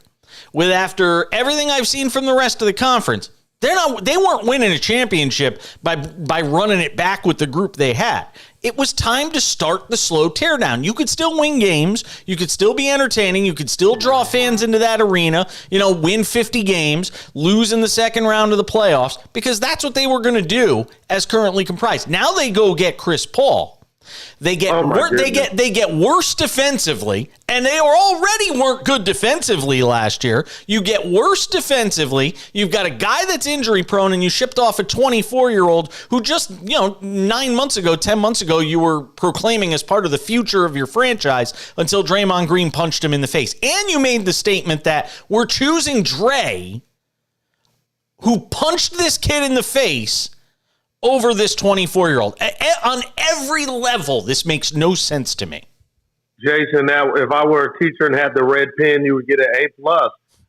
after everything I've seen from the rest of the conference, they weren't winning a championship by running it back with the group they had. It was time to start the slow teardown. You could still win games. You could still be entertaining. You could still draw fans into that arena, win 50 games, lose in the second round of the playoffs, because that's what they were going to do as currently comprised. Now they go get Chris Paul. They get worse defensively, and they weren't good defensively last year. You get worse defensively. You've got a guy that's injury prone, and you shipped off a 24-year-old who just 9 months ago, 10 months ago, you were proclaiming as part of the future of your franchise until Draymond Green punched him in the face. And you made the statement that we're choosing Dre, who punched this kid in the face, over this 24-year-old. On every level, this makes no sense to me. Jason, now if I were a teacher and had the red pen, you would get an A+.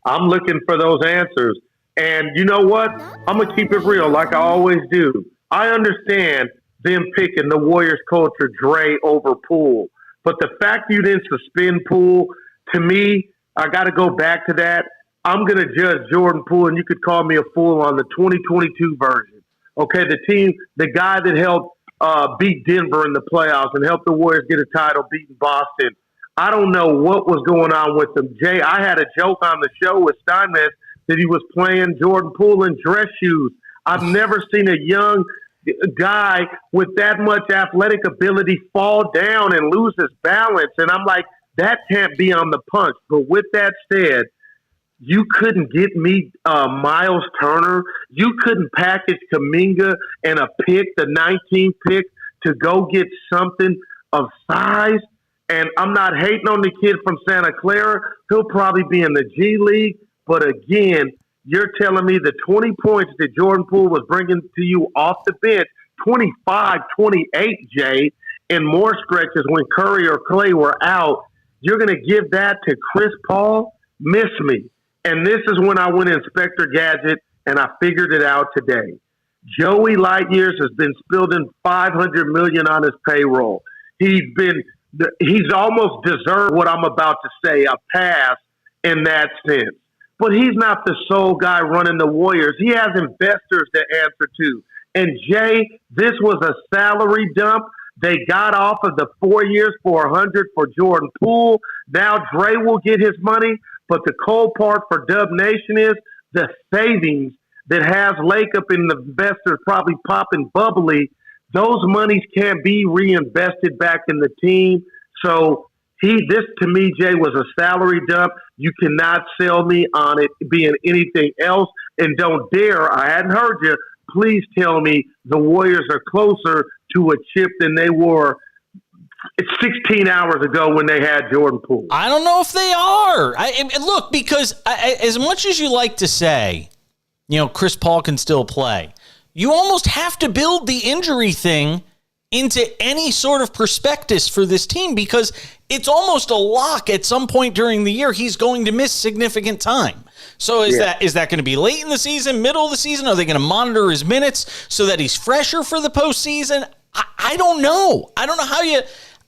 I'm looking for those answers. And you know what? I'm going to keep it real like I always do. I understand them picking the Warriors culture, Dre over Poole. But the fact you didn't suspend Poole, to me, I got to go back to that. I'm going to judge Jordan Poole, and you could call me a fool on the 2022 version. Okay, the guy that helped beat Denver in the playoffs and helped the Warriors get a title beating Boston. I don't know what was going on with him. Jay, I had a joke on the show with Steinmetz that he was playing Jordan Poole in dress shoes. I've never seen a young guy with that much athletic ability fall down and lose his balance. And I'm like, that can't be on the punch. But with that said, you couldn't get me Miles Turner. You couldn't package Kuminga and a pick, the 19th pick, to go get something of size. And I'm not hating on the kid from Santa Clara. He'll probably be in the G League. But again, you're telling me the 20 points that Jordan Poole was bringing to you off the bench, 25, 28, Jay, and more stretches when Curry or Clay were out, you're going to give that to Chris Paul? Miss me. And this is when I went Inspector Gadget, and I figured it out today. Joey Lightyears has been spending $500 million on his payroll. He's almost deserved what I'm about to say, a pass in that sense. But he's not the sole guy running the Warriors. He has investors to answer to. And Jay, this was a salary dump. They got off of the 4 years for $100 for Jordan Poole. Now Dre will get his money. But the cold part for Dub Nation is the savings that has Lacob and the investors probably popping bubbly. Those monies can't be reinvested back in the team. So This to me, Jay, was a salary dump. You cannot sell me on it being anything else. And don't dare, I hadn't heard you, please tell me the Warriors are closer to a chip than they were 16 hours ago when they had Jordan Poole. I don't know if they are. Look, because as much as you like to say, Chris Paul can still play, you almost have to build the injury thing into any sort of prospectus for this team, because it's almost a lock at some point during the year he's going to miss significant time. So is that going to be late in the season, middle of the season? Are they going to monitor his minutes so that he's fresher for the postseason? I don't know. I don't know how you...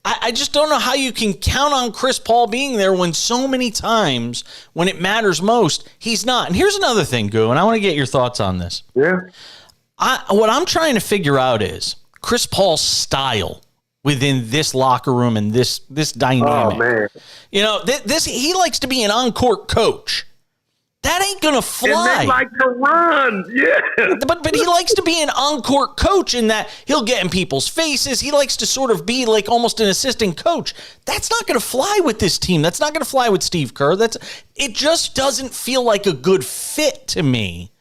I just don't know how you can count on Chris Paul being there when so many times when it matters most, he's not. And here's another thing, Goo, and I want to get your thoughts on this. Yeah. What I'm trying to figure out is Chris Paul's style within this locker room and this dynamic. Oh, man. He likes to be an on-court coach. That ain't going to fly. And they like to run, yeah. But he likes to be an on-court coach in that he'll get in people's faces. He likes to sort of be like almost an assistant coach. That's not going to fly with this team. That's not going to fly with Steve Kerr. It just doesn't feel like a good fit to me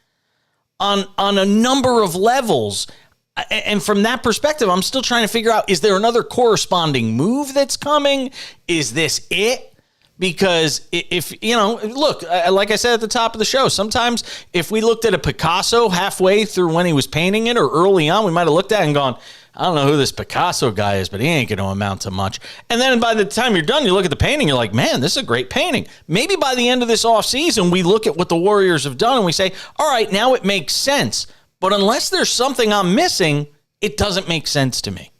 on a number of levels. And from that perspective, I'm still trying to figure out, is there another corresponding move that's coming? Is this it? Because if, look, like I said at the top of the show, sometimes if we looked at a Picasso halfway through when he was painting it or early on, we might have looked at it and gone, I don't know who this Picasso guy is, but he ain't going to amount to much. And then by the time you're done, you look at the painting, you're like, man, this is a great painting. Maybe by the end of this offseason, we look at what the Warriors have done and we say, all right, now it makes sense. But unless there's something I'm missing, it doesn't make sense to me.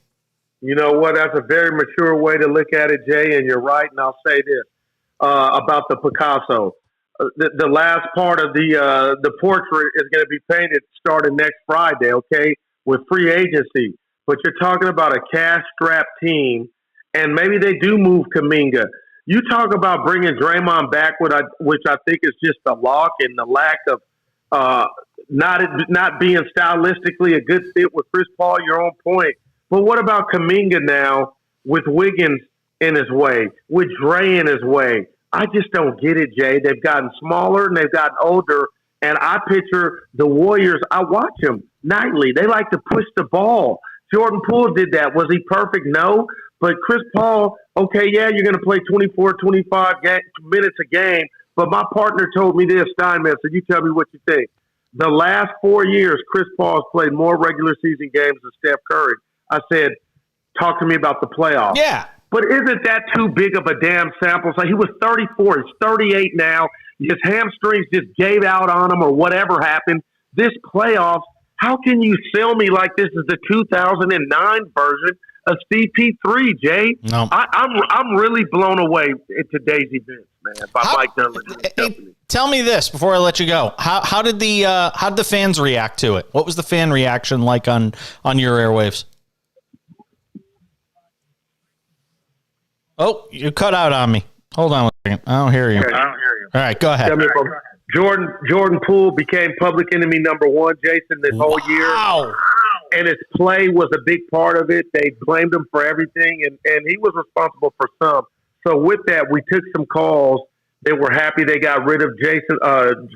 You know what? That's a very mature way to look at it, Jay, and you're right. And I'll say this. About the Picasso. The last part of the portrait is going to be painted starting next Friday, okay, with free agency. But you're talking about a cash-strapped team, and maybe they do move Kuminga. You talk about bringing Draymond back, which I think is just a lock and the lack of not being stylistically a good fit with Chris Paul, your own point. But what about Kuminga now with Wiggins in his way, with Dre in his way? I just don't get it, Jay. They've gotten smaller and they've gotten older, and I picture the Warriors. I watch them nightly. They like to push the ball. Jordan Poole did that. Was he perfect? No. But Chris Paul, okay, yeah, you're going to play 24, 25 minutes a game, but my partner told me this, Steinmetz, so you tell me what you think. The last 4 years, Chris Paul has played more regular season games than Steph Curry. I said, talk to me about the playoffs. Yeah. But isn't that too big of a damn sample? So he was 34. He's 38 now. His hamstrings just gave out on him or whatever happened. This playoffs, how can you sell me like this is the 2009 version of CP3, Jay? No. I'm really blown away at today's events, man, by Mike Dunleavy. Tell me this before I let you go. How did the fans react to it? What was the fan reaction like on your airwaves? Oh, you cut out on me. Hold on a second. I don't hear you. Okay, I don't hear you. All right, go ahead. Jordan Poole became public enemy number one, Jason, this whole year. And his play was a big part of it. They blamed him for everything, and he was responsible for some. So with that, we took some calls. They were happy they got rid of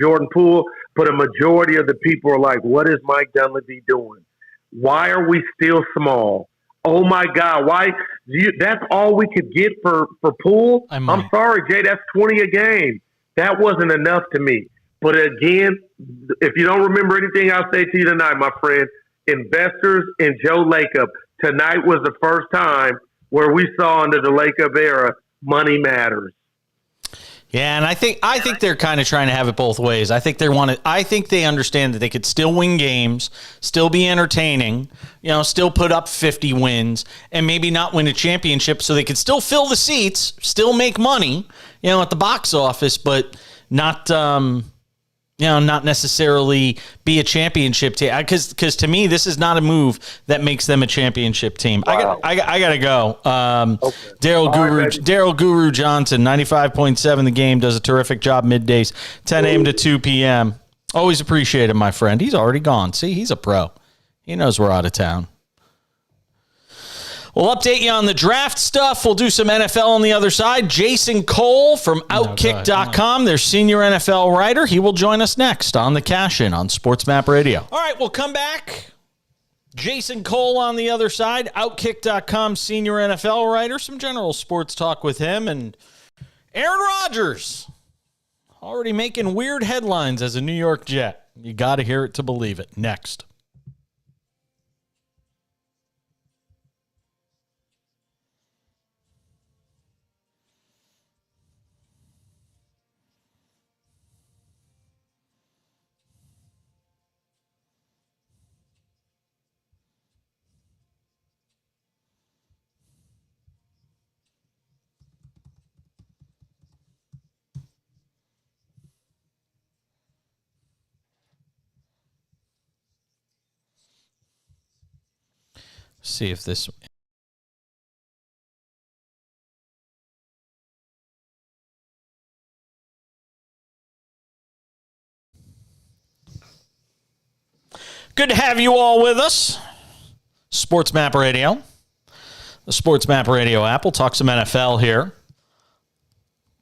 Jordan Poole, but a majority of the people are like, what is Mike Dunleavy doing? Why are we still small? Oh, my God. Why? That's all we could get for Poole? I'm sorry, Jay. That's 20 a game. That wasn't enough to me. But again, if you don't remember anything I'll say to you tonight, my friend, investors in Joe Lacob, tonight was the first time where we saw under the Lacob era, money matters. Yeah, and I think they're kind of trying to have it both ways. I think they understand that they could still win games, still be entertaining, still put up 50 wins, and maybe not win a championship, so they could still fill the seats, still make money, at the box office, but not not necessarily be a championship team. Because to me, this is not a move that makes them a championship team. Wow. I gotta go. Daryl Guru Johnson, 95.7 The Game, does a terrific job middays, 10 a.m. to 2 p.m. Always appreciate him, my friend. He's already gone. See, he's a pro. He knows we're out of town. We'll update you on the draft stuff. We'll do some NFL on the other side. Jason Cole from Outkick.com, their senior NFL writer. He will join us next on The Cash In on SportsMap Radio. All right, we'll come back. Jason Cole on the other side, Outkick.com senior NFL writer. Some general sports talk with him. And Aaron Rodgers, already making weird headlines as a New York Jet. You got to hear it to believe it. Next. See if this... Good to have you all with us. SportsMap Radio. The SportsMap Radio app. We'll talk some NFL here.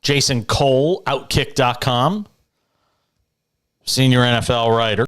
Jason Cole, Outkick.com. Senior NFL writer.